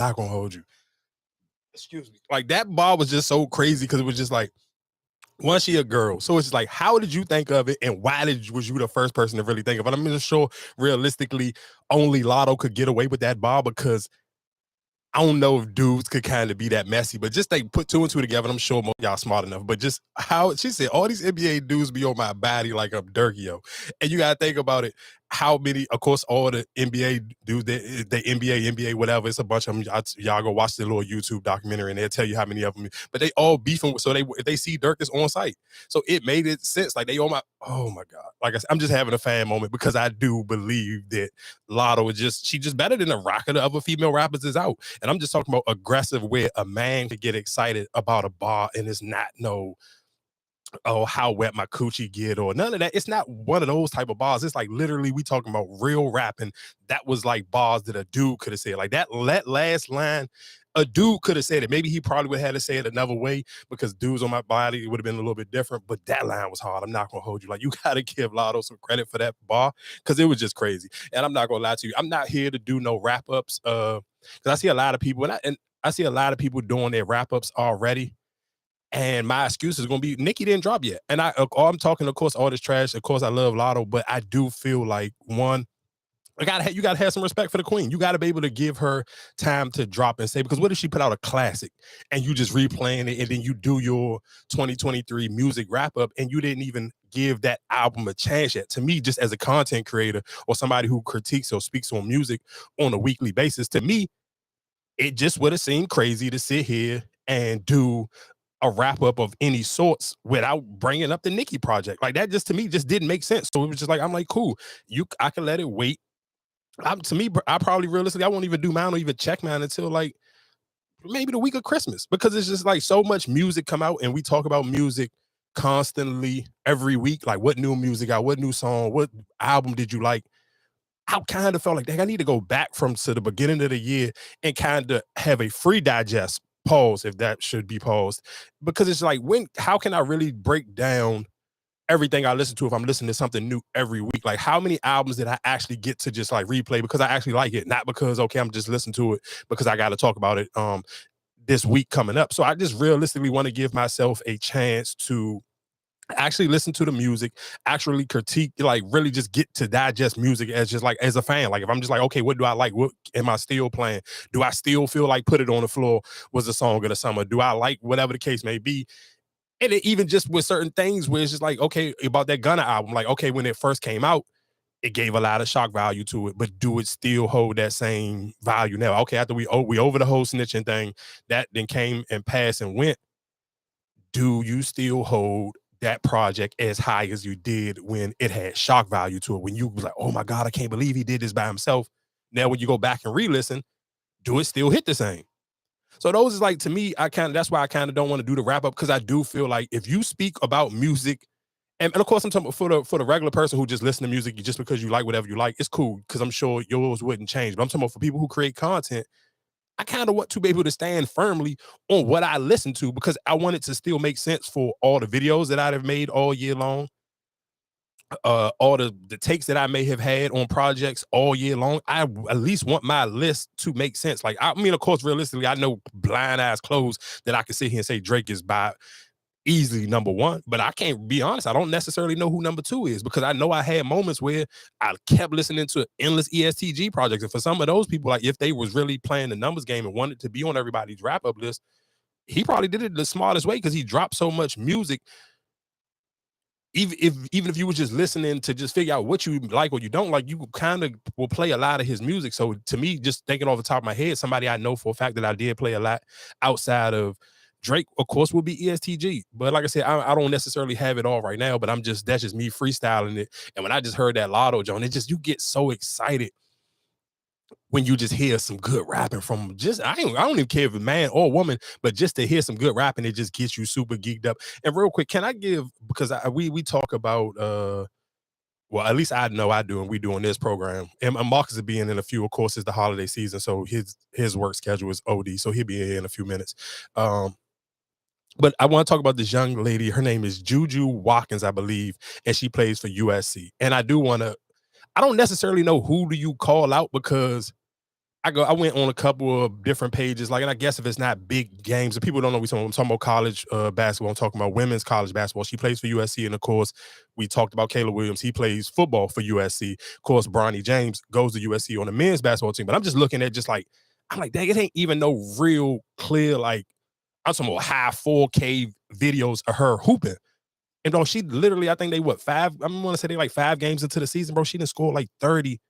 not gonna hold you. Excuse me. Like that bar was just so crazy because it was just like, was she a girl? So it's just like, how did you think of it, and why was you the first person to really think of it? I'm just sure realistically, only Lotto could get away with that bar because I don't know if dudes could kind of be that messy, but just they put two and two together. And I'm sure most of y'all smart enough. But just how she said, all these NBA dudes be on my body like I'm Durkio. And you gotta think about it. How many, of course, all the NBA dudes, they NBA, whatever. It's a bunch of them. Y'all go watch the little YouTube documentary and they'll tell you how many of them. But they all beefing. So if they see Dirk, it's on site. So it made it sense. Like they all oh my God. Like I said, I'm just having a fan moment because I do believe that Lotto is she just better than the rocket of other female rappers is out. And I'm just talking about aggressive where a man could get excited about a bar and it's not oh, how wet my coochie get or none of that. It's not one of those type of bars. It's like literally we talking about real rapping. That was like bars that a dude could have said. Like that last line, a dude could have said it. Maybe he probably would have had to say it another way because dudes on my body, it would have been a little bit different. But that line was hard. I'm not gonna hold you. Like you gotta give Lotto some credit for that bar because it was just crazy. And I'm not gonna lie to you. I'm not here to do no wrap ups. Because I see a lot of people and I see a lot of people doing their wrap ups already. And my excuse is going to be Nicki didn't drop yet. And I'm talking, of course, all this trash. Of course, I love Lotto, but I do feel like you got to have some respect for the queen. You got to be able to give her time to drop and say, because what if she put out a classic and you just replaying it and then you do your 2023 music wrap up and you didn't even give that album a chance yet? To me, just as a content creator or somebody who critiques or speaks on music on a weekly basis, to me, it just would have seemed crazy to sit here and do a wrap up of any sorts without bringing up the Nicki project. Like that just to me just didn't make sense. So it was just like, I'm like, cool, I can let it wait. To me, I probably realistically, I won't even do mine or even check mine until like maybe the week of Christmas because it's just like so much music come out and we talk about music constantly every week. Like what new music out, what new song, what album did you like? I kind of felt like, dang, I need to go back to the beginning of the year and kind of have a free digest pause, if that should be paused, because it's like, how can I really break down everything I listen to if I'm listening to something new every week? Like how many albums did I actually get to just like replay because I actually like it, not because, okay, I'm just listening to it because I got to talk about it this week coming up. So I just realistically want to give myself a chance to actually listen to the music, actually critique, like really just get to digest music as just like as a fan. Like if I'm just like, okay, what do I like? What am I still playing? Do I still feel like Put It on the Floor was the song of the summer? Do I like whatever the case may be? And even just with certain things where it's just like, okay, about that Gunna album, like, okay, when it first came out, it gave a lot of shock value to it, but do it still hold that same value now? Okay, after we over the whole snitching thing, that then came and passed and went, do you still hold that project as high as you did when it had shock value to it? When you was like, oh my God, I can't believe he did this by himself. Now, when you go back and re-listen, do it still hit the same? So those is like, to me, that's why I kind of don't want to do the wrap up, because I do feel like if you speak about music, and of course I'm talking about for the regular person who just listen to music just because you like whatever you like, it's cool, because I'm sure yours wouldn't change. But I'm talking about for people who create content, I kind of want to be able to stand firmly on what I listen to, because I want it to still make sense for all the videos that I'd have made all year long, all the takes that I may have had on projects all year long. I at least want my list to make sense. Like, I mean, of course, realistically, I know blind eyes closed that I can sit here and say Drake is by easily number one, but I can't be honest. I don't necessarily know who number two is, because I know I had moments where I kept listening to endless ESTG projects. And for some of those people, like if they was really playing the numbers game and wanted to be on everybody's wrap up list, he probably did it the smartest way, because he dropped so much music. Even if you were just listening to just figure out what you like or you don't like, you kind of will play a lot of his music. So to me, just thinking off the top of my head, somebody I know for a fact that I did play a lot outside of Drake, of course, will be ESTG. But like I said, I don't necessarily have it all right now, but that's just me freestyling it. And when I just heard that Lotto Joan, you get so excited when you just hear some good rapping from I don't even care if it's man or woman, but just to hear some good rapping, it just gets you super geeked up. And real quick, can I give, because we talk about well, at least I know I do, and we do on this program. And Marcus is being in a few, of course, it's the holiday season, so his work schedule is OD, so he'll be here in a few minutes. But I want to talk about this young lady. Her name is Juju Watkins, I believe, and she plays for USC. And I don't necessarily know who do you call out, because I went on a couple of different pages, like, and I guess if it's not big games, if people don't know, I'm talking about college basketball. I'm talking about women's college basketball. She plays for USC, and of course, we talked about Caleb Williams. He plays football for USC. Of course, Bronny James goes to USC on the men's basketball team. But I'm just looking at I'm like, dang, it ain't even no real clear, like, I'm talking about high 4K videos of her hooping. And bro, she literally, I think they five. I want to say they like 5 games into the season, bro. She done scored like 30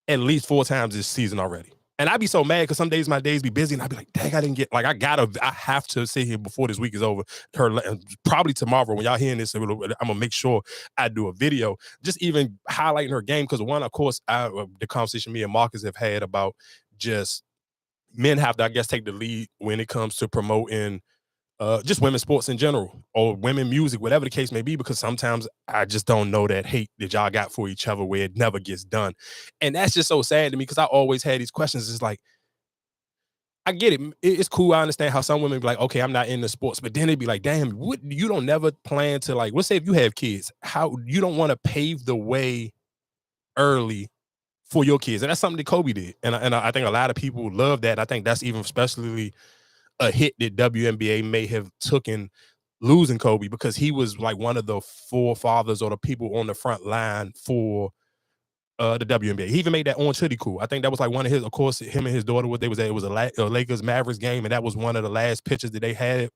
at least 4 times this season already. And I'd be so mad because some days my days be busy and I'd be like, dang, I didn't get, like, I have to sit here before this week is over. Probably tomorrow when y'all hearing this, I'm gonna make sure I do a video just even highlighting her game. Because one, of course, the conversation me and Marcus have had about just men have to, I guess, take the lead when it comes to promoting just women's sports in general or women music, whatever the case may be, because sometimes I just don't know that hate that y'all got for each other where it never gets done. And that's just so sad to me because I always had these questions. It's like, I get it. It's cool. I understand how some women be like, okay, I'm not into sports, but then it'd be like, damn, what, you don't never plan to, like, let's say if you have kids, how you don't want to pave the way early for your kids. And that's something that Kobe did. And I think a lot of people love that. I think that's even especially a hit that WNBA may have taken losing Kobe, because he was like one of the forefathers or the people on the front line for the WNBA. He even made that orange hoodie cool. I think that was like one of his, of course, him and his daughter, what they was at, it was a Lakers Mavericks game, and that was one of the last pictures that they had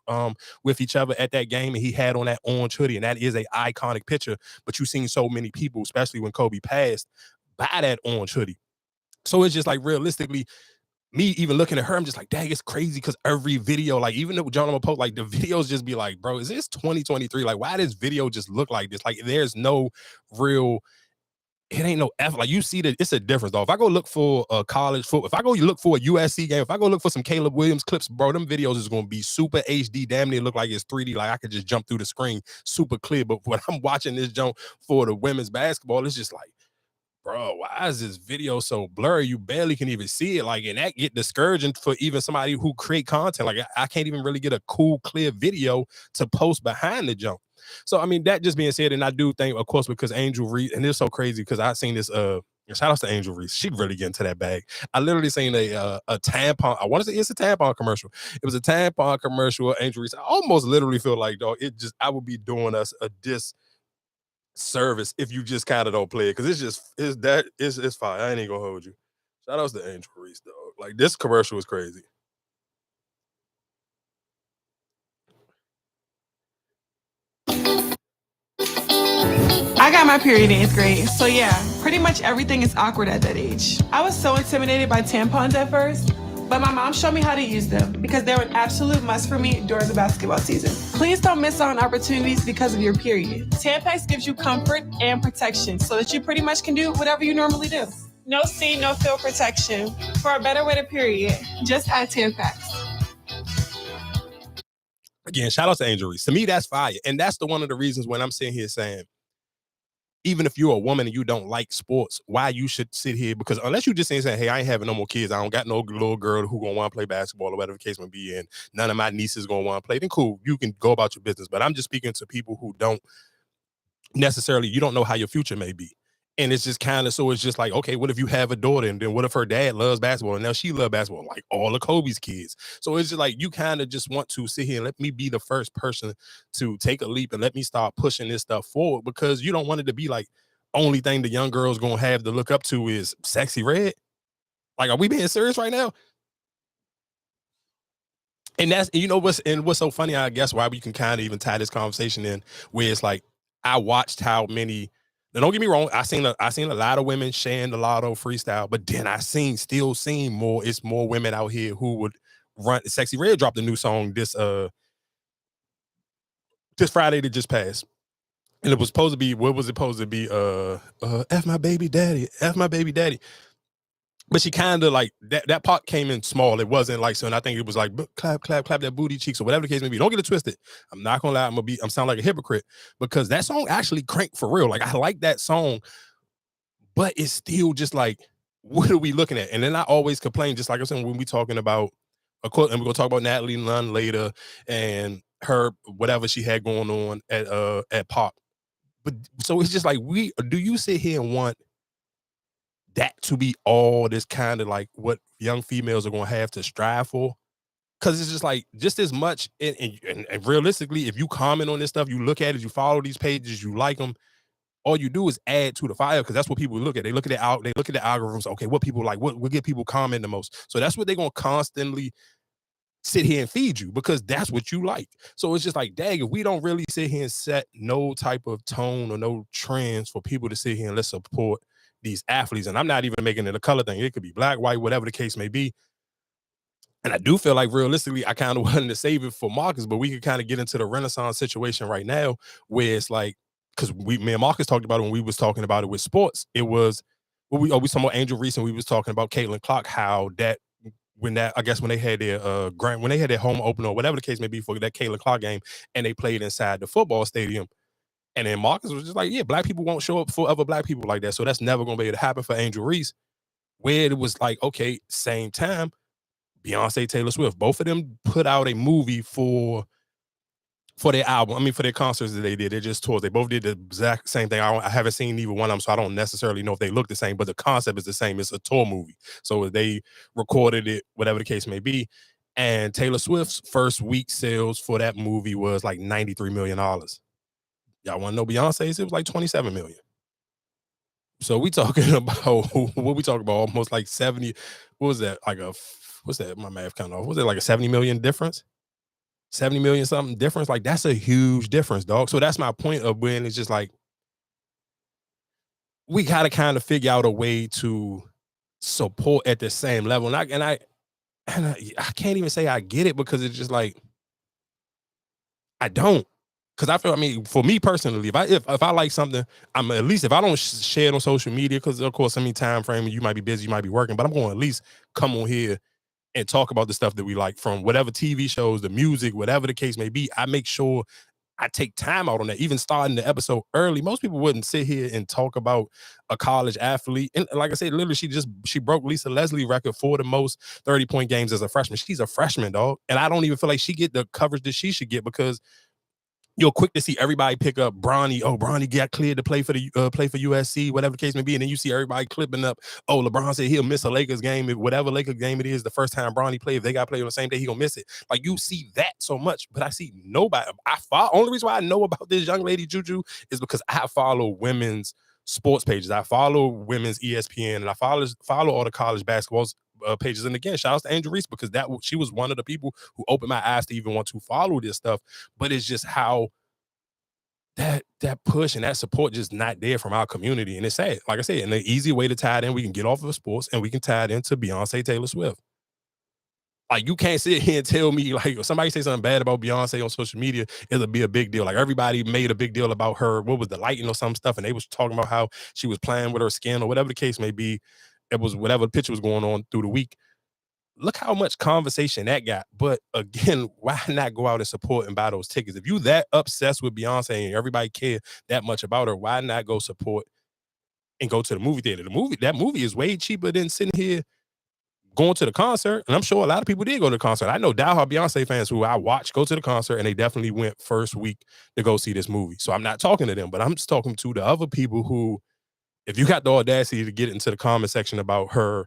with each other at that game, and he had on that orange hoodie, and that is a iconic picture. But you've seen so many people, especially when Kobe passed, buy that orange hoodie. So it's just like, realistically, me even looking at her, I'm just like, dang, it's crazy because every video, like, even though John post, like, the videos just be like, bro, is this 2023? Like, why does video just look like this? Like, there's no real, it ain't no effort. Like, you see that it's a difference, though. If I go look for a college football, if I go look for a USC game, if I go look for some Caleb Williams clips, bro, them videos is going to be super HD. Damn near look like it's 3D. Like, I could just jump through the screen super clear. But when I'm watching this jump for the women's basketball, it's just like, bro, why is this video so blurry? You barely can even see it. Like, and that get discouraging for even somebody who create content. Like, I can't even really get a cool, clear video to post behind the jump. So, I mean, that just being said, and I do think, of course, because Angel Reese, and it's so crazy because I seen this, shout out to Angel Reese. She really get into that bag. I literally seen a tampon. I want to say it's a tampon commercial. It was a tampon commercial. Angel Reese. I almost literally feel like, dog, I would be doing us a service if you just kind of don't play it, because it's fine. I ain't even gonna hold you. Shout outs to Angel Reese, dog. Like, this commercial was crazy. I got my period in 8th grade, so yeah, pretty much everything is awkward at that age. I was so intimidated by tampons at first, but my mom showed me how to use them because they were an absolute must for me during the basketball season. Please don't miss out on opportunities because of your period. Tampax gives you comfort and protection so that you pretty much can do whatever you normally do. No see, no feel protection. For a better way to period, just add Tampax. Again, shout out to Angel Reese. To me, that's fire. And that's one of the reasons when I'm sitting here saying, even if you're a woman and you don't like sports, why you should sit here, because unless you just saying, hey, I ain't having no more kids, I don't got no little girl who gonna want to play basketball or whatever the case may be, and none of my nieces gonna want to play, then cool, you can go about your business. But I'm just speaking to people who don't necessarily, you don't know how your future may be. And it's just kind of, so it's just like, okay, what if you have a daughter, and then what if her dad loves basketball and now she loves basketball like all of Kobe's kids? So it's just like, you kind of just want to sit here and let me be the first person to take a leap and let me start pushing this stuff forward, because you don't want it to be like, only thing the young girls gonna have to look up to is Sexy Red. Like, are we being serious right now? And that's, you know, what's so funny, I guess, why we can kind of even tie this conversation in, where it's like, I watched how many, now don't get me wrong, I seen a lot of women sharing the Lotto freestyle, but then still seen more, it's more women out here who would run. Sexy Red dropped a new song this Friday that just passed. And it was supposed to be, what was it supposed to be? F my baby daddy, F my baby daddy. But she kind of like, that part came in small. It wasn't like, so, and I think it was like, clap, clap, clap that booty cheeks or whatever the case may be. Don't get it twisted. I'm not gonna lie, I'm sound like a hypocrite, because that song actually cranked for real. Like, I like that song, but it's still just like, what are we looking at? And then I always complain, just like I said, when we talking about, of course, and we're gonna talk about Natalie Nunn later and her, whatever she had going on at Pop. But so it's just like, do you sit here and want that to be all this kind of like what young females are gonna have to strive for. Cause it's just like just as much and realistically, if you comment on this stuff, you look at it, you follow these pages, you like them, all you do is add to the fire because that's what people look at. They look at they look at the algorithms. Okay, what people like, what get people comment the most. So that's what they're gonna constantly sit here and feed you because that's what you like. So it's just like, dang, if we don't really sit here and set no type of tone or no trends for people to sit here and let's support these athletes. And I'm not even making it a color thing. It could be black, white, whatever the case may be. And I do feel like realistically, I kind of wanted to save it for Marcus, but we could kind of get into the Renaissance situation right now, where it's like, because me and Marcus talked about it when we was talking about it with sports. It was we talking about Angel Reese and we was talking about Caitlin Clark, how that when they had their when they had their home opener or whatever the case may be for that Caitlin Clark game, and they played inside the football stadium. And then Marcus was just like, yeah, black people won't show up for other black people like that. So that's never gonna be able to happen for Angel Reese. Where it was like, okay, same time Beyonce, Taylor Swift, both of them put out a movie for their album. I mean, for their concerts that they did. They just tours. They both did the exact same thing. I haven't seen either one of them, so I don't necessarily know if they look the same, but the concept is the same. It's a tour movie. So they recorded it, whatever the case may be. And Taylor Swift's first week sales for that movie was like $93 million. Y'all want to know Beyonce's? It was like 27 million. So we talking about what we talking about? Almost like 70. What was that? What's that? My math kind of off. Was it like a 70 million difference? 70 million something difference? Like that's a huge difference, dog. So that's my point of when it's just like we gotta kind of figure out a way to support at the same level. And I can't even say I get it because it's just like I don't. Because I feel, I mean, for me personally, if I like something, I'm at least if I don't share it on social media, because of course, I mean, time frame, you might be busy, you might be working, but I'm going to at least come on here and talk about the stuff that we like from whatever TV shows, the music, whatever the case may be. I make sure I take time out on that, even starting the episode early. Most people wouldn't sit here and talk about a college athlete. And like I said, literally, she broke Lisa Leslie record for the most 30-point games as a freshman. She's a freshman, dog. And I don't even feel like she get the coverage that she should get because you're quick to see everybody pick up Bronny. Oh, Bronny got cleared to play for USC, whatever the case may be. And then you see everybody clipping up, oh, LeBron said he'll miss a Lakers game, whatever Lakers game it is, the first time Bronny played, if they got played on the same day, he gonna miss it. Like you see that so much, but I see nobody. Only reason why I know about this young lady Juju is because I follow women's sports pages. I follow women's ESPN, and I follow all the college basketball pages. And again, shout out to Angel Reese because she was one of the people who opened my eyes to even want to follow this stuff. But it's just how that push and that support just not there from our community. And it's sad. Like I said, and the easy way to tie it in, we can get off of sports and we can tie it into Beyonce, Taylor Swift. Like you can't sit here and tell me like if somebody say something bad about Beyonce on social media, it'll be a big deal. Like everybody made a big deal about her, what was the lighting or some stuff, and they was talking about how she was playing with her skin or whatever the case may be. It was whatever the picture was going on through the week. Look how much conversation that got. But again, why not go out and support and buy those tickets? If you that obsessed with Beyonce and everybody care that much about her, why not go support and go to the movie theater? That movie is way cheaper than sitting here going to the concert. And I'm sure a lot of people did go to the concert. I know diehard Beyonce fans who I watch go to the concert, and they definitely went first week to go see this movie. So I'm not talking to them, but I'm just talking to the other people who, if you got the audacity to get into the comment section about her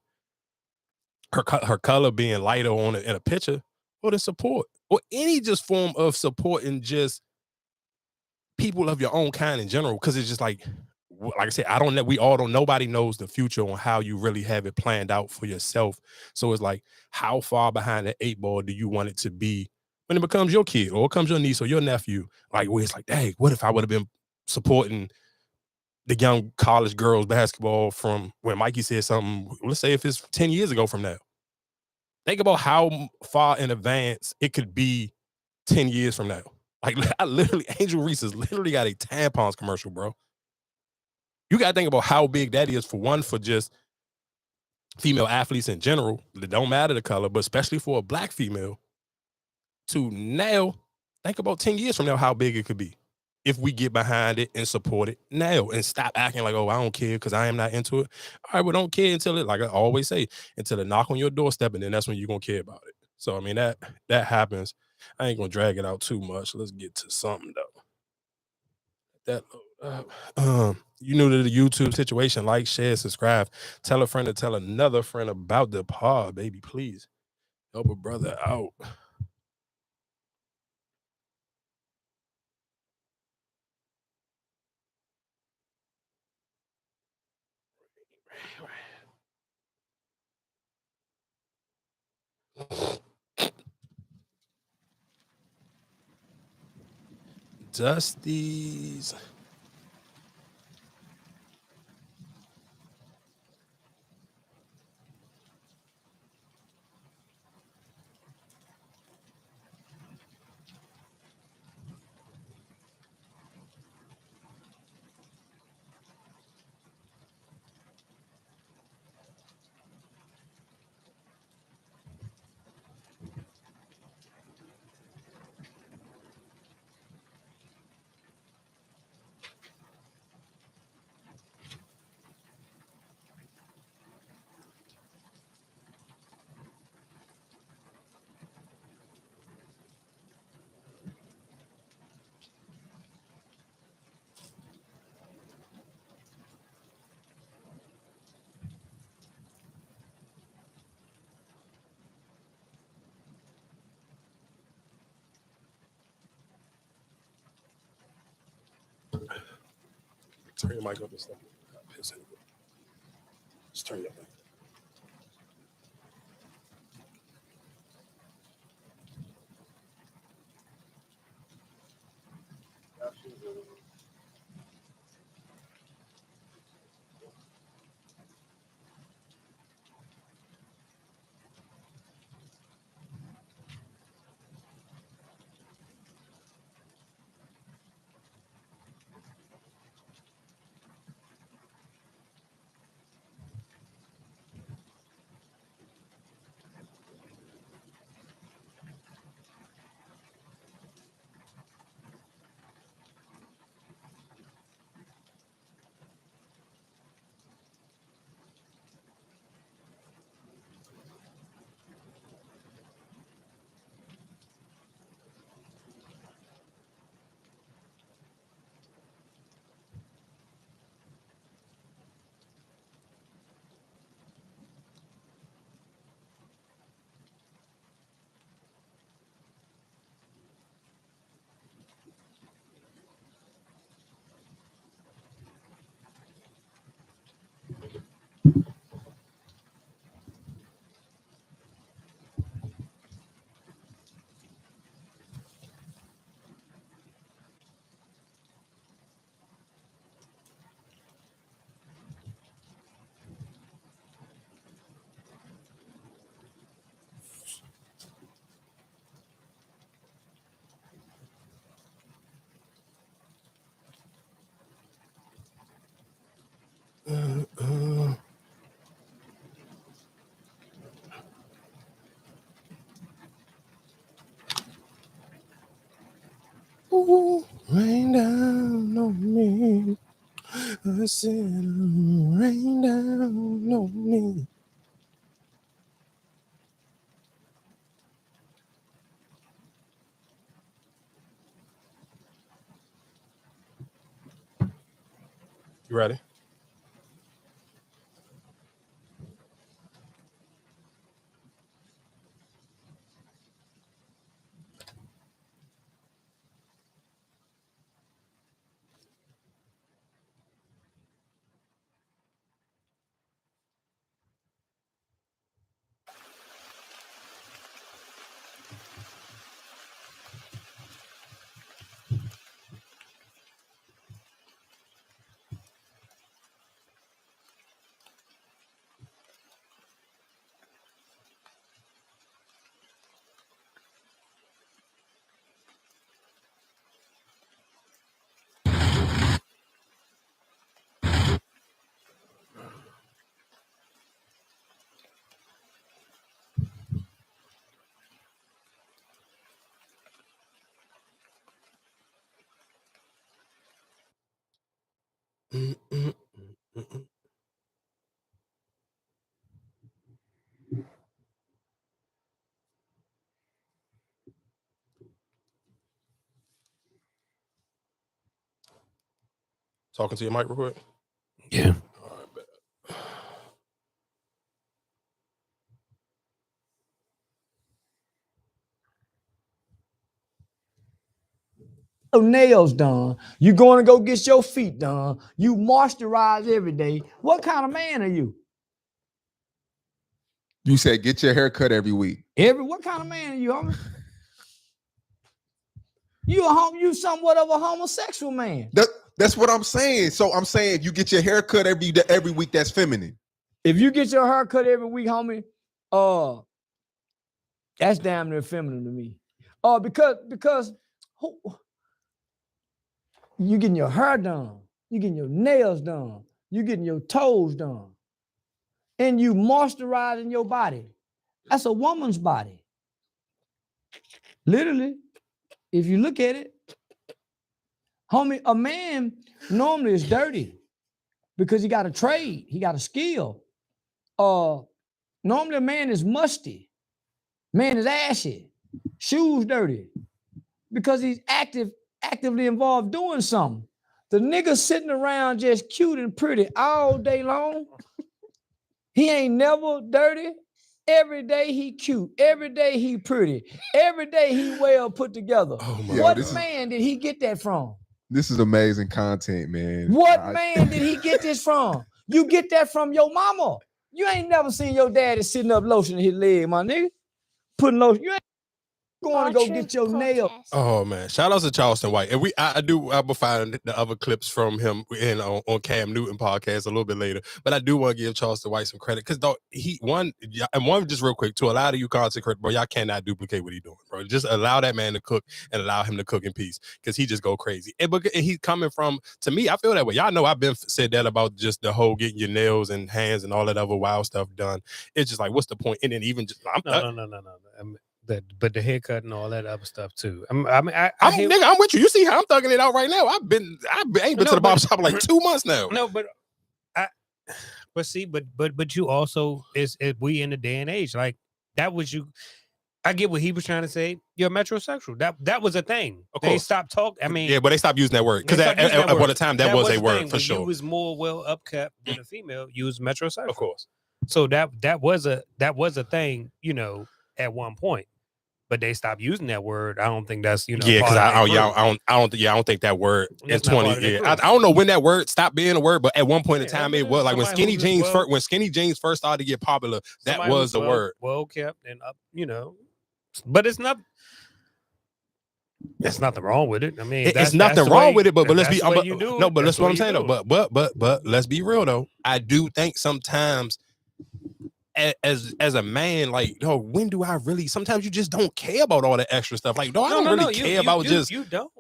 color being lighter in a picture, or the support, or any just form of support and just people of your own kind in general. Because it's just like I said, I don't know. We all don't. Nobody knows the future on how you really have it planned out for yourself. So it's like, how far behind the 8 ball do you want it to be when it becomes your kid or it becomes your niece or your nephew? Like where it's like, dang, what if I would have been supporting the young college girls basketball from when Mikey said something? Let's say if it's 10 years ago from now. Think about how far in advance it could be 10 years from now. Like, Angel Reese has literally got a tampons commercial, bro. You got to think about how big that is for just female athletes in general. It don't matter the color, but especially for a black female. To now, think about 10 years from now how big it could be if we get behind it and support it now and stop acting like, oh, I don't care because I am not into it. All right, well, don't care until it, like I always say, until it knock on your doorstep, and then that's when you're going to care about it. So, I mean, that happens. I ain't going to drag it out too much. Let's get to something, though. That load You new to the YouTube situation, like, share, subscribe, tell a friend to tell another friend about the pod, baby. Please help a brother out. Dusty's. Turn your mic up and stuff. Just turn your mic. Ooh, rain down on me. I said, rain down on me. You ready? Talking to your mic real quick. Yeah. All right, bet. Nails done. You going to go get your feet done. You moisturize every day. What kind of man are you? You said get your hair cut every week. What kind of man are you, homie? You somewhat of a homosexual man. That's what I'm saying. So I'm saying you get your hair cut every week. That's feminine. If you get your hair cut every week, homie, that's damn near feminine to me. Because you getting your hair done, you getting your nails done, you getting your toes done, and you moisturizing your body. That's a woman's body. Literally, if you look at it, homie, a man normally is dirty because he got a trade, he got a skill. Normally a man is musty, man is ashy, shoes dirty, because he's actively involved doing something. The nigga sitting around just cute and pretty all day long. He ain't never dirty. Every day he cute. Every day he pretty. Every day he well put together. What man did he get that from? This is amazing content, man. What man did he get this from? You get that from your mama. You ain't never seen your daddy sitting up lotioning his leg, my nigga. Putting lotion. You ain't going to go get your nail. Oh man, shout out to Charleston White. And I will find the other clips from him on Cam Newton podcast a little bit later. But I do want to give Charleston White some credit because one just real quick, to a lot of you content creators, bro, y'all cannot duplicate what he's doing, bro. Just allow that man to cook and allow him to cook in peace because he just go crazy. And he's coming from, to me, I feel that way. Y'all know I've been said that about just the whole getting your nails and hands and all that other wild stuff done. It's just like, what's the point? And then even just No. But the haircut and all that other stuff too. I'm with you. You see how I'm thugging it out right now. I ain't been to the barber shop in like 2 months now. No, but you also is we in the day and age like that was you. I get what he was trying to say. You're metrosexual. That was a thing. They stopped talking. I mean, yeah, but they stopped using that word because at one time that was a word for sure. You was more well upkept than a female. You was metrosexual, of course. So that was a thing, at one point. But they stopped using that word. I don't think that's because I don't think that word in 20 years. I don't know when that word stopped being a word, but at one point in time it was like when skinny jeans first started to get popular. That was the word. Well kept and up, but it's not. There's nothing wrong with it. I mean, it's nothing wrong with it, but let's be but that's what I'm saying though. But let's be real though. I do think sometimes. As a man, like, when do I really? Sometimes you just don't care about all the extra stuff. Like, I don't really care about just. You don't.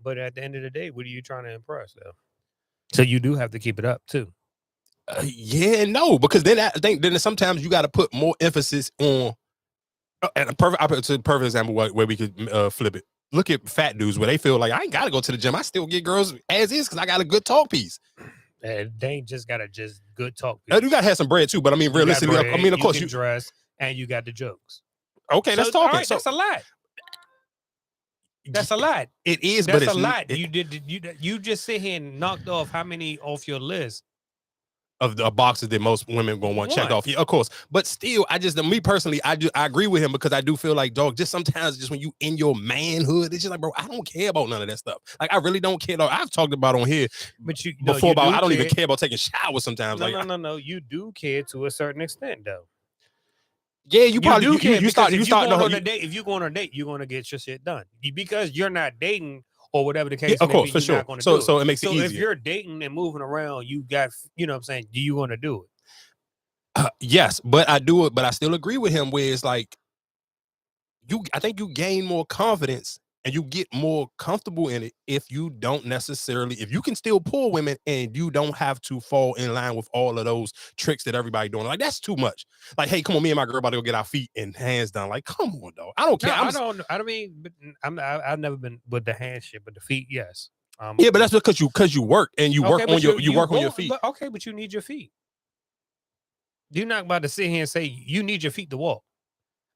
But at the end of the day, what are you trying to impress though? So you do have to keep it up too. Yeah, no, because then I think sometimes you got to put more emphasis on. And I put a perfect example where we could flip it. Look at fat dudes where they feel like I ain't got to go to the gym. I still get girls as is because I got a good talk piece. They ain't just gotta just good talk. You gotta have some bread too, but I mean, realistically, of course, you dress and you got the jokes. Okay, let's talk. Right, that's a lot. That's a lot. It is, that's but it's a lot. You just sit here and knocked off how many off your list of the boxes that most women gonna want checked off. Yeah, of course, but still, me personally, I agree with him because I do feel like, dog, just sometimes just when you in your manhood, it's just like, bro, I don't care about none of that stuff. Like, I really don't care. Dog. I've talked about on here, but I don't even care about taking showers sometimes. No, you do care to a certain extent, though. Yeah, you probably do care. You start on a date. If you go on a date, you're gonna get your shit done because you're not dating. Or whatever the case, of course, for sure. So it makes it easier. So if you're dating and moving around, you got, what I'm saying, do you want to do it? Yes, but I do it. But I still agree with him where it's like, I think you gain more confidence and you get more comfortable in it if you can still pull women and you don't have to fall in line with all of those tricks that everybody doing. Like, that's too much. Like, hey, come on, me and my girl about to go get our feet and hands done. Like, come on, dog. I don't care. I've never been with the hand shit, but the feet, yes. Yeah, but that's because you work and you work on your feet. But you need your feet. You're not about to sit here and say you need your feet to walk.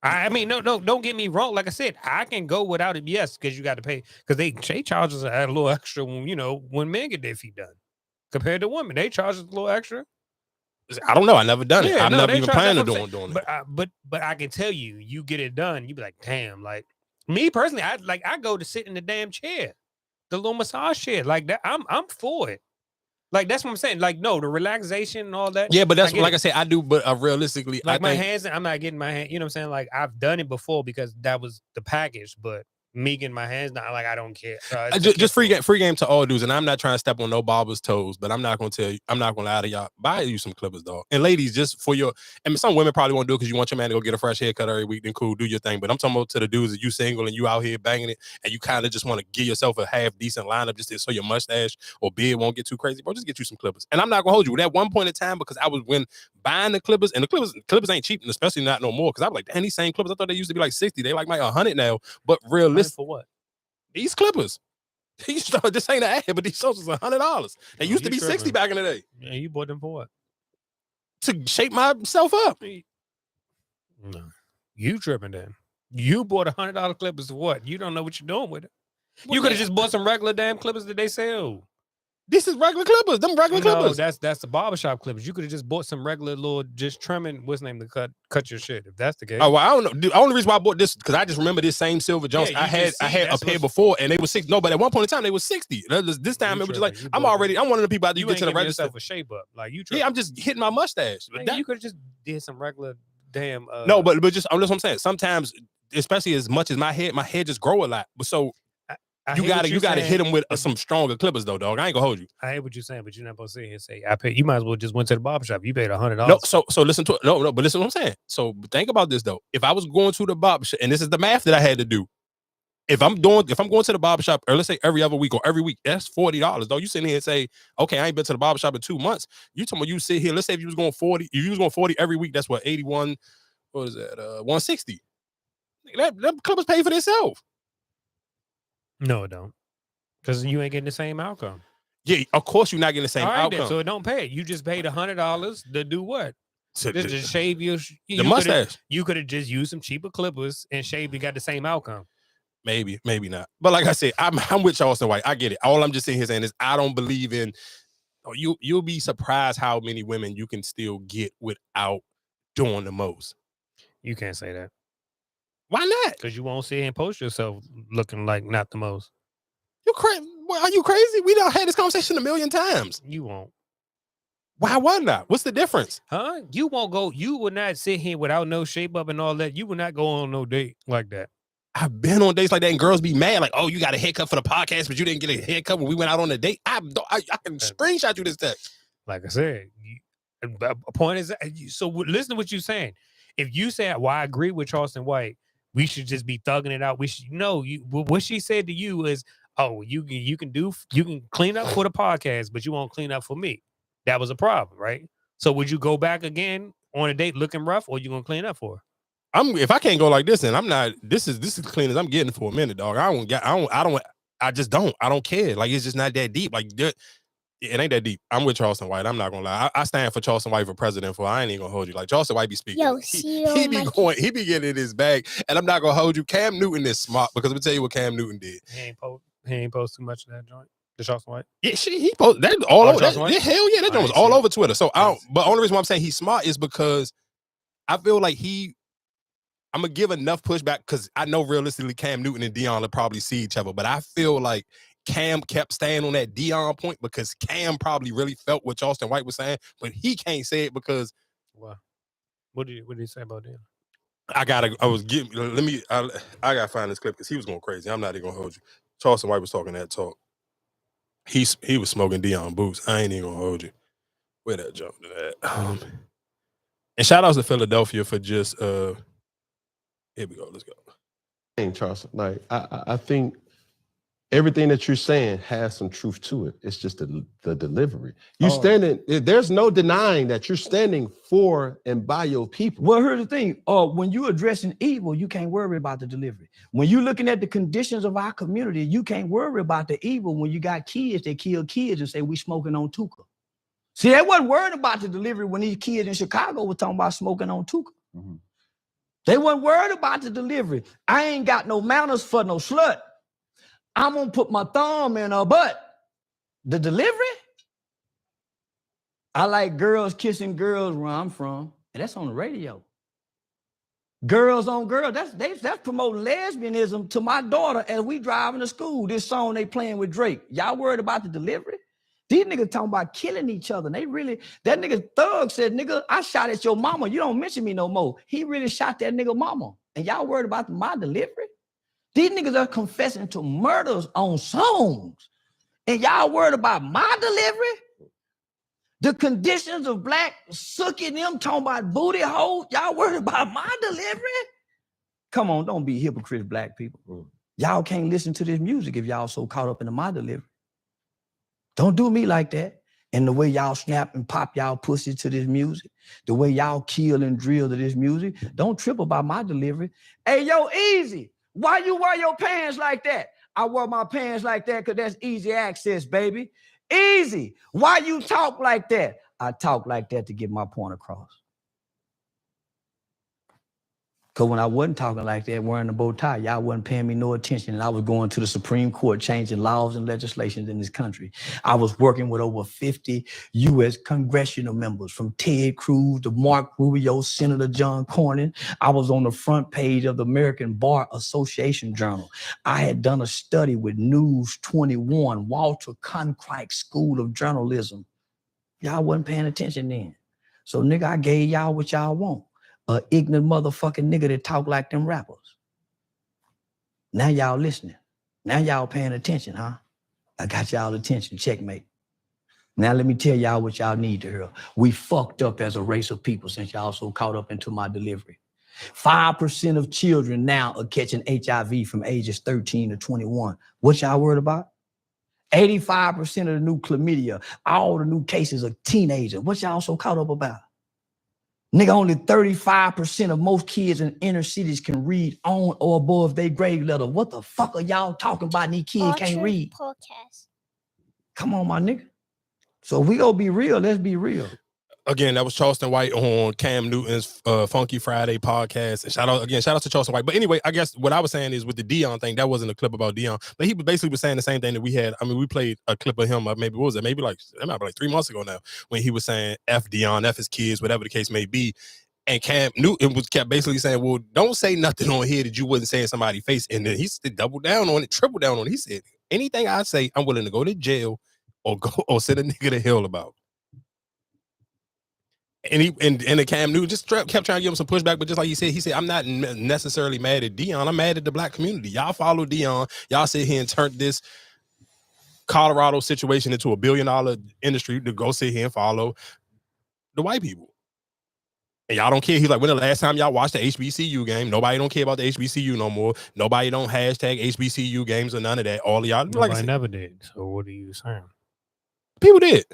I mean, no, don't get me wrong. Like I said, I can go without it, yes, because you got to pay. Because they charge us a little extra when when men get their feet done compared to women. They charge us a little extra. I don't know. I never done it. Yeah, I've no, never even planned on saying. doing But it. but I can tell you, you get it done, you be like, damn. Like me personally, I go to sit in the damn chair, the little massage chair, like that. I'm for it. Like that's what I'm saying. Like no, the relaxation and all that. Yeah, but that's like I said, I do. But realistically, like I my think, hands, I'm not getting my hand. You know what I'm saying? Like I've done it before because that was the package. But me getting my hands, not like I don't care. Just free game to all dudes, and I'm not trying to step on no barber's toes, but I'm not gonna tell you, I'm not gonna lie to y'all. Buy you some clippers, dog. And ladies, just for your, and some women probably won't do it because you want your man to go get a fresh haircut every week. Then cool, do your thing. But I'm talking about to the dudes that you single and you out here banging it, and you kind of just want to give yourself a half decent lineup just so your mustache or beard won't get too crazy, bro. Just get you some clippers. And I'm not gonna hold you. At one point in time, because I was buying the clippers, and the clippers ain't cheap, and especially not no more. Because I was like, damn, these same clippers, I thought they used to be like 60. They like 100 now. But realistic for what? These clippers. This ain't an ad, but these socials are $100. They used to be 60 back in the day. Yeah, you bought them for what? To shape myself up. No, you tripping then. You bought $100 clippers for what? You don't know what you're doing with it. You could have just bought some regular damn clippers that they sell. This is regular clippers. Them regular clippers. That's the barbershop clippers. You could have just bought some regular little just trimming. What's the name to cut your shit? If that's the case. Oh, well, I don't know. The only reason why I bought this because I just remember this same Silver Jones. Yeah, I had a pair before, and they were 60. No, but at one point in time they were 60. This time it was just like I'm one of the people out there you get to the register. A shape up, like you. Yeah, I'm just hitting my mustache. Man, you could have just did some regular damn. No, but just I'm just what I'm saying. Sometimes, especially as much as my head just grow a lot. But so. You gotta hit them with some stronger clippers though, dog. I ain't gonna hold you. I hate what you're saying, but you're not supposed to sit here and say I paid. You might as well just went to the barbershop. You paid $100. No, so listen to it. No, but listen to what I'm saying. So think about this though. If I was going to the barbershop, and this is the math that I had to do. If I'm going to the barbershop, or let's say every other week or every week, that's $40. Though you sitting here and say, okay, I ain't been to the barbershop in 2 months. You talking about you sit here. Let's say if you was going 40, if you was going 40 every week, that's what 81. What is that? 160. That clippers pay for themselves. No, it don't. Because you ain't getting the same outcome. Yeah, of course you're not getting the same outcome. Then, so it don't pay. You just paid $100 to do what? Just shave the mustache. You could have just used some cheaper clippers and shaved. You got the same outcome. Maybe not. But like I said, I'm with Charleston White. I get it. All I'm just sitting here saying is I don't believe in. You'll be surprised how many women you can still get without doing the most. You can't say that. Why not? Because you won't sit here and post yourself looking like not the most. You crazy? Are you crazy? We done had this conversation a million times. You won't. Why not? What's the difference? Huh? You won't go. You will not sit here without no shape up and all that. You will not go on no date like that. I've been on dates like that, and girls be mad, like, "Oh, you got a haircut for the podcast, but you didn't get a haircut when we went out on a date." I can screenshot you this text. Like I said, the point is, so listen to what you're saying. If you say, "Well, I agree with Charleston White," we should just be thugging it out. We should what she said to you is, "Oh, you can clean up for the podcast, but you won't clean up for me." That was a problem, right? So would you go back again on a date looking rough, or you gonna clean up for her? If I can't go like this, then I'm not. This is clean as I'm getting for a minute, dog. I just don't care. Like it's just not that deep. Like it ain't that deep. I'm with Charleston White. I'm not gonna lie. I stand for Charleston White for president. I ain't even gonna hold you. Like Charleston White be speaking. Yo, he be getting in his bag, and I'm not gonna hold you. Cam Newton is smart because I'm gonna tell you what Cam Newton did. He ain't post too much of that joint. The Charleston White. Yeah, he posted that all over. Hell yeah, that joint was all over Twitter. So but only reason why I'm saying he's smart is because I feel like I'm gonna give enough pushback because I know realistically Cam Newton and Deion will probably see each other, but I feel like Cam kept staying on that Deion point because Cam probably really felt what Charleston White was saying, but he can't say it because. Wow. What did he say about Deion? I gotta find this clip because he was going crazy. I'm not even gonna hold you. Charleston White was talking that talk. He was smoking Deion boots. I ain't even gonna hold you. Where that joke to that? And shout outs to Philadelphia for just here we go. Let's go. Charleston, like I think everything that you're saying has some truth to it. It's just the delivery. Standing. There's no denying that you're standing for and by your people. Well, here's the thing. When you're addressing evil, you can't worry about the delivery. When you're looking at the conditions of our community, you can't worry about the evil when you got kids that kill kids and say we smoking on Tuka. See, they wasn't worried about the delivery when these kids in Chicago were talking about smoking on Tuka. Mm-hmm. They weren't worried about the delivery. I ain't got no manners for no slut. I'm gonna put my thumb in her butt. The delivery? I like girls kissing girls where I'm from, and that's on the radio. Girls on girls, that's promoting lesbianism to my daughter as we driving to school. This song they playing with Drake. Y'all worried about the delivery? These niggas talking about killing each other. They really, that nigga Thug said, nigga, I shot at your mama. You don't mention me no more. He really shot that nigga mama. And y'all worried about my delivery? These niggas are confessing to murders on songs. And y'all worried about my delivery? The conditions of black sucking them, talking about booty hole. Y'all worried about my delivery? Come on, don't be hypocrites, black people. Y'all can't listen to this music if y'all so caught up in my delivery. Don't do me like that. And the way y'all snap and pop y'all pussy to this music, the way y'all kill and drill to this music, don't trip about my delivery. Hey, yo, Easy, why you wear your pants like that? I wear my pants like that because that's easy access, baby. Easy, why you talk like that? I talk like that to get my point across. Because when I wasn't talking like that, wearing a bow tie, y'all wasn't paying me no attention, and I was going to the Supreme Court changing laws and legislations in this country. I was working with over 50 U.S. congressional members, from Ted Cruz to Mark Rubio, Senator John Cornyn. I was on the front page of the American Bar Association Journal. I had done a study with News 21, Walter Cronkite School of Journalism. Y'all wasn't paying attention then. So, nigga, I gave y'all what y'all want. A ignorant motherfucking nigga that talk like them rappers. Now y'all listening. Now y'all paying attention, huh? I got y'all attention, checkmate. Now let me tell y'all what y'all need to hear. We fucked up as a race of people since y'all so caught up into my delivery. 5% of children now are catching HIV from ages 13 to 21. What y'all worried about? 85% of the new chlamydia, all the new cases are teenagers. What y'all so caught up about? Nigga, only 35% of most kids in inner cities can read on or above their grade level. What the fuck are y'all talking about? These kids can't read. Podcast. Come on, my nigga. So we gonna be real. Let's be real. Again, that was Charleston White on Cam Newton's Funky Friday podcast. And shout out to Charleston White. But anyway, I guess what I was saying is with the Dion thing, that wasn't a clip about Dion, but he basically was saying the same thing that we had. I mean, we played a clip of him, maybe what was it? Maybe like 3 months ago now, when he was saying F Dion, F his kids, whatever the case may be. And Cam Newton kept basically saying, well, don't say nothing on here that you wasn't saying somebody's face. And then he doubled down on it, tripled down on it. He said, anything I say, I'm willing to go to jail or send a nigga to hell about. And the Cam Newton just kept trying to give him some pushback, but just like he said, I'm not necessarily mad at Dion. I'm mad at the black community. Y'all follow Dion. Y'all sit here and turned this Colorado situation into $1 billion industry to go sit here and follow the white people. And y'all don't care. He's like, when the last time y'all watched the HBCU game? Nobody don't care about the HBCU no more. Nobody don't hashtag HBCU games or none of that. All of y'all, like I never did. So what are you saying? People did.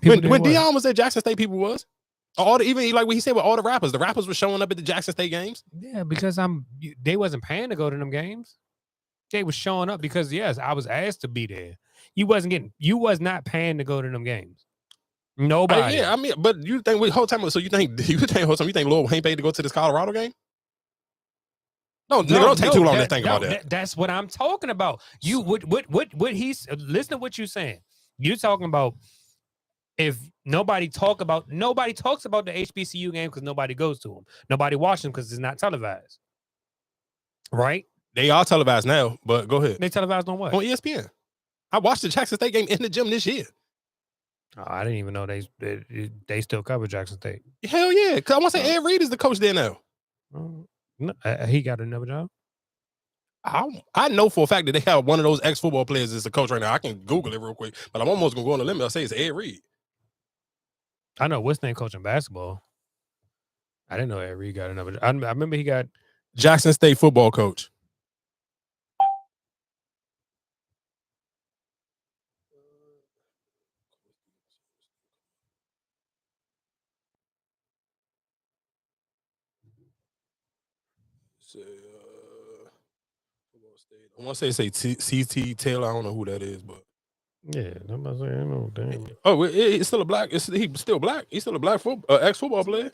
When Dion was at Jackson State, people was. Even like what he said with all the rappers were showing up at the Jackson State games. Yeah, because they wasn't paying to go to them games. They was showing up because yes, I was asked to be there. You was not paying to go to them games. Nobody. Yeah, I mean, but you think whole time? So you think Lil ain't paid to go to this Colorado game? No, don't take too long to think about that. That's what I'm talking about. You what he's listen to what you're saying. You're talking about if nobody talks about the HBCU game because nobody goes to them. Nobody watches them because it's not televised. Right? They are televised now, but go ahead. They televised on what? On ESPN. I watched the Jackson State game in the gym this year. Oh, I didn't even know they still cover Jackson State. Hell yeah. Because I want to say Ed Reed is the coach there now. No, he got another job? I know for a fact that they have one of those ex-football players as a coach right now. I can Google it real quick, but I'm almost going to go on the limit. I'll say it's Ed Reed. I know what's name coaching basketball. I didn't know Ed Reed got another job. I remember he got Jackson State football coach. I want to say CT Taylor. I don't know who that is, but yeah, I'm about to say I know. Damn. Oh, it's still a black. He's still black. He's still a black ex-football player.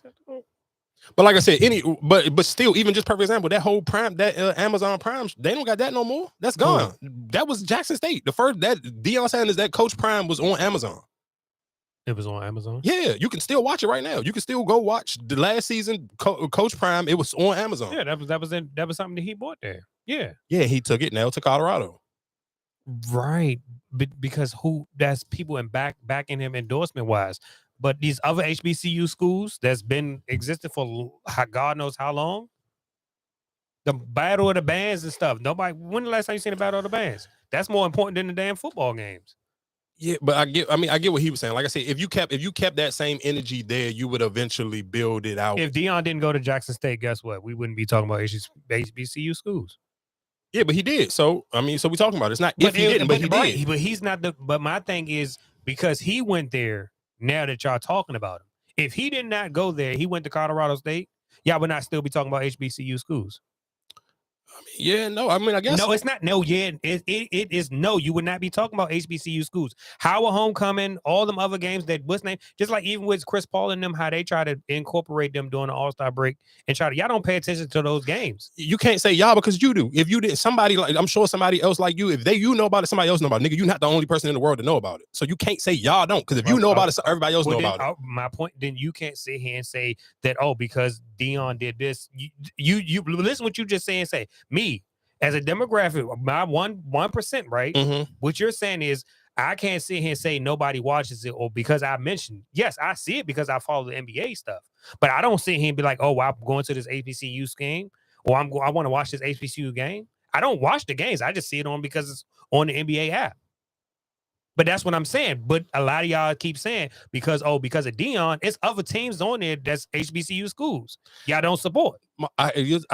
But like I said, but still, even just perfect example, that whole Prime, that Amazon Prime, they don't got that no more. That's gone. That was Jackson State. The first that Deion Sanders, that Coach Prime was on Amazon. It was on Amazon. Yeah, you can still watch it right now. You can still go watch the last season Coach Prime. It was on Amazon. Yeah, that was something that he bought there. Yeah, he took it now to Colorado. Right, because that's people backing him endorsement wise. But these other HBCU schools that's been existing for God knows how long. The battle of the bands and stuff. Nobody. When the last time you seen the battle of the bands? That's more important than the damn football games. Yeah, but I get what he was saying. Like I said, if you kept that same energy there, you would eventually build it out. If Deion didn't go to Jackson State, guess what? We wouldn't be talking about HBCU schools. Yeah, but he did. So we talking about it. It's not if he didn't, but he did. But he's not but my thing is because he went there. Now that y'all talking about him, if he did not go there, he went to Colorado State. Y'all would not still be talking about HBCU schools. Yeah, no, I guess no, it's not. No, yeah, it is no. You would not be talking about HBCU schools. Howard Homecoming, all them other games that what's name, just like even with Chris Paul and them, how they try to incorporate them during the All-Star break and try to y'all don't pay attention to those games. You can't say y'all because you do. If you did, somebody like I'm sure somebody else like you, if you know about it, somebody else know about it. Nigga, you're not the only person in the world to know about it. So you can't say y'all don't because if you know about it, everybody else know about it. My point, then you can't sit here and say that because Deion did this. You listen what you just say and say me. As a demographic, my 1%, right? Mm-hmm. What you're saying is I can't sit here and say nobody watches it or because I mentioned. Yes, I see it because I follow the NBA stuff. But I don't sit here and be like, I'm going to this HBCU game or I want to watch this HBCU game. I don't watch the games. I just see it on because it's on the NBA app. But that's what I'm saying. But a lot of y'all keep saying because of Deion, it's other teams on there that's HBCU schools. Y'all don't support. I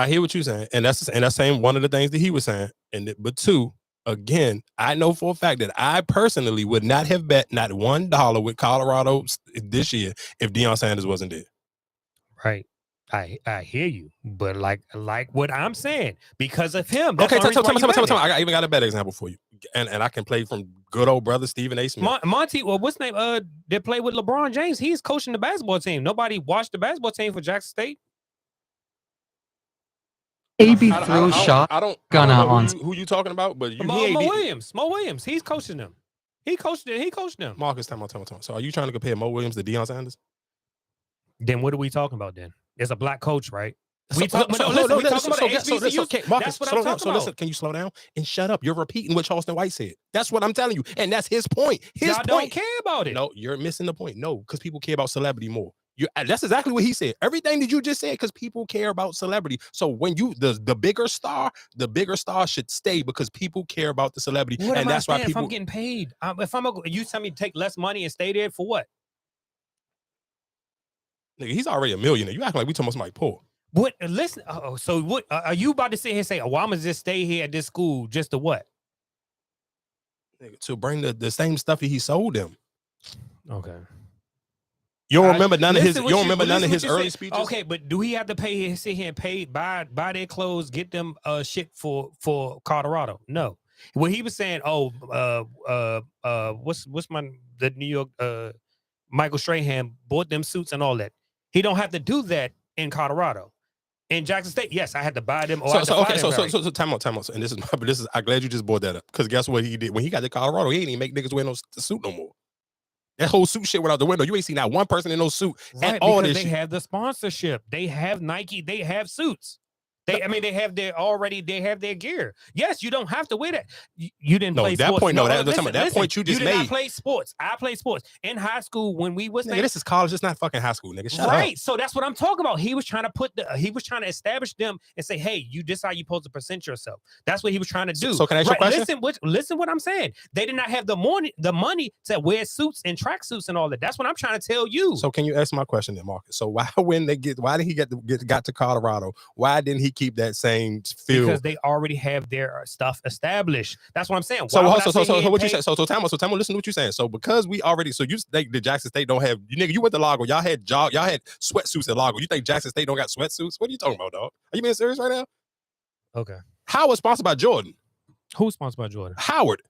hear what you're saying, and that's saying one of the things that he was saying. But two, again, I know for a fact that I personally would not have bet not $1 with Colorado this year if Deion Sanders wasn't there. Right. I hear you, but like what I'm saying, because of him. Okay, tell me. I even got a better example for you, and I can play from good old brother Stephen A. Smith. Monty, what's his name? They play with LeBron James. He's coaching the basketball team. Nobody watched the basketball team for Jackson State. AB throws shot. I don't know on who you talking about, but Mo Williams. He's coaching them. He coached them. Marcus, tell me. So are you trying to compare Mo Williams to Deion Sanders? Then what are we talking about then? It's a black coach, right? Marcus, listen, can you slow down and shut up? You're repeating what Charleston White said. That's what I'm telling you. And that's his point. Y'all don't care about it. No, you're missing the point. No, because people care about celebrity more. That's exactly what he said. Everything that you just said, because people care about celebrity. So when the bigger star should stay because people care about the celebrity. What and that's why people. If I'm getting paid, you tell me to take less money and stay there for what? Nigga, he's already a millionaire. You act like we talking about somebody poor. What? Listen. So what? Are you about to sit here and say, I'm gonna just stay here at this school just to what? Nigga, to bring the same stuff that he sold them. Okay. You don't remember none of his. You don't remember none of his early speeches. Okay, but do we have to sit here and pay buy their clothes, get them shit for Colorado? No. What he was saying. What's the New York Michael Strahan bought them suits and all that. He don't have to do that in Colorado. In Jackson State, yes, I had to buy them. So time out. And this is I'm glad you just brought that up because guess what he did when he got to Colorado? He didn't even make niggas wear no suit no more. That whole suit shit went out the window. You ain't seen not one person in no suit. Right, and all because this they have the sponsorship. They have Nike. They have suits. They have their gear. Yes, you don't have to wear that. You didn't play that sports. Point, that point you just made. Not play sports. I played sports in high school when we was. Nigga, this is college. It's not fucking high school, nigga. Shut right. up. So that's what I'm talking about. He was trying to establish them and say, hey, this how you supposed to present yourself. That's what he was trying to do. So can I ask you a question? Listen what I'm saying. They did not have the money to wear suits and track suits and all that. That's what I'm trying to tell you. So can you ask my question then, Marcus? So why did he got to Colorado? Why didn't he keep that same feel? Because they already have their stuff established. That's what I'm saying. So what you say? So Tamo, listen to what you're saying. So because we already, so you think the Jackson State don't have you went to Lago, y'all had sweatsuits at Lago. You think Jackson State don't got sweatsuits? What are you talking about, dog? Are you being serious right now? Okay. Howard sponsored by Jordan. Who's sponsored by Jordan? Howard.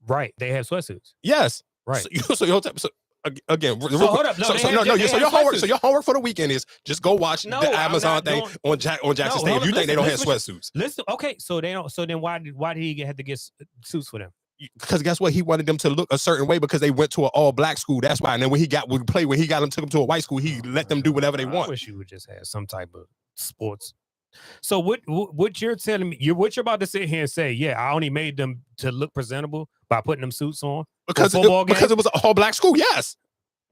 Right. They have sweatsuits. Yes. Right. So Again, So hold up. So your homework for the weekend is just go watch the Amazon thing on Jackson State. If you think they don't have sweatsuits, listen. Okay, so they don't. So then why did he have to get suits for them? Because guess what? He wanted them to look a certain way because they went to an all black school. That's why. And then when he got them, took them to a white school. He let them do whatever they want. I wish you would just have some type of sports. So what you're telling me? What you're about to sit here and say? Yeah, I only made them to look presentable by putting them suits on because it was an all black school. Yes.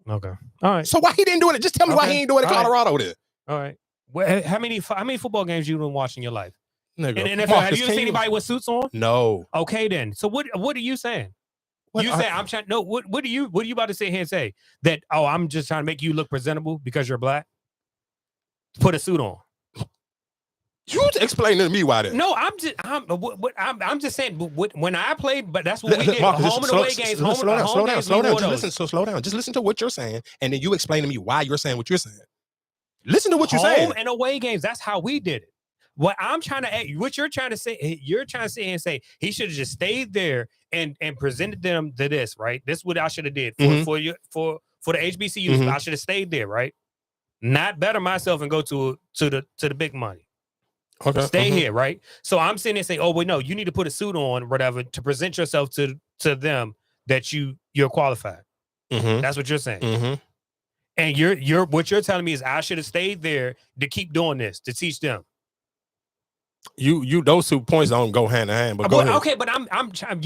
Okay. All right. So why he didn't do it? Just tell me why he ain't doing it in Colorado then. All right. Well, how many football games you been watching in your life? Nigga, in the NFL, have you seen anybody with suits on? No. Okay, then. So what are you saying? You say I'm trying. No. What are you about to sit here and say that? Oh, I'm just trying to make you look presentable because you're black. Put a suit on. You explain to me why that? No, I'm just saying. When I played, but that's what we did. Marcus, home and away games. Slow down. Just listen to what you're saying, and then you explain to me why you're saying what you're saying. Listen to what you're saying. Home and away games. That's how we did it. What you're trying to say, you're trying to sit here and say he should have just stayed there and presented them to this, right? This is what I should have did for the HBCUs. I should have stayed there, right? Not better myself and go to the big money. Okay. Stay here, right? So I'm sitting there saying, oh, wait, no, you need to put a suit on or whatever to present yourself to them that you're qualified. That's what you're saying. And what you're telling me is I should have stayed there to keep doing this, to teach them. You those 2 points don't go hand in hand. But go ahead. Okay, but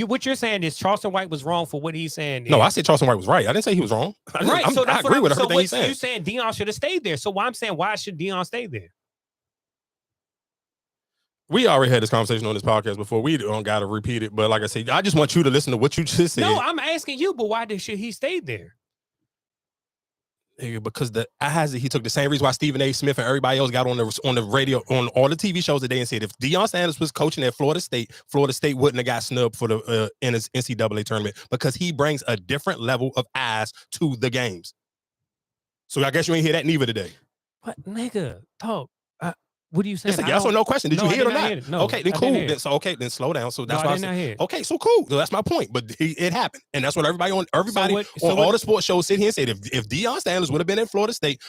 what you're saying is Charleston White was wrong for what he's saying. No, I said Charleston White was right. I didn't say he was wrong. Right. I agree with everything he's saying. You saying Deion should have stayed there. So I'm saying why should Deion stay there? We already had this conversation on this podcast before. We don't got to repeat it. But like I said, I just want you to listen to what you just said. No, I'm asking you, but why should he stay there? Because he took the same reason why Stephen A. Smith and everybody else got on the radio, on all the TV shows today and said if Deion Sanders was coaching at Florida State wouldn't have got snubbed for the NCAA tournament because he brings a different level of eyes to the games. So I guess you ain't hear that neither today. What, nigga? Talk. What are you saying? It's a yes or no question. Did you hear it or not? No, okay, then cool. Then slow down. So that's why I said, okay, so cool. So that's my point. But it happened, and that's what everybody on all the sports shows sit here and said if Deion Sanders would have been in Florida State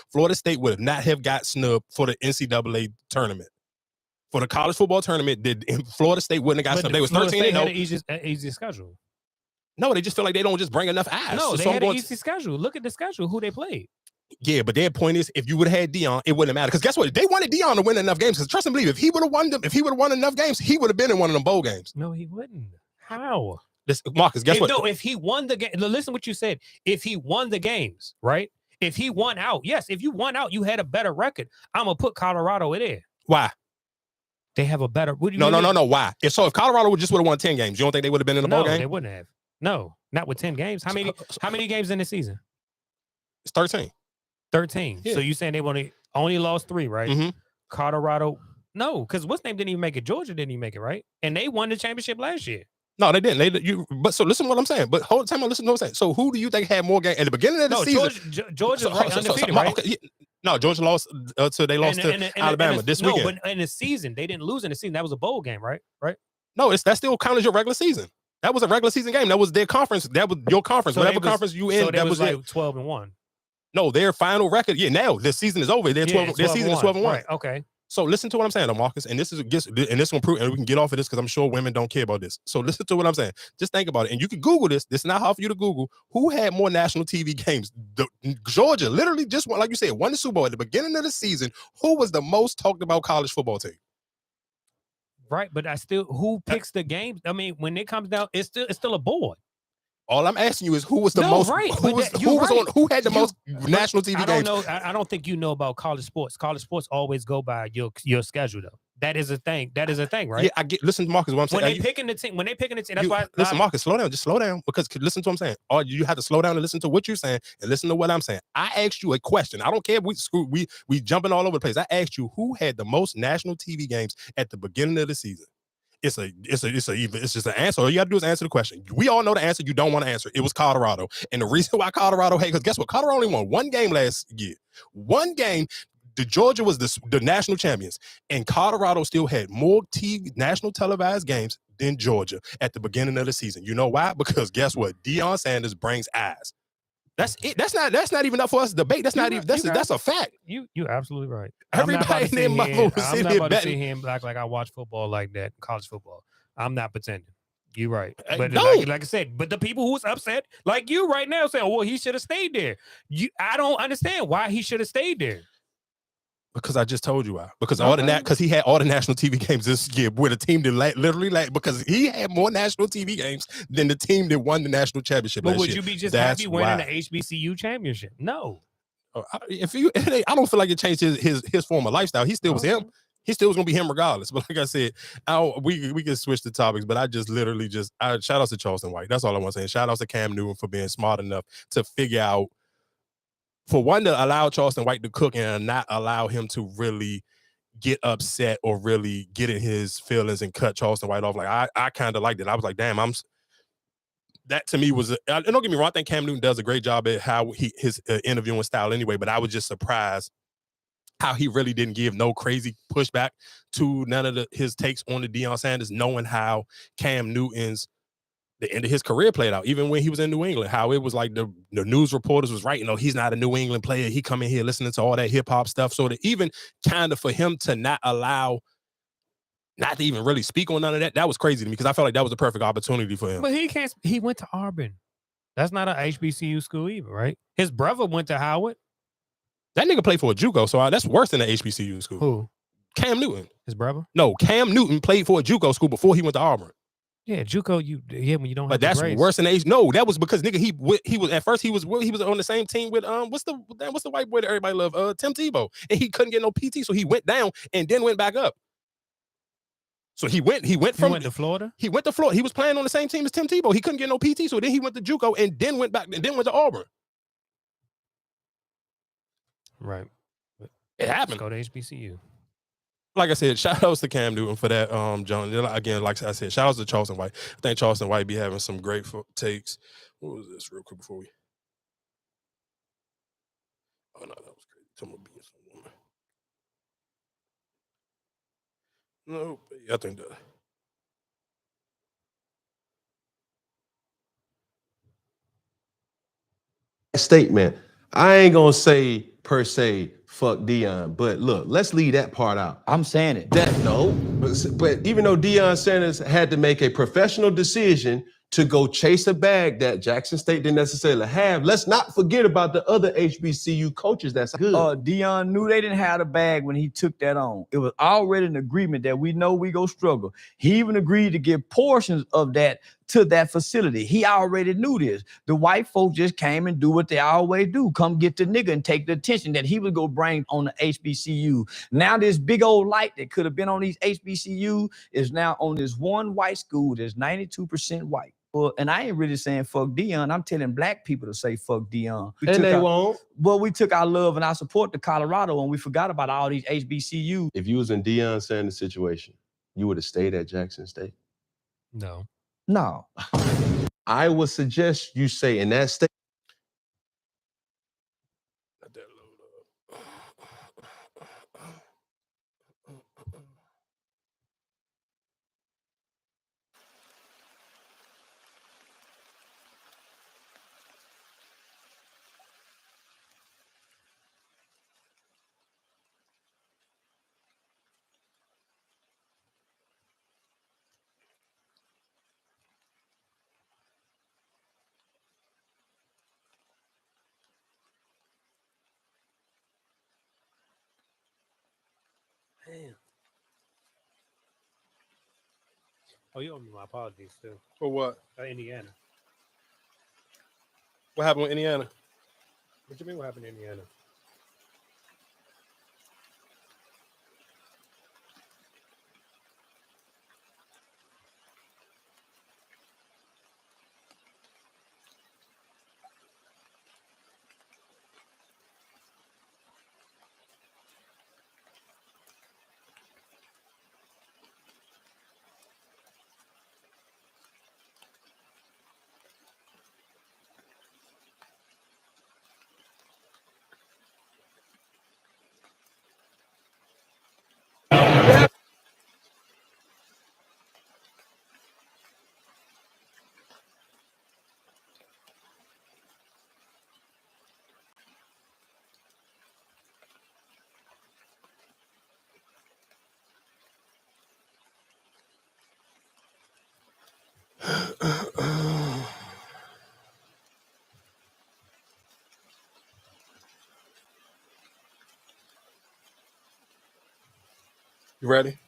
would have not have got snubbed for the NCAA tournament. For the college football tournament, Florida State wouldn't have got snubbed. They was 13-0. An easy schedule. No, they just feel like they don't just bring enough eyes. No, they had an easy schedule. Look at the schedule. Who they played. Yeah, but their point is, if you would have had Deion, it wouldn't matter. Because guess what? They wanted Deion to win enough games. Because trust and believe, if he would have won enough games, he would have been in one of them bowl games. No, he wouldn't. How? Marcus, guess what? No, if he won the game, listen what you said. If he won the games, right? If he won out, yes. If you won out, you had a better record. I'm gonna put Colorado in there. Why? They have a better. What do you mean? No. Why? If Colorado would have won 10 games, you don't think they would have been in the bowl game? No, they wouldn't have. No, not with 10 games. How many games in the season? It's 13. 13. Yeah. So you saying they only lost 3, right? Colorado, no, because what's name didn't even make it. Georgia didn't even make it, right? And they won the championship last year. No, they didn't. But so listen to what I'm saying. But hold time. Listen to what I'm saying. So who do you think had more games at the beginning of the season? Georgia's undefeated, right? Okay, no, Georgia lost. So they lost to Alabama this weekend. But in the season, they didn't lose in the season. That was a bowl game, right? Right? No, that still counted as your regular season. That was a regular season game. That was their conference. That was your conference. Whatever conference you in, that was like 12-1. No, their final record. Yeah, now the season is over. They're 12. Their season is 12-1. Right, okay. So listen to what I'm saying, though, Marcus. And this will prove, and we can get off of this because I'm sure women don't care about this. So listen to what I'm saying. Just think about it, and you can Google this. This is not hard for you to Google. Who had more national TV games? Georgia literally just won, like you said, won the Super Bowl at the beginning of the season. Who was the most talked about college football team? Right, but who picks the games? I mean, when it comes down, it's still a board. All I'm asking you is who was the most? Right. Who had the most national TV games? I don't think you know about college sports. College sports always go by your schedule, though. That is a thing. right? Yeah, I get. Listen, Marcus, what I'm saying. When they picking the team, that's why. Listen, Marcus, slow down. Just slow down because listen to what I'm saying. Or you have to slow down and listen to what you're saying and listen to what I'm saying. I asked you a question. I don't care if we jumping all over the place. I asked you who had the most national TV games at the beginning of the season. It's just an answer. All you got to do is answer the question. We all know the answer. You don't want to answer. It was Colorado. And the reason why Colorado, because guess what? Colorado only won one game last year. One game. The Georgia was the national champions. And Colorado still had more national televised games than Georgia at the beginning of the season. You know why? Because guess what? Deion Sanders brings eyes. That's it. That's not even up for us to debate. That's not even that's a fact. You absolutely right. Everybody in their mouth was I'm sitting not here about to sit betting. here and act like I watch football like that, college football. I'm not pretending. You're right. But don't. like I said, but the people who's upset, like you right now, saying, "Well, he should have stayed there." I don't understand why he should have stayed there. Because I just told you why. Because Okay. because he had all the national TV games this year with a team that literally because he had more national TV games than the team that won the national championship. But last would year. you be just That's happy winning why. the HBCU championship? No. I don't feel like it changed his former lifestyle. He still was him. He still was gonna be him regardless. But like I said, we can switch the topics. But I just literally shout out to Charleston White. That's all I want to say. And shout out to Cam Newton for being smart enough to figure out, for one, to allow Charleston White to cook and not allow him to really get upset or really get in his feelings and cut Charleston White off. Like I kind of liked it. I was like, damn, that to me was, and don't get me wrong, I think Cam Newton does a great job at how his interviewing style anyway, but I was just surprised how he really didn't give no crazy pushback to none of his takes on the Deion Sanders, knowing how Cam Newton's the end of his career played out, even when he was in New England, how it was like the news reporters was writing, he's not a New England player. He come in here listening to all that hip hop stuff. So that even kind of for him to not to even really speak on none of that, that was crazy to me because I felt like that was the perfect opportunity for him. But he went to Auburn. That's not an HBCU school either, right? His brother went to Howard. That nigga played for a JUCO, so that's worse than an HBCU school. Who? Cam Newton. His brother? No, Cam Newton played for a JUCO school before he went to Auburn. Yeah, JUCO. When you don't. But have that's worse than age. No, that was because nigga, he was at first he was on the same team with what's the white boy that everybody love, Tim Tebow, and he couldn't get no PT, so he went down and then went back up. So he went to Florida. He went to Florida. He was playing on the same team as Tim Tebow. He couldn't get no PT, so then he went to JUCO and then went back and then went to Auburn. Right. It happened. Let's go to HBCU. Like I said, shout outs to Cam Newton for that, John. Again, like I said, shout outs to Charleston White. I think Charleston White be having some great takes. What was this real quick before we? Oh no, that was crazy. Talking about being some woman. No, I think that. Statement. I ain't gonna say per se fuck Deion, but look, let's leave that part out. I'm saying it. But even though Deion Sanders had to make a professional decision to go chase a bag that Jackson State didn't necessarily have, let's not forget about the other HBCU coaches that's good. Deion knew they didn't have the bag when he took that on. It was already an agreement that we know we go struggle. He even agreed to give portions of that to that facility. He already knew this. The white folks just came and do what they always do. Come get the nigga and take the attention that he was going to bring on the HBCU. Now this big old light that could have been on these HBCU is now on this one white school that's 92% white. Well, and I ain't really saying fuck Deion. I'm telling black people to say fuck Deion. And they won't. Well, we took our love and our support to Colorado and we forgot about all these HBCUs. If you was in Deion Sanders' situation, you would have stayed at Jackson State? No. No. I would suggest you say in that state. Let that load up. Damn. Oh, you owe me my apologies too. For what? Indiana. What happened with Indiana? What you mean? What happened in Indiana? You ready?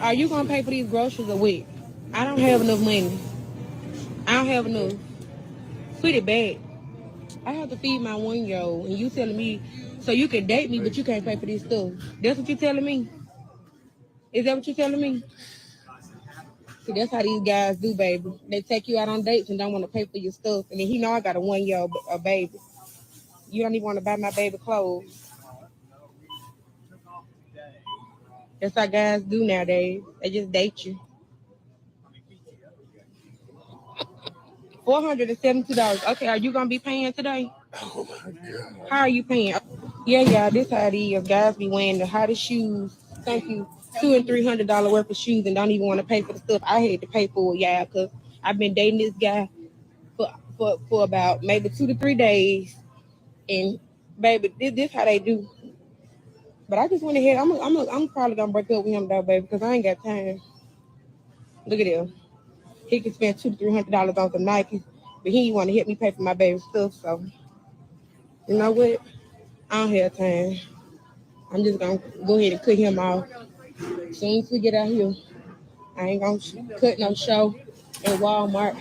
Are you gonna pay for these groceries a week? I don't have enough money. I don't have enough. Put it back. I have to feed my 1-year-old, and you telling me so you can date me, but you can't pay for this stuff. That's what you telling me? Is that what you telling me? See, that's how these guys do, baby. They take you out on dates and don't want to pay for your stuff, and then he know I got a 1-year-old baby. You don't even want to buy my baby clothes. That's how guys do nowadays. They just date you. $472. Okay, are you gonna be paying today? Oh my God. How are you paying? Yeah, this how it is. Guys be wearing the hottest shoes. Thank you. $200 and $300 worth of shoes and don't even want to pay for the stuff I had to pay for it, yeah, because I've been dating this guy for about maybe 2 to 3 days. And baby, this how they do. But I just went ahead. I'm probably gonna break up with him though, baby, because I ain't got time. Look at him. He can spend $200 to $300 on some Nikes, but he want to help me pay for my baby stuff. So you know what? I don't have time. I'm just gonna go ahead and cut him off. As soon as we get out here, I ain't gonna cut no show at Walmart.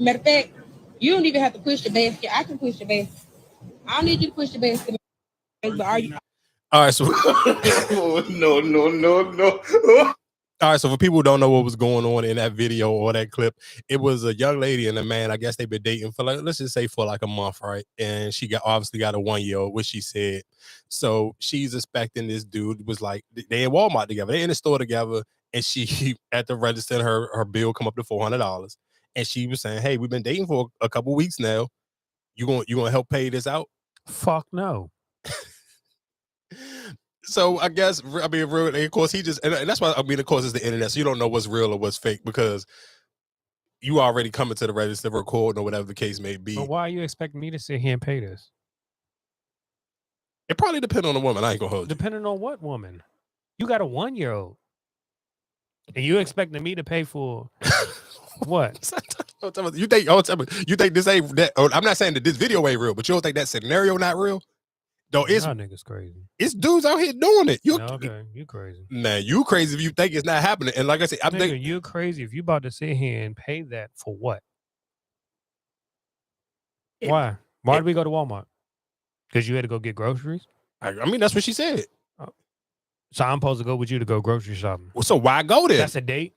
Matter of fact, you don't even have to push the basket. I can push the basket. I don't need you to push the basket. But are you? All right, so no. all right, so for people who don't know what was going on in that video or that clip, it was a young lady and a man. I guess they've been dating for like, let's just say for like a month, right? And she obviously got a 1-year-old, which she said. So she's expecting this dude was like, they in Walmart together, they in the store together, and she at the register, her bill come up to $400, and she was saying, "Hey, we've been dating for a couple weeks now. You gonna help pay this out?" Fuck no. So I guess, I mean, real, of course, he just, and that's why, I mean, of course, it's the internet, so you don't know what's real or what's fake because you already coming to the register recording or whatever the case may be. But why are you expecting me to sit here and pay this? It probably depends on the woman. I ain't gonna hold you. Depending on what woman. You got a 1-year-old. And you expecting me to pay for what? You think this ain't that? I'm not saying that this video ain't real, but you don't think that scenario not real? Though Y'all niggas crazy. It's dudes out here doing it. Okay, you crazy. Nah, you crazy if you think it's not happening. And like I said, I think you're crazy if you about to sit here and pay that for what? Why? Why did we go to Walmart? Because you had to go get groceries? I mean, that's what she said. So I'm supposed to go with you to go grocery shopping. Well, so why go there? That's a date?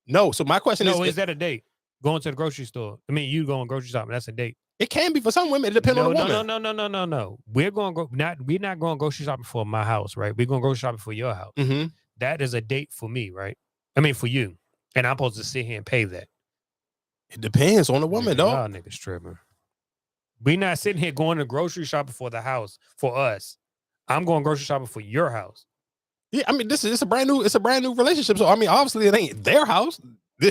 No. So my question is, is that a date? Going to the grocery store. I mean, you going grocery shopping. That's a date. It can be for some women. It depends on the woman. No. We're not going grocery shopping for my house, right? We're going grocery shopping for your house. Mm-hmm. That is a date for me, right? I mean, for you. And I'm supposed to sit here and pay that. It depends on the woman, dog. Y'all niggas tripping. We not sitting here going to grocery shopping for the house for us. I'm going grocery shopping for your house. Yeah, I mean, it's a brand new relationship. So I mean, obviously it ain't their house.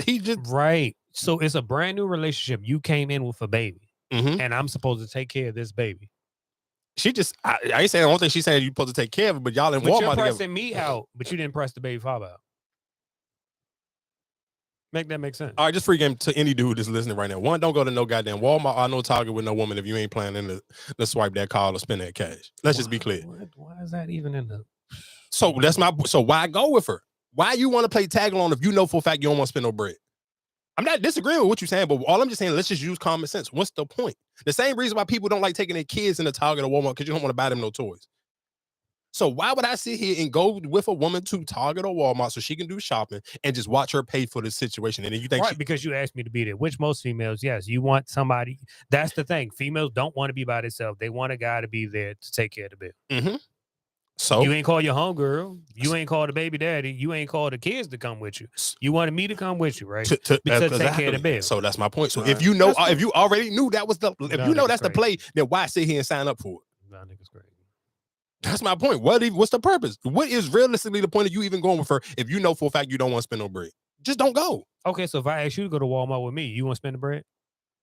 He just right. So it's a brand new relationship. You came in with a baby. Mm-hmm. And I'm supposed to take care of this baby. She just, I ain't saying, I don't think she's saying you're supposed to take care of it, but y'all in Walmart you're pressing together. me out, but you didn't press the baby father out. Make that make sense. All right, just free game to any dude that's listening right now. One, don't go to no goddamn Walmart or no Target with no woman if you ain't planning to swipe that card or spend that cash. Let's just be clear. Why is that even in the... So why go with her? Why you want to play tag along if you know for a fact you don't want to spend no bread? I'm not disagreeing with what you're saying, but all I'm just saying, let's just use common sense. What's the point? The same reason why people don't like taking their kids in the Target or Walmart because you don't want to buy them no toys. So why would I sit here and go with a woman to Target or Walmart so she can do shopping and just watch her pay for the situation? And then you think right, because you asked me to be there, which most females, yes, you want somebody. That's the thing. Females don't want to be by themselves. They want a guy to be there to take care of the bill. Mm-hmm. So you ain't call your homegirl. You ain't called the baby daddy. You ain't called the kids to come with you. You wanted me to come with you, right? To take care of the bill. So that's my point. So if you know, if you already knew that was the, if you know that's the play, then why sit here and sign up for it? Nah, niggas crazy. That's my point. What's the purpose? What is realistically the point of you even going with her if you know for a fact you don't want to spend no bread? Just don't go. Okay, so if I ask you to go to Walmart with me, you want to spend the bread?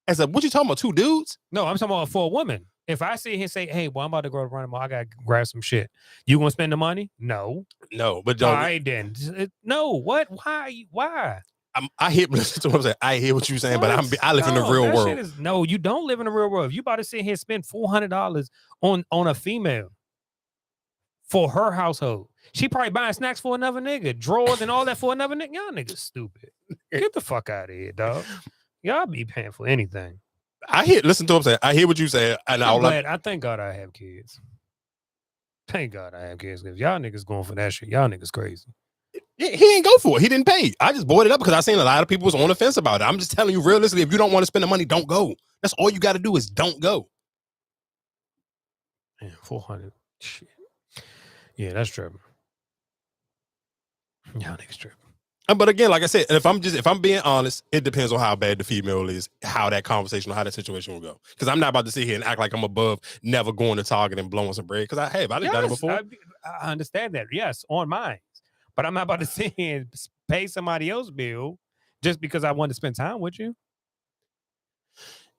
As a, what you talking about? 2 dudes? No, I'm talking about for a woman. If I sit here and say, "Hey, well, I'm about to go to run them, I gotta grab some shit," you gonna spend the money? No, but don't. All right, then. No, what? Why? I hear listen to what I'm saying. I hear what you're saying, but I live in the real world. No, you don't live in the real world. If you about to sit here and spend $400 on a female for her household, she probably buying snacks for another nigga, drawers and all that for another nigga. Y'all niggas stupid. Get the fuck out of here, dog. Y'all be paying for anything. Listen to what I'm saying. I hear what you say, and I thank God I have kids. Thank God I have kids. If y'all niggas going for that shit, y'all niggas crazy. He ain't go for it. He didn't pay. I just bought it up because I seen a lot of people was on the fence about it. I'm just telling you realistically, if you don't want to spend the money, don't go. That's all you got to do is don't go. Man, 400. Shit. Yeah, that's tripping. Y'all niggas tripping. But again, like I said, if I'm being honest, it depends on how bad the female is, how that conversation or how that situation will go. Because I'm not about to sit here and act like I'm above never going to Target and blowing some bread. Because I've done it before. I understand that. Yes, on mine. But I'm not about to sit here and pay somebody else's bill just because I want to spend time with you.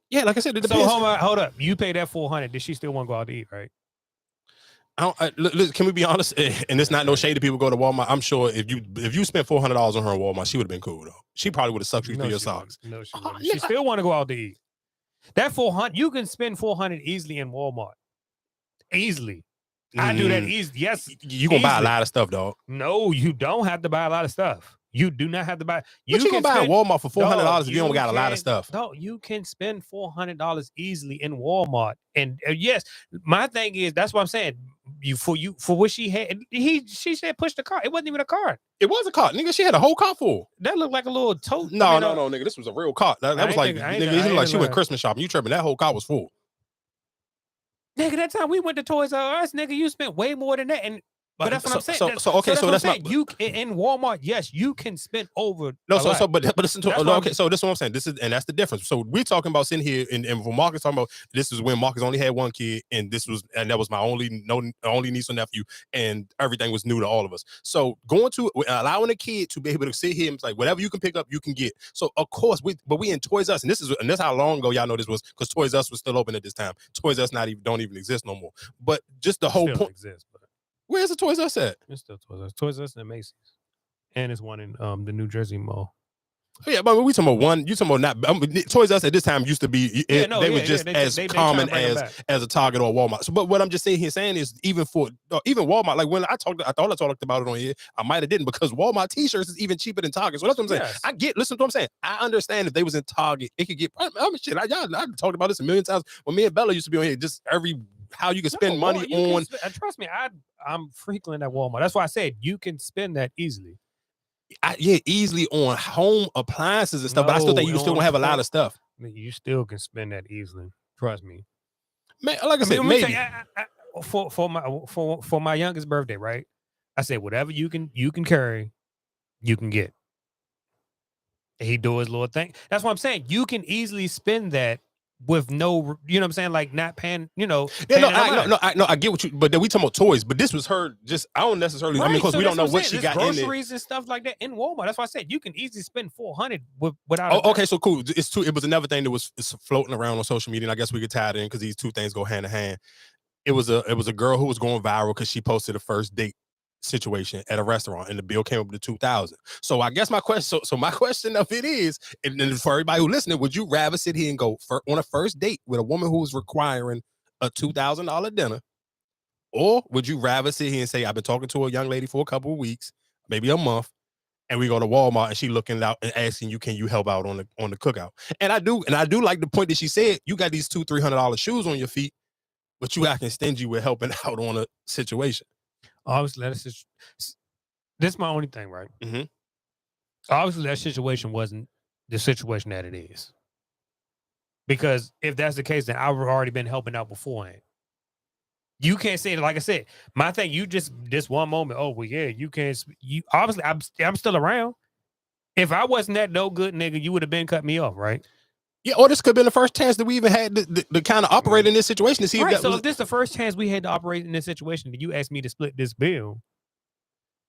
Yeah, like I said, it depends. So hold up. You pay that $400. Did she still want to go out to eat, right? Can we be honest? And it's not no shade to people go to Walmart. I'm sure if you spent $400 on her in Walmart, she would have been cool though. She probably would have sucked you through your socks. No, she wouldn't. She still want to go out to eat. That $400, you can spend $400 easily in Walmart. Easily. I do that easy. Yes. You gonna buy a lot of stuff, dog. No, you don't have to buy a lot of stuff. You do not have to buy. You can buy at Walmart for $400 if you don't got a lot of stuff. No, you can spend $400 easily in Walmart. And yes, my thing is that's what I'm saying. For what she had, she said push the cart. It wasn't even a cart. It was a cart, nigga. She had a whole cart full. That looked like a little tote. No, nigga. This was a real cart. That was like, nigga, like she went Christmas shopping. You tripping? That whole cart was full. Nigga, that time we went to Toys R Us, nigga, you spent way more than that. But that's what I'm saying. So that's my, you in Walmart. Yes, you can spend over. But listen to okay. So this is what I'm saying. That's the difference. So we're talking about sitting here and for Marcus talking about this is when Marcus only had one kid and that was my only niece or nephew and everything was new to all of us. So allowing a kid to be able to sit here and like whatever you can pick up, you can get. So of course we in Toys R Us and this is how long ago y'all know this was because Toys R Us was still open at this time. Toys R Us don't even exist no more. But just the whole point. Where's the Toys R Us at? It's still Toys R Us. Toys R Us and Macy's. And it's one in the New Jersey Mall. Oh, yeah, but we talking about one. You talking about not Toys R Us at this time used to be they were just as common as a Target or a Walmart. So, but what I'm just saying is even Walmart, like when I thought I talked about it on here, I might have didn't because Walmart t-shirts is even cheaper than Target. So that's what I'm saying. Yes. Listen to what I'm saying. I understand if they was in Target, it could get. I talked about this a million times. When me and Bella used to be on here, just how you can spend money on. Trust me, I'm frequent at Walmart. That's why I said you can spend that easily. Easily on home appliances and stuff. But I still think you still don't have a lot of stuff. You still can spend that easily. Trust me, man. Like I said, maybe for my youngest birthday, right? I said whatever you can carry, you can get. He do his little thing. That's what I'm saying. You can easily spend that. With no, you know what I'm saying, like not paying, I get what you, but then we talking about toys, but this was her just, I don't necessarily, right, I mean, because we don't know what she got in there. Groceries and stuff like that in Walmart. That's why I said you can easily spend $400 without. Oh, okay, so cool. It was another thing that was floating around on social media, and I guess we could tie it in because these two things go hand in hand. It was a girl who was going viral because she posted a first date situation at a restaurant and the bill came up to $2,000. So I guess my question of it is, and then for everybody who listening, would you rather sit here and go on a first date with a woman who's requiring a $2,000 dinner, or would you rather sit here and say, I've been talking to a young lady for a couple of weeks, maybe a month, and we go to Walmart and she looking out and asking you, can you help out on the cookout? And I do like the point that she said, you got these $200-300 shoes on your feet, but you acting stingy with helping out on a situation. Obviously, this is my only thing, right? Mhm. Obviously, that situation wasn't the situation that it is. Because if that's the case, then I've already been helping out beforehand. You can't say it. Like I said, my thing, you just this one moment. Oh well, yeah, you can't. You obviously, I'm still around. If I wasn't that no good nigga, you would have been cut me off, right? Yeah, or this could have been the first chance that we even had to kind of operate in this situation to see if Right. that So was. if this is the first chance we had to operate in this situation, you asked me to split this bill,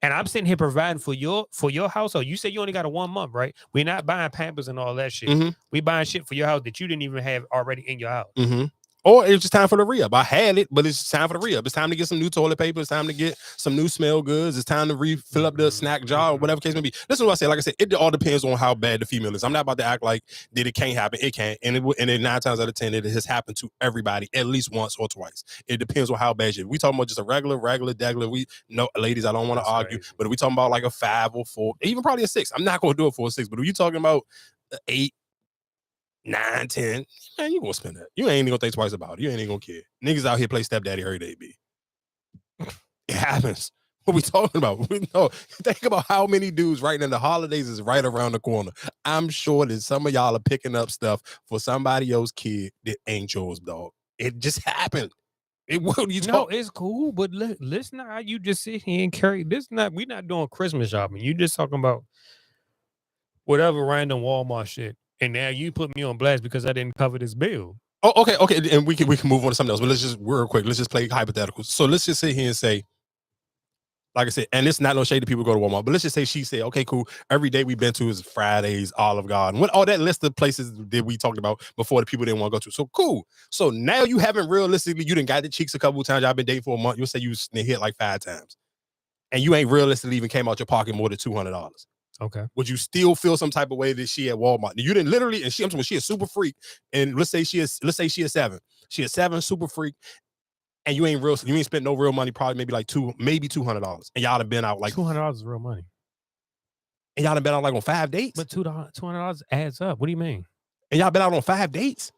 and I'm sitting here providing for your household. You said you only got a 1 month, right? We're not buying Pampers and all that shit. Mhm. We buying shit for your house that you didn't even have already in your house. Mm-hmm. Or it's just time for the re-up. I had it, but it's time for the re-up. It's time to get some new toilet paper. It's time to get some new smell goods. It's time to refill up the snack jar or whatever case may be. This is what I say. Like I said, it all depends on how bad the female is. I'm not about to act like that it can't happen. It can't. And it 9 times out of 10, it has happened to everybody at least once or twice. It depends on how bad you. We talking about just a regular, degular. We no ladies, I don't want to argue, crazy. but if we talking about like a 5 or 4, even probably a 6. I'm not gonna do it for a 6, but if you talking about 8, 9, 10, man, you gonna spend that. You ain't even gonna think twice about it. You ain't even gonna care. Niggas out here play stepdaddy every day, B. It happens. What we talking about? We know. Think about how many dudes right now. The holidays is right around the corner. I'm sure that some of y'all are picking up stuff for somebody else's kid that ain't yours, dog. It just happened. It will. You No, it's cool, but listen how you just sit here and carry this. We're not doing Christmas shopping. You just talking about whatever random Walmart shit. And now you put me on blast because I didn't cover this bill. Oh, okay, and we can move on to something else. But let's just real quick. Let's just play hypotheticals. So let's just sit here and say, like I said, and it's not no shade to people who go to Walmart, but let's just say she said, okay, cool. Every day we've been to is Fridays, Olive Garden, what all that list of places that we talked about before the people didn't want to go to. So cool. So now you haven't realistically, you done got the cheeks a couple of times. Y'all been dating for a month. You'll say you hit like 5 times, and you ain't realistically even came out your pocket more than $200. Okay. Would you still feel some type of way that she at Walmart? You didn't literally, and I'm talking about she a super freak, and let's say she is 7. She a 7 super freak, and you ain't spent no real money, probably maybe like $200, and y'all have been out like $200 is real money, and y'all have been out like on 5 dates. but $200 adds up. What do you mean? And y'all been out on 5 dates.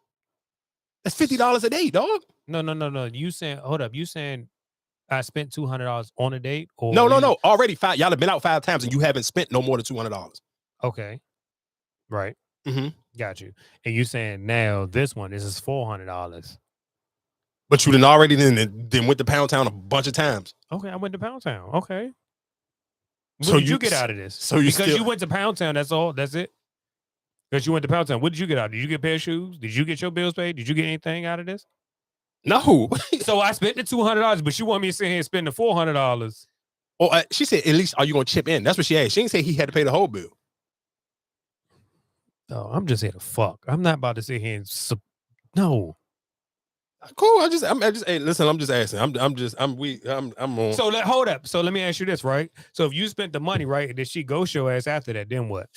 That's $50 a day, dog. No. You saying hold up? You saying I spent $200 on a date? Or No. Already 5. Y'all have been out 5 times, and you haven't spent no more than $200. Okay, right. Mm-hmm. Got you. And you saying now this is $400? But you done already then went to Pound Town a bunch of times. Okay, I went to Pound Town. Okay. What So did you get out of this? So you because still, you went to Pound Town, that's all. That's it. Because you went to Pound Town. What did you get out? Did you get a pair of shoes? Did you get your bills paid? Did you get anything out of this? no. So I spent the $200, but you want me to sit here and spend the $400? Or she said, at least are you gonna chip in? That's what she asked. She didn't say he had to pay the whole bill. No, I'm just here to fuck. I'm not about to sit here and no. Cool. Hey, listen, I'm just asking. I'm on. So hold up. So let me ask you this, right? So if you spent the money, right, and then she ghost your ass after that, then what?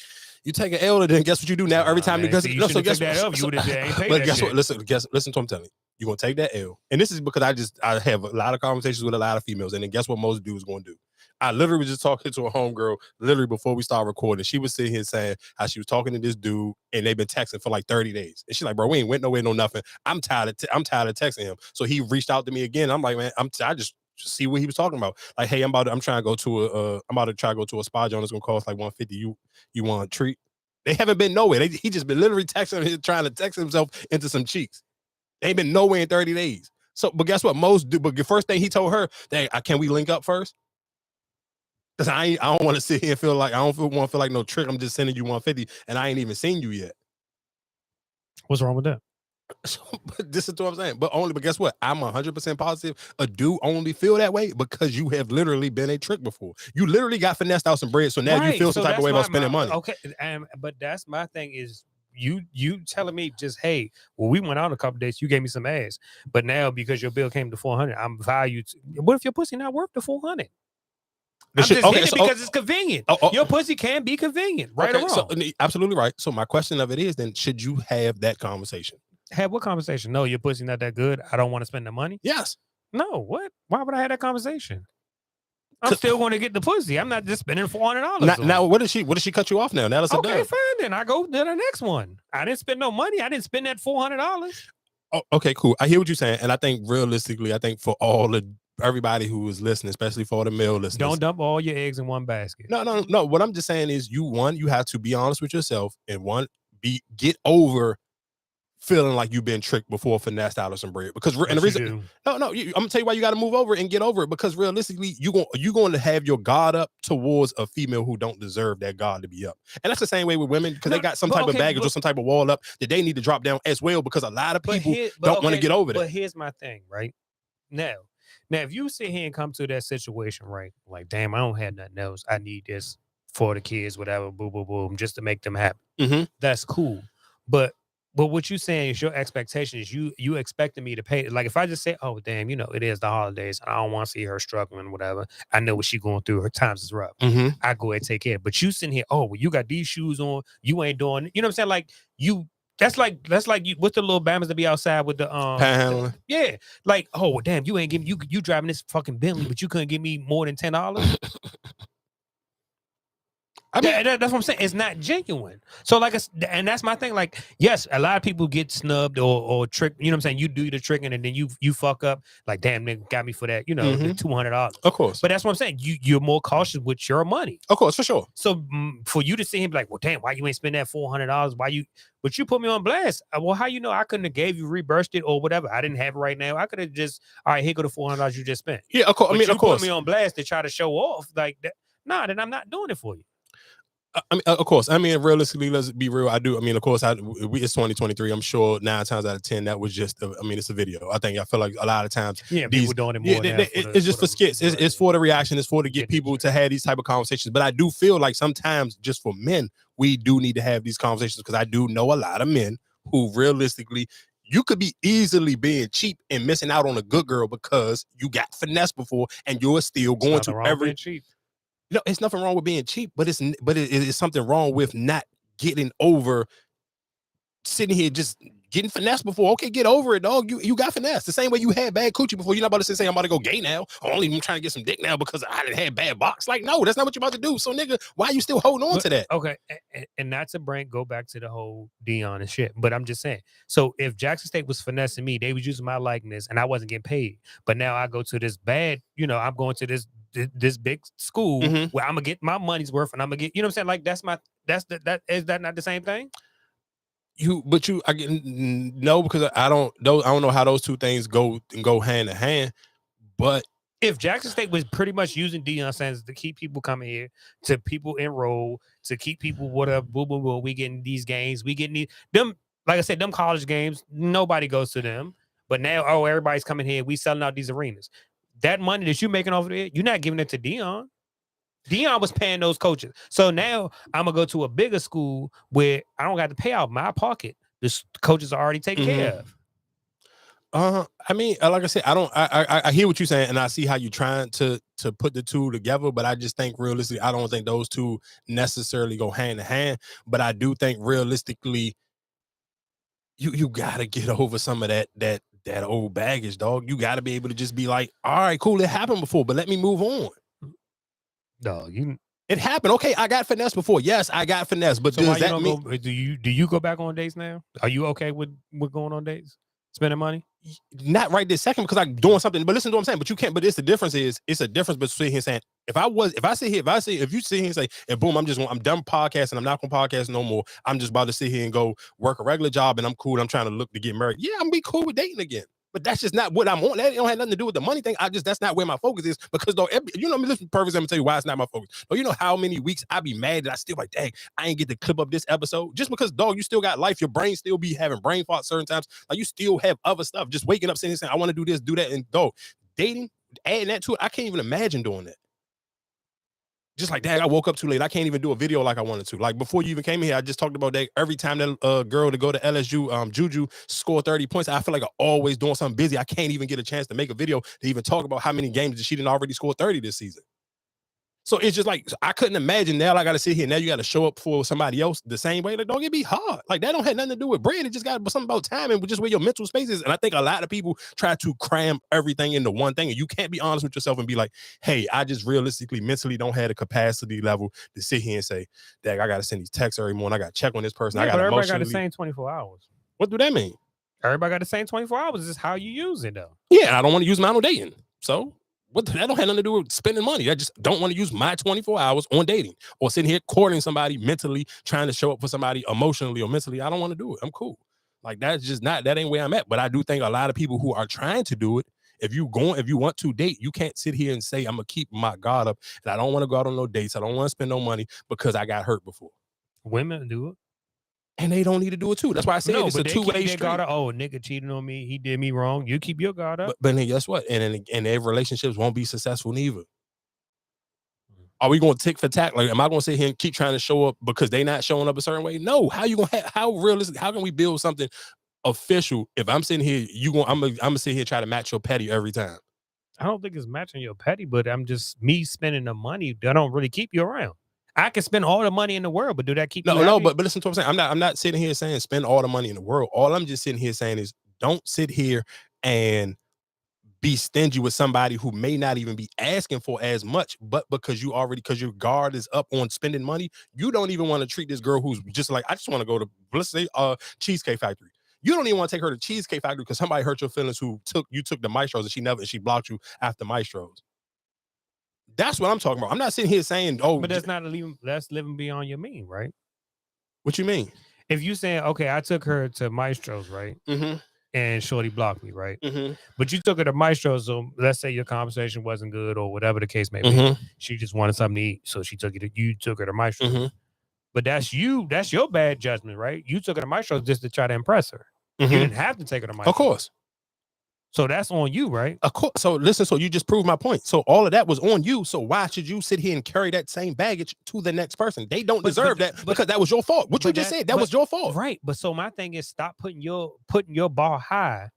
You take an L, then guess what you do now? Every time man, because see, you no, shouldn't so have guess took that what? up. You would've ain't paid But that guess shit. what? Listen to what I'm telling you. You're gonna take that L, and this is because I have a lot of conversations with a lot of females, and then guess what most dudes gonna do? I literally was just talking to a homegirl literally before we started recording. She was sitting here saying how she was talking to this dude, and they've been texting for like 30 days. And she's like, "Bro, we ain't went nowhere, no nothing. I'm tired of texting him." So he reached out to me again. I'm like, "Man, I just see what he was talking about. Like, hey, I'm trying to go to a spa joint. It's gonna cost like $150. You want a treat?" They haven't been nowhere. He just been literally texting him, trying to text himself into some cheeks. They ain't been nowhere in 30 days. So, but guess what? Most do. But the first thing he told her, can we link up first? Because I don't want to sit here and feel like want to feel like no trick. I'm just sending you 150 and I ain't even seen you yet. What's wrong with that? So, but this is what I'm saying. But guess what? I'm 100% positive a dude only feel that way because you have literally been a trick before. You literally got finessed out some bread, so now you feel some type of way about spending money. Okay, but that's my thing is you telling me just, hey, well, we went out a couple days, you gave me some ass, but now because your bill came to 400, I'm valued. What if your pussy not worth the 400? I'm just hitting it because it's convenient. Your pussy can be convenient, right or wrong. So, absolutely right. So my question of it is then, should you have that conversation? Have what conversation? No, your pussy not that good. I don't want to spend the money. Yes. No, what? Why would I have that conversation? I'm still going to get the pussy. I'm not just spending $400. Now, what did she cut you off now? Now that's okay, fine. Then I go to the next one. I didn't spend no money. I didn't spend that $400. Oh, okay, cool. I hear what you're saying, and I think realistically, for all the everybody who is listening, especially for the male listeners. Don't dump all your eggs in one basket. No. What I'm just saying is, you have to be honest with yourself, and get over feeling like you've been tricked before, finessed out of some bread. Because and the reason, I'm gonna tell you why you got to move over and get over it. Because realistically, you're going to have your guard up towards a female who don't deserve that guard to be up. And that's the same way with women, because they got some type of baggage or some type of wall up that they need to drop down as well. Because a lot of people don't want to get over that. But here's my thing, right? Now, if you sit here and come to that situation, right? Like, damn, I don't have nothing else. I need this for the kids, whatever, boom, boom, boom, just to make them happy. Mm-hmm. That's cool. But what you saying is your expectation is you expecting me to pay. Like, if I just say, oh, damn, it is the holidays, I don't want to see her struggling, whatever. I know what she's going through. Her times is rough. Mm-hmm. I go ahead and take care. But you sitting here, oh, well, you got these shoes on. You ain't doing, you know what I'm saying? Like, that's like you, what's the little bammers to be outside with the panhandling? Yeah. Like, oh, well, damn, you ain't giving you driving this fucking Bentley, but you couldn't give me more than $10. I mean, that's what I'm saying. It's not genuine. So, like, and that's my thing. Like, yes, a lot of people get snubbed or tricked. You know what I'm saying? You do the tricking and then you fuck up. Like, damn, nigga got me for that. The $200. Of course. But that's what I'm saying. You're more cautious with your money. Of course, for sure. So for you to see him be like, well, damn, why you ain't spend that $400? But you put me on blast. Well, how you know I couldn't have gave you rebursed it or whatever? I didn't have it right now. I could have just, all right, here go the $400 you just spent. Yeah, of course. I mean, of course. Put me on blast to try to show off like that. Nah, then I'm not doing it for you. I mean, of course. I mean, realistically, let's be real. I do. I mean, of course, it's 2023. I'm sure 9 times out of 10 that was just. It's a video. I feel like a lot of times, people doing it more. It's just for skits. It's for the reaction. It's for to get people to have these type of conversations. But I do feel like sometimes, just for men, we do need to have these conversations, because I do know a lot of men who realistically, you could be easily being cheap and missing out on a good girl because you got finesse before, and you're still going to every cheap. It's nothing wrong with being cheap, but it's something wrong with not getting over sitting here just getting finesse before. Okay, get over it, dog. You got finesse. The same way you had bad coochie before. You're not about to say I'm about to go gay now. I'm only trying to get some dick now because I didn't have bad box. Like, no, that's not what you're about to do. So, nigga, why are you still holding on to that? Okay, and not to go back to the whole Dion and shit, but I'm just saying. So if Jackson State was finessing me, they was using my likeness, and I wasn't getting paid. But now I go to this bad, I'm going to this big school where I'm gonna get my money's worth, and I'm gonna get, you know what I'm saying? Like, is that not the same thing? I get no, because I don't know how those two things go hand in hand. But if Jackson State was pretty much using Deion Sanders to keep people coming here, to people enroll, to keep people whatever, boom, boom, boom, we getting these games, we getting them. Like I said, them college games, nobody goes to them. But now, everybody's coming here. We selling out these arenas. That money that you're making over there, you're not giving it to Deion. Deion was paying those coaches. So now I'm going to go to a bigger school where I don't got to pay out my pocket. The coaches are already taken care of. I mean, like I said, I hear what you're saying, and I see how you're trying to put the two together, but I just think realistically, I don't think those two necessarily go hand in hand. But I do think realistically, you got to get over some of that old baggage, dog. You got to be able to just be like, all right, cool, it happened before, but let me move on. No, it happened. Okay, I got finesse before. Yes, I got finesse, but so does that mean do you go back on dates now? Are you okay with going on dates, spending money? Not right this second, because I'm doing something. But listen to what I'm saying. But you can't. But it's a difference between here saying if you sit here and say, and boom, I'm done podcasting. I'm not gonna podcast no more. I'm just about to sit here and go work a regular job, and I'm cool. I'm trying to look to get married. Yeah, I'm gonna be cool with dating again. But that's just not what I'm on. That don't have nothing to do with the money thing. That's not where my focus is. Because though, listen, purpose. I'm gonna tell you why it's not my focus. Though, you know how many weeks I be mad that I still like, dang, I ain't get to clip up this episode just because, dog, you still got life. Your brain still be having brain farts certain times. Like, you still have other stuff. Just waking up saying, I want to do this, do that, and dog, dating, adding that to it. I can't even imagine doing that. Just like, dang, I woke up too late. I can't even do a video like I wanted to. Like, before you even came here, I just talked about that. Every time that girl to go to LSU, Juju, score 30 points, I feel like I'm always doing something busy. I can't even get a chance to make a video to even talk about how many games she didn't already score 30 this season. So it's just like, I couldn't imagine now I got to sit here. Now you got to show up for somebody else the same way. Like, don't it be hard? Like, that don't have nothing to do with bread. It just got something about time and just where your mental space is. And I think a lot of people try to cram everything into one thing. And you can't be honest with yourself and be like, hey, I just realistically, mentally don't have the capacity level to sit here and say, dang, I got to send these texts every morning. I got to check on this person. Yeah, but everybody got the same 24 hours. What do that mean? Everybody got the same 24 hours. This is how you use it, though. Yeah, I don't want to use mine on dating. So That don't have nothing to do with spending money. I just don't want to use my 24 hours on dating or sitting here courting somebody mentally, trying to show up for somebody emotionally or mentally. I don't want to do it. I'm cool. Like that's just not, that ain't where I'm at. But I do think a lot of people who are trying to do it, if you want to date, you can't sit here and say, I'm gonna keep my guard up and I don't want to go out on no dates. I don't want to spend no money because I got hurt before. Women do it. And they don't need to do it too. That's why I said it's a two-way street. Oh, nigga cheated on me. He did me wrong. You keep your guard up. But then guess what? And their relationships won't be successful neither. Are we going to tick for tack? Like, am I going to sit here and keep trying to show up because they not showing up a certain way? No. How you going to how realistic? How can we build something official if I'm sitting here? I'm gonna sit here try to match your petty every time. I don't think it's matching your petty, but I'm just me spending the money. That don't really keep you around. I can spend all the money in the world, but do that keep you happy? No, but listen to what I'm saying. I'm not sitting here saying spend all the money in the world. All I'm just sitting here saying is don't sit here and be stingy with somebody who may not even be asking for as much, but because your guard is up on spending money, you don't even want to treat this girl who's just like, I just want to go to, let's say, Cheesecake Factory. You don't even want to take her to Cheesecake Factory because somebody hurt your feelings who took the Maestros and she blocked you after Maestros. That's what I'm talking about. I'm not sitting here saying, oh, but that's living beyond your mean, right? What you mean? If you saying, okay, I took her to Maestros, right? Mm-hmm. And shorty blocked me, right? Mm-hmm. But you took her to Maestros, so let's say your conversation wasn't good or whatever the case may be. Mm-hmm. She just wanted something to eat, so you took her to Maestros. Mm-hmm. But that's your bad judgment, right? You took her to Maestros just to try to impress her. Mm-hmm. You didn't have to take her to Maestros. Of course. So that's on you, right? Of course. So listen, so you just proved my point. So all of that was on you. So why should you sit here and carry that same baggage to the next person? They don't deserve that because that was your fault. What you just said, that was your fault. Right. But so my thing is stop putting your bar high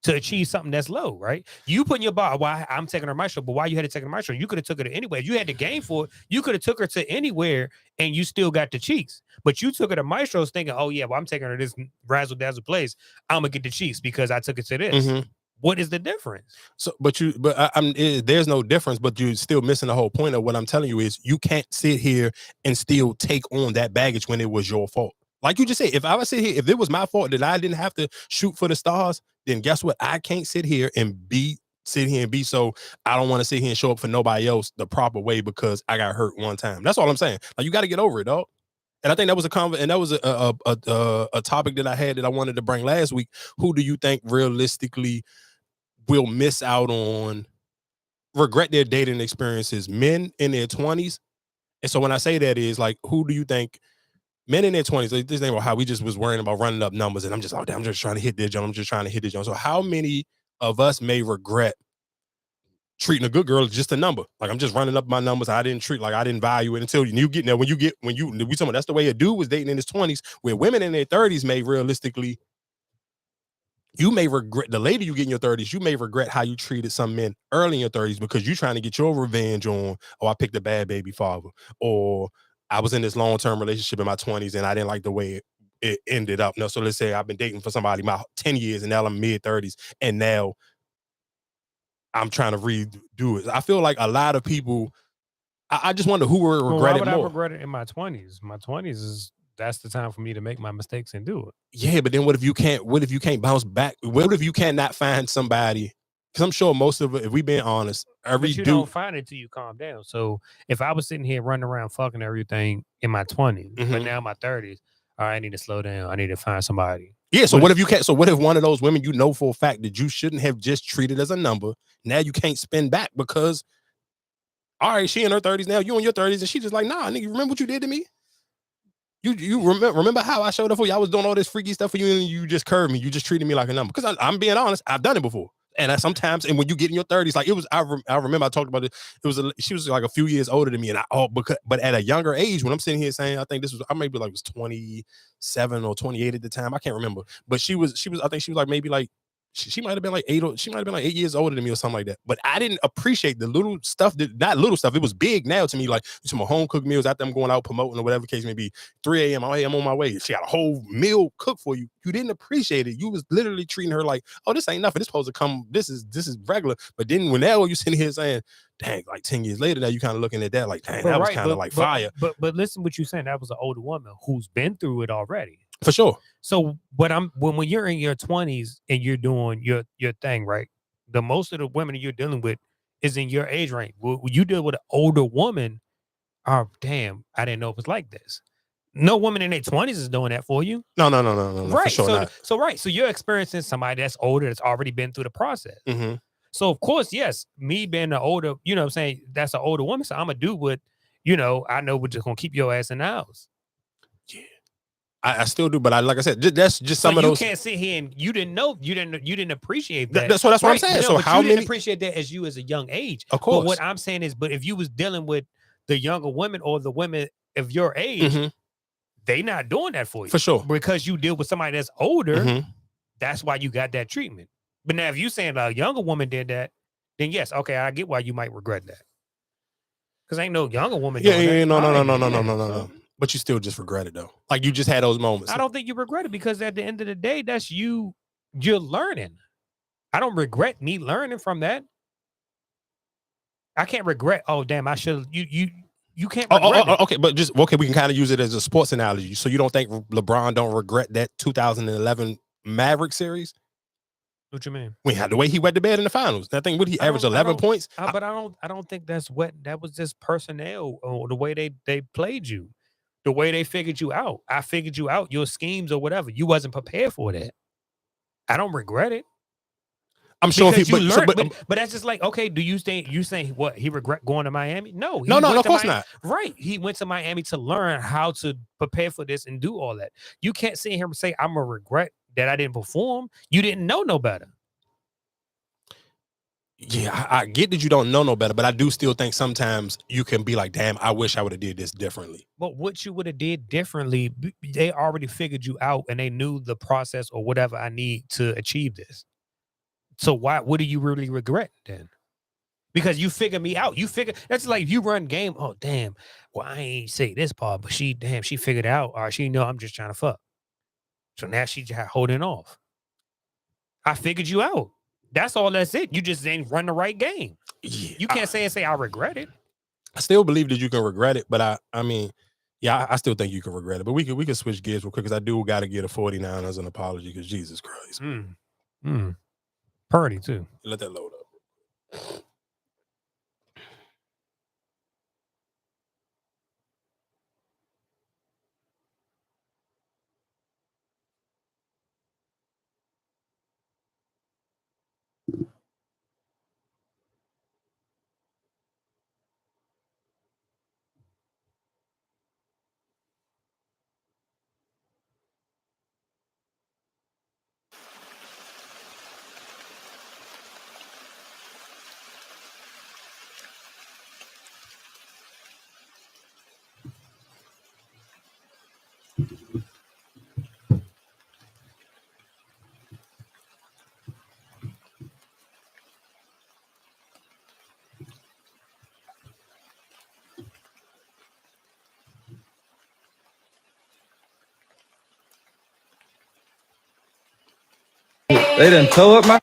to achieve something that's low, right? You putting your bar, why I'm taking her to Maestro, but why you had to take her to Maestro? You could have took her to anywhere. You had to gain for it. You could have took her to anywhere and you still got the cheeks. But you took her to Maestro's thinking, oh yeah, well, I'm taking her to this razzle dazzle place. I'm gonna get the cheeks because I took it to this. Mm-hmm. What is the difference? So, there's no difference, but you're still missing the whole point of what I'm telling you is you can't sit here and still take on that baggage when it was your fault. Like you just said, if I was sit here, if it was my fault that I didn't have to shoot for the stars, then guess what? I can't sit here and be so I don't want to sit here and show up for nobody else the proper way because I got hurt one time. That's all I'm saying. Like you got to get over it, dog. And I think that was a topic that I had that I wanted to bring last week. Who do you think realistically will miss out on, regret their dating experiences? Men in their 20s. And so when I say that is like, who do you think men in their 20s, like, this ain't about how we just was worrying about running up numbers and I'm just trying to hit this joint. I'm just trying to hit this joint. So how many of us may regret treating a good girl as just a number? Like I'm just running up my numbers. I didn't value it until you get there. We talking about that's the way a dude was dating in his 20s, where women in their 30s may realistically, you may regret, the later you get in your 30s, you may regret how you treated some men early in your 30s because you're trying to get your revenge on, oh, I picked a bad baby father, or I was in this long-term relationship in my 20s and I didn't like the way it ended up. No, so let's say I've been dating for somebody my 10 years and now I'm mid-30s and now I'm trying to redo it. I feel like a lot of people, I just wonder who will regret it more. I regret it in my 20s. My 20s that's the time for me to make my mistakes and do it. Yeah, but then what if you can't bounce back? What if you cannot find somebody? Because I'm sure most of it, if we being honest, don't find it till you calm down. So if I was sitting here running around fucking everything in my 20s, but now in my 30s, all right, I need to slow down. I need to find somebody. Yeah. So what if you can't? So what if one of those women you know for a fact that you shouldn't have just treated as a number, now you can't spin back because, all right, she in her 30s now, you in your 30s, and she just like, nah, nigga, remember what you did to me? You remember how I showed up for you? I was doing all this freaky stuff for you, and you just curved me. You just treated me like a number. Because I'm being honest, I've done it before. And sometimes, and when you get in your 30s, like it was, I remember I talked about it. She was like a few years older than me, and but at a younger age, when I'm sitting here saying, I think I maybe like was 27 or 28 at the time, I can't remember. But she was, I think she was like maybe like. She might have been like 8 years older than me or something like that. But I didn't appreciate the little stuff, not little stuff. It was big now to me. Like some home cooked meals after I'm going out promoting or whatever the case may be. 3 a.m. I'm on my way. She got a whole meal cooked for you. You didn't appreciate it. You was literally treating her like, oh, this ain't nothing. This supposed to come. This is regular. But then when now you sitting here saying, dang, like 10 years later, now you kind of looking at that like, dang, that was kind of like fire. But listen, what you saying, that was an older woman who's been through it already. For sure. So when you're in your 20s and you're doing your thing, right? The most of the women you're dealing with is in your age range. When you deal with an older woman, oh damn, I didn't know it was like this. No woman in their 20s is doing that for you. No, Right. for sure so, not. so right. So you're experiencing somebody that's older, that's already been through the process. Mm-hmm. So of course, yes, me being an older, you know what I'm saying, that's an older woman. So I'm gonna do what, I know we're just gonna keep your ass in the house. Yeah. I still do, but like I said, that's just some of you those. Can't sit here and you didn't appreciate that. That's what I'm saying. No, so but how you many didn't appreciate that as you as a young age. Of course. But what I'm saying is, but if you was dealing with the younger women or the women of your age, they not doing that for you. For sure. Because you deal with somebody that's older, Mm-hmm. that's why you got that treatment. But now if you saying a younger woman did that, then yes, okay, I get why you might regret that. Because ain't no younger woman doing that. No. But you still just regret it though. Like you just had those moments. I don't think you regret it because at the end of the day, that's you're learning. I don't regret me learning from that. I can't regret, oh damn, I should you can't regret it. Okay, but we can kind of use it as a sports analogy. So you don't think LeBron don't regret that 2011 Maverick series? What you mean? We had the way he wet the bed in the finals. I think he averaged 11 points. But I don't think that's what that was just personnel or the way they played you. The way they figured you out. I figured you out, your schemes or whatever. You wasn't prepared for that. I don't regret it. I'm sure because if he, but that's just like, okay, do you saying what he regret going to Miami? No, no, of course not. Right. He went to Miami to learn how to prepare for this and do all that. You can't sit here and say, I'm a regret that I didn't perform. You didn't know no better. Yeah, I get that you don't know no better, but I do still think sometimes you can be like, damn, I wish I would have did this differently. But what you would have did differently, they already figured you out and they knew the process or whatever I need to achieve this. So what do you really regret then? Because you figure me out. That's like you run game. Oh, damn. Well, I ain't say this part, but she figured out. Or she know I'm just trying to fuck. So now she just holding off. I figured you out. That's all. That's it. You just ain't run the right game. Yeah, you can't say I regret it. I still believe that you can regret it, but I mean, yeah, I still think you can regret it. But we can switch gears real quick because I do got to get a 49 as an apology because Jesus Christ. Purdy too. Let that load up. They done tow up my.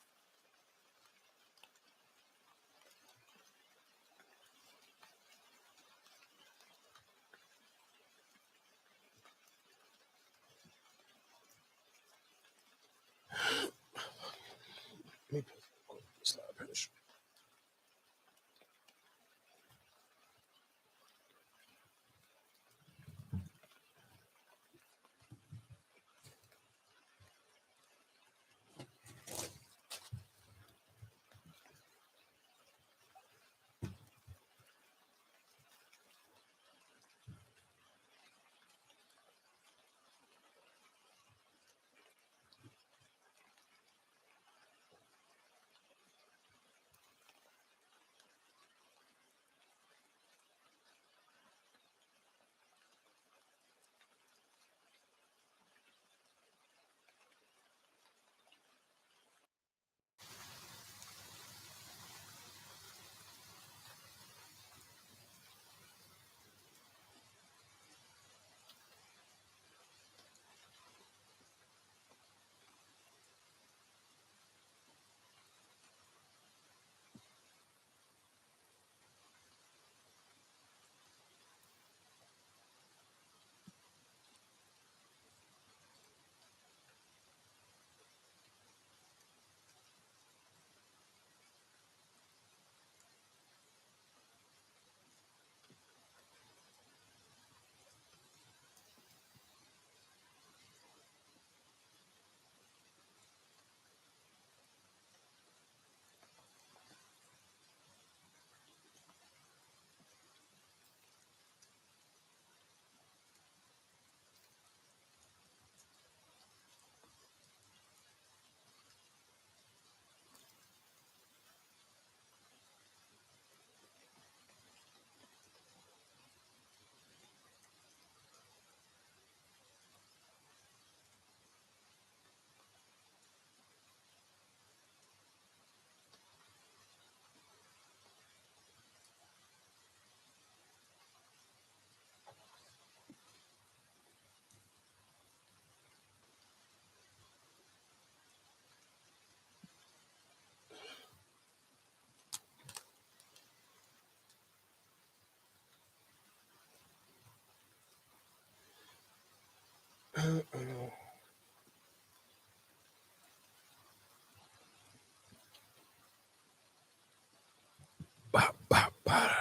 Ba, ba, ba.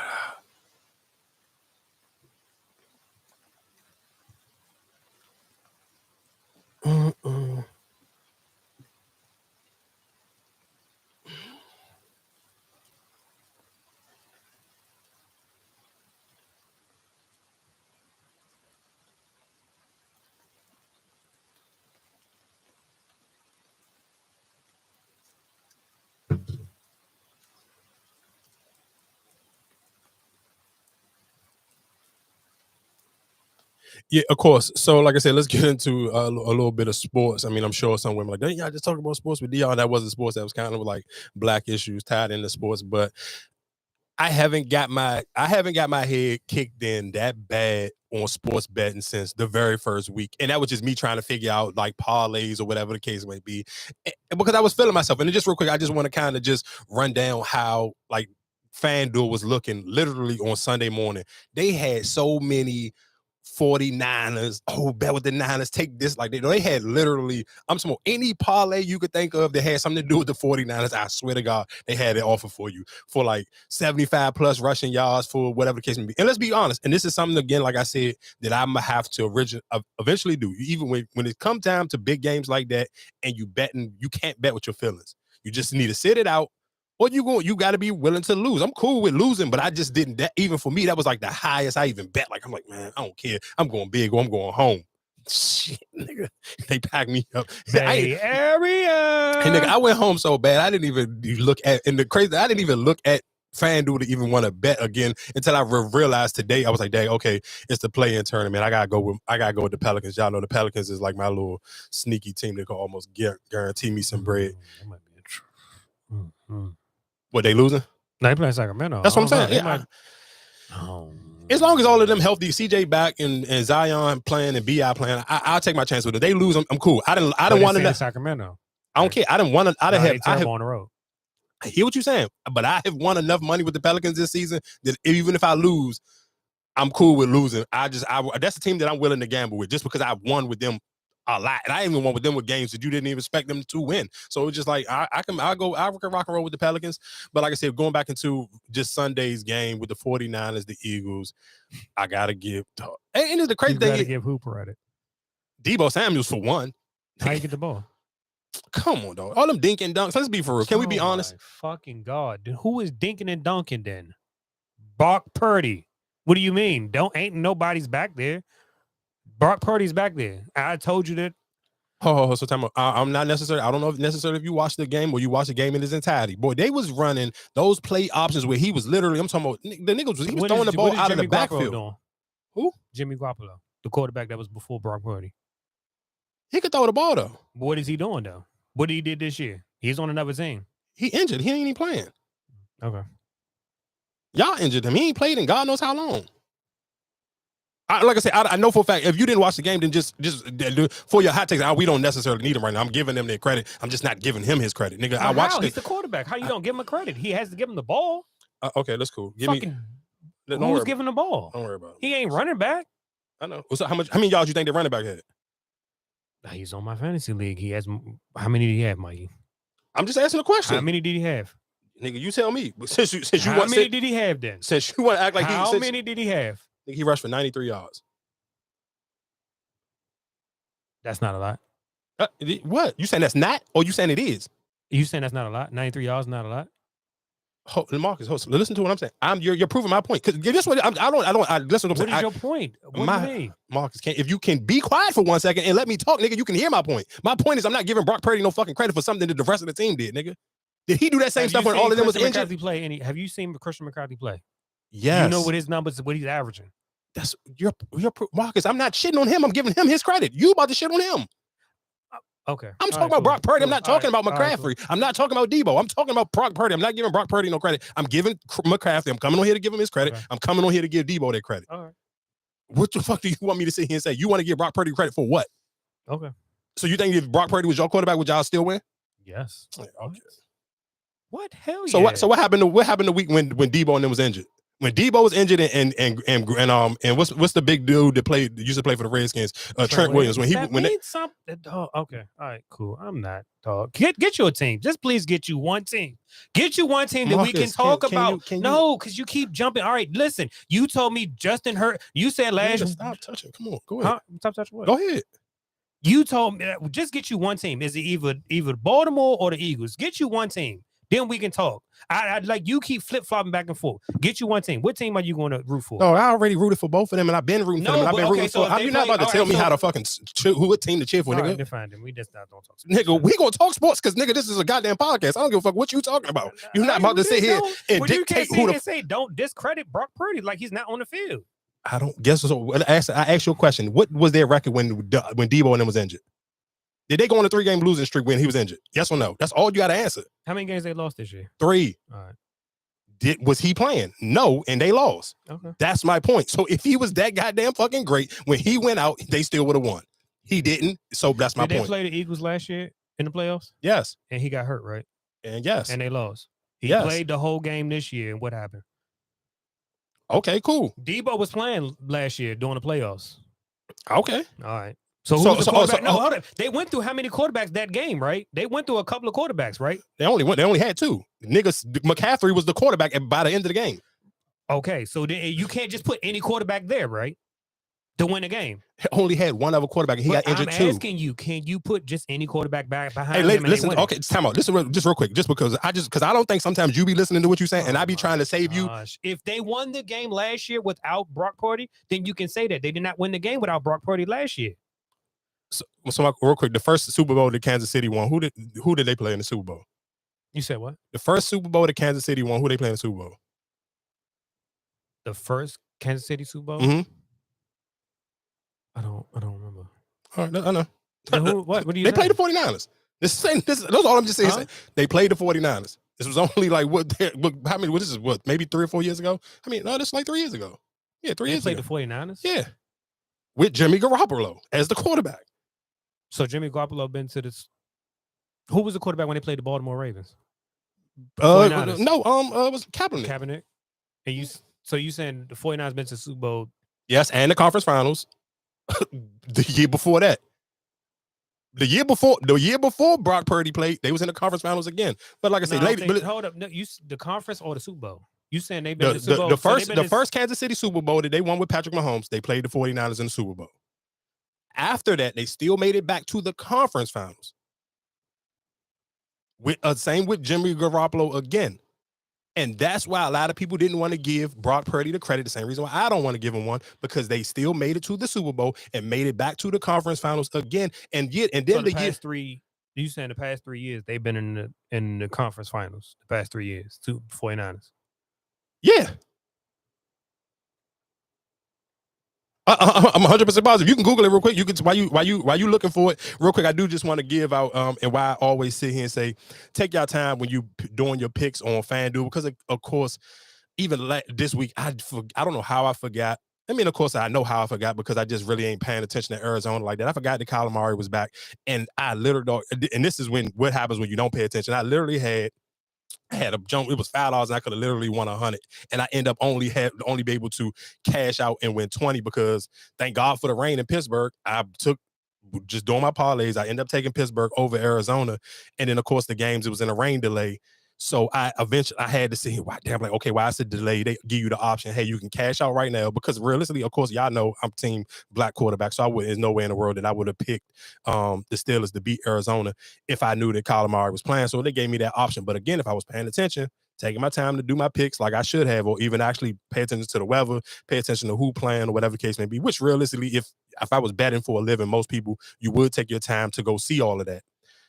Yeah, of course. So, like I said, let's get into a little bit of sports. I mean, I'm sure some women are like, yeah, just talk about sports with Dion. That wasn't sports. That was kind of like black issues tied into sports. But I haven't got my head kicked in that bad on sports betting since the very first week, and that was just me trying to figure out like parlays or whatever the case may be, because I was feeling myself. And just real quick, I just want to kind of just run down how like FanDuel was looking literally on Sunday morning. They had so many 49ers. Oh, bet with the Niners. Take this. Like they had literally, I'm saying any parlay you could think of that had something to do with the 49ers. I swear to God, they had it offer for you for like 75 plus rushing yards for whatever the case may be. And let's be honest, and this is something again, like I said, that I'm gonna have to eventually do. Even when it comes time to big games like that, and you can't bet with your feelings. You just need to sit it out. Or you got to be willing to lose. I'm cool with losing, but I just didn't. That even for me, that was like the highest I even bet. Like I'm like, man, I don't care. I'm going big or I'm going home. Shit, nigga, they packed me up. Bay Area. And nigga, I went home so bad I didn't even look at. And the crazy, I didn't even look at FanDuel to even want to bet again until I realized today. I was like, dang, okay, it's the play-in tournament. I gotta go with the Pelicans. Y'all know the Pelicans is like my little sneaky team that can almost guarantee me some bread. That might be true. What, they losing? No, they playing Sacramento. That's what I'm saying. Yeah, as long as all of them healthy, CJ back and Zion playing and BI playing, I'll take my chance with it. They lose, I'm cool. I don't want to. Sacramento. I don't care. I don't want to. I have on the road. I hear what you're saying, but I have won enough money with the Pelicans this season that even if I lose, I'm cool with losing. that's the team that I'm willing to gamble with, just because I won with them a lot, and I even won with them with games that you didn't even expect them to win. So it's just like I can rock and roll with the Pelicans. But like I said, going back into just Sunday's game with the 49ers, the Eagles, I gotta give. And the crazy thing, gotta give Hooper at it. Debo Samuels for one. How you get the ball? Come on, dog. All them dink and dunks. Let's be for real. Can we be honest? Fucking God. Then who is dinking and dunking then? Brock Purdy. What do you mean? Ain't nobody's back there. Brock Purdy's back there. I told you that. Oh, so time I'm not necessarily. I don't know if necessarily if you watched the game or you watched the game in its entirety. Boy, they was running those play options where he was literally. I'm talking about the niggas. He was throwing the ball out of the backfield. Doing? Who? Jimmy Garoppolo, the quarterback that was before Brock Purdy. He could throw the ball though. What is he doing though? What he did this year? He's on another team. He injured. He ain't even playing. Okay. Y'all injured him. He ain't played in God knows how long. Like I said, I know for a fact, if you didn't watch the game, then just for your hot takes, we don't necessarily need him right now. I'm giving them their credit. I'm just not giving him his credit. Nigga, I watched it. He's the quarterback. How you don't give him a credit? He has to give him the ball. Okay, that's cool. Who's giving the ball? Don't worry about it. He ain't running back. I know. So how many yards you think the running back had? He's on my fantasy league. He has. How many did he have, Mikey? I'm just asking a question. How many did he have? Nigga, you tell me. Since you how many did he have then? Since you want to act like how many did he have? I think he rushed for 93 yards. That's not a lot. What? You saying that's not, or you saying it is? You saying that's not a lot? 93 yards not a lot? Marcus, listen to what I'm saying. You're proving my point. Because guess what? I listen to what I'm saying. What is your point? What do you mean? Marcus, if you can be quiet for 1 second and let me talk, nigga, you can hear my point. My point is I'm not giving Brock Purdy no fucking credit for something that the rest of the team did, nigga. Did he do that same stuff when all of them was injured? Have you seen Christian McCarthy play? Yes. You know what his numbers, what he's averaging. That's your Marcus. I'm not shitting on him. I'm giving him his credit. You about to shit on him. Okay. I'm talking about Brock Purdy. I'm not talking about McCaffrey. I'm not talking about Debo. I'm talking about Brock Purdy. I'm not giving Brock Purdy no credit. I'm giving McCaffrey. I'm coming on here to give him his credit. Okay. I'm coming on here to give Debo their credit. All right. What the fuck do you want me to sit here and say? You want to give Brock Purdy credit for what? Okay. So you think if Brock Purdy was your quarterback, would y'all still win? Yes. Okay. What hell? So what happened the week when Debo and them was injured? When Debo was injured and what's the big dude that used to play for the Redskins? Trent Williams. Okay, all right, cool. I'm not dog. Get your team. Just please get you one team. Get you one team that we can talk about. No, because you keep jumping. All right, listen. You told me Justin Hurt. You said last. Stop touching. Come on, go ahead. Huh? Stop touching what? Go ahead. You told me that just get you one team. Is it either Baltimore or the Eagles? Get you one team. Then we can talk. I like you keep flip-flopping back and forth. Get you one team. What team are you going to root for? No, I already rooted for both of them, and I've been rooting for them. And I've been rooting for. You're not about to tell me how to fucking what team to cheer for, nigga. Define them. We just don't talk sports. Nigga, we gonna talk sports because nigga, this is a goddamn podcast. I don't give a fuck what you talking about. You're not about to sit here and dictate who the. Say don't discredit Brock Purdy like he's not on the field. I don't guess so. I asked you a question. What was their record when Debo and them was injured? Did they go on a 3-game losing streak when he was injured? Yes or no? That's all you got to answer. How many games they lost this year? 3. All right. Was he playing? No, and they lost. Okay. That's my point. So if he was that goddamn fucking great, when he went out, they still would have won. He didn't. So that's my point. Did they play the Eagles last year in the playoffs? Yes. And he got hurt, right? And yes. And they lost. He played the whole game this year, and what happened? Okay, cool. Debo was playing last year during the playoffs. Okay. All right. So who's the quarterback? No, hold on. They went through how many quarterbacks that game, right? They went through a couple of quarterbacks, right? They only had 2. Niggas, McCaffrey was the quarterback by the end of the game. Okay, so you can't just put any quarterback there, right? To win a game. He only had one other quarterback, and he got injured too. I'm asking you, can you put just any quarterback back behind him? Hey, listen, okay, time out. Listen, just real quick, because I don't think sometimes you be listening to what you're saying, and I be trying to save you. If they won the game last year without Brock Purdy, then you can say that they did not win the game without Brock Purdy last year. So real quick, the first Super Bowl that Kansas City won, who did they play in the Super Bowl? You said what? The first Super Bowl that Kansas City won, who they play in the Super Bowl? The first Kansas City Super Bowl? Mm-hmm. I don't remember. All right, I know. What do you They played the 49ers. That's all I'm just saying. Huh? They played the 49ers. This was only like maybe 3 or 4 years ago? No, this is like 3 years ago. Yeah, 3 years ago. They played the 49ers? Yeah. With Jimmy Garoppolo as the quarterback. So Jimmy Garoppolo been to this. Who was the quarterback when they played the Baltimore Ravens? It was Kaepernick. Kaepernick. And you saying the 49ers been to the Super Bowl? Yes, and the conference finals. The year before that. The year before Brock Purdy played, they was in the conference finals again. But like I said, hold up. No, the conference or the Super Bowl? You saying they've been to the Super Bowl? The first Kansas City Super Bowl that they won with Patrick Mahomes, they played the 49ers in the Super Bowl. After that, they still made it back to the conference finals. Same with Jimmy Garoppolo again. And that's why a lot of people didn't want to give Brock Purdy the credit. The same reason why I don't want to give him one, because they still made it to the Super Bowl and made it back to the conference finals again. And then the past 3, you saying the past 3 years they've been in the conference finals. The past 3 years, 2 49ers. Yeah. I'm 100% positive. You can Google it real quick. You can while you looking for it real quick. I do just want to give out and why I always sit here and say, take your time when you doing your picks on FanDuel, because of course, even this week I don't know how I forgot. Of course I know how I forgot, because I just really ain't paying attention to Arizona like that. I forgot that Kyler Murray was back, and I literally, and this is what happens when you don't pay attention. I literally had a jump. It was $5 and I could have literally won 100, and I end up only be able to cash out and win 20, because thank God for the rain in Pittsburgh. I took, just doing my parlays, I ended up taking Pittsburgh over Arizona, and then of course the games, it was in a rain delay. So I had to see, why I said delay. They give you the option, hey, you can cash out right now, because realistically, of course, y'all know I'm team black quarterback, so there's no way in the world that I would have picked the Steelers to beat Arizona if I knew that Kyler Murray was playing. So they gave me that option. But again, if I was paying attention, taking my time to do my picks like I should have, or even actually pay attention to the weather, pay attention to who playing, or whatever the case may be, which realistically, if I was betting for a living, most people, you would take your time to go see all of that.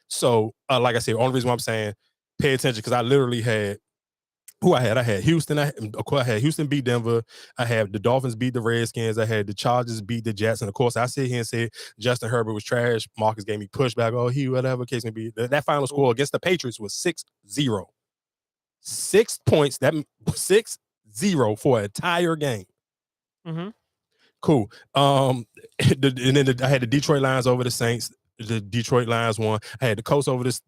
So like I said, the only reason why I'm saying pay attention, because I literally had who I had. I had Houston. I had Houston beat Denver. I had the Dolphins beat the Redskins. I had the Chargers beat the Jets. And of course, I sit here and said Justin Herbert was trash. Marcus gave me pushback. Whatever case may be. That final score against the Patriots was 6-0. 6 points. That 6-0 for an entire game. Mm-hmm. Cool. And then I had the Detroit Lions over the Saints. The Detroit Lions won. I had the Colts over this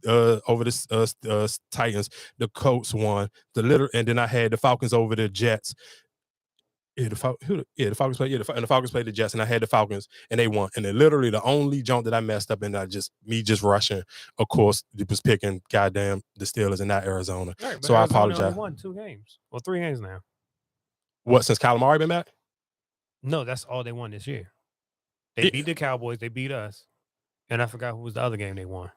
Titans. The Colts won. And then I had the Falcons over the Jets. the Falcons played. And the Falcons played the Jets, and I had the Falcons, and they won. And then literally the only jump that I messed up, and me just rushing, of course, it was picking goddamn the Steelers and not Arizona. Right, so Arizona I apologize. Only won 2 games, or 3 games now. What, since Calamari been back? No, that's all they won this year. They beat the Cowboys. They beat us, and I forgot who was the other game they won.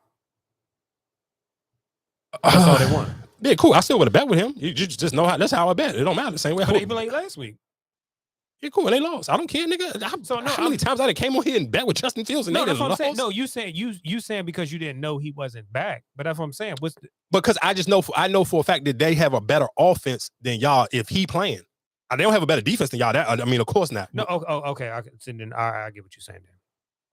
That's all they won. Yeah, cool. I still would have bet with him. You just know how. That's how I bet. It don't matter. The same way. But they played last week. Yeah, cool. And they lost. I don't care, nigga. How many times I came on here and bet with Justin Fields and they didn't lost? No, you saying because you didn't know he wasn't back. But that's what I'm saying. Because I know for a fact that they have a better offense than y'all if he playing. They don't have a better defense than y'all. I mean, of course not. No, okay. I get what you're saying then.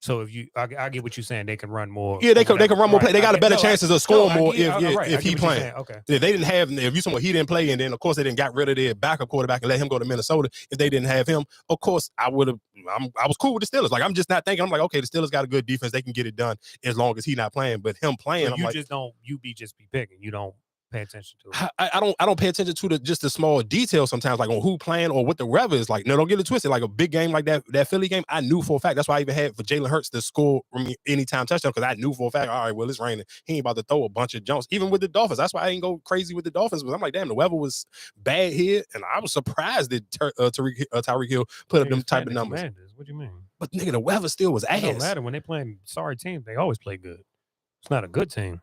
So if I get what you're saying, they can run more. Yeah, they can run more play. They got a better chances of scoring more if he playing. Okay. If they didn't have, if you someone he didn't play, and then of course they didn't got rid of their backup quarterback and let him go to Minnesota. If they didn't have him, of course I would have. I was cool with the Steelers. Like I'm just not thinking. I'm like, okay, the Steelers got a good defense. They can get it done as long as he not playing. But him playing, so I'm like, just don't. You just be picking. You don't pay attention to it. I don't pay attention to just the small details sometimes, like on who playing or what the weather is like. No, don't get it twisted. Like a big game like that Philly game, I knew for a fact. That's why I even had for Jalen Hurts to score anytime touchdown, because I knew for a fact, all right, well, it's raining. He ain't about to throw a bunch of jumps. Even with the Dolphins, that's why I ain't go crazy with the Dolphins. But I'm like, damn, the weather was bad here, and I was surprised that Tyreek Hill put up them type of numbers. What do you mean? But nigga, the weather still was ass. It don't matter when they playing sorry teams. They always play good. It's not a good team.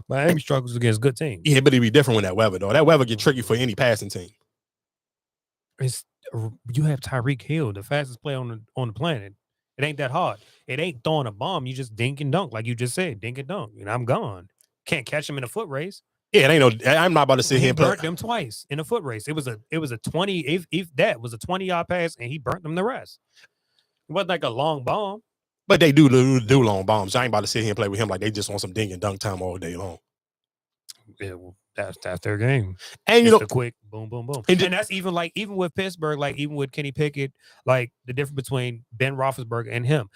Miami struggles against good teams. Yeah, but it'd be different when that weather, though. That weather get tricky for any passing team. You have Tyreek Hill, the fastest player on the planet. It ain't that hard. It ain't throwing a bomb. You just dink and dunk, like you just said, dink and dunk. And I'm gone. Can't catch him in a foot race. Yeah, it ain't no. I'm not about to sit here and burnt them twice in a foot race. It was a 20. If that was a 20-yard pass, and he burnt them the rest. It wasn't like a long bomb. But they do long bombs. I ain't about to sit here and play with him like they just want some dink and dunk time all day long. Yeah, well, that's their game. And you know, the quick boom, boom, boom. And that's even with Pittsburgh, like even with Kenny Pickett, like the difference between Ben Roethlisberger and him.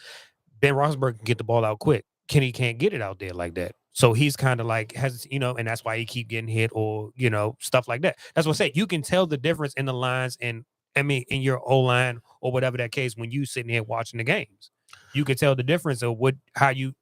Ben Roethlisberger can get the ball out quick. Kenny can't get it out there like that. So he's kind of like and that's why he keep getting hit or stuff like that. That's what I say. You can tell the difference in the lines and in your O-line or whatever that case when you sitting here watching the games. You can tell the difference of how you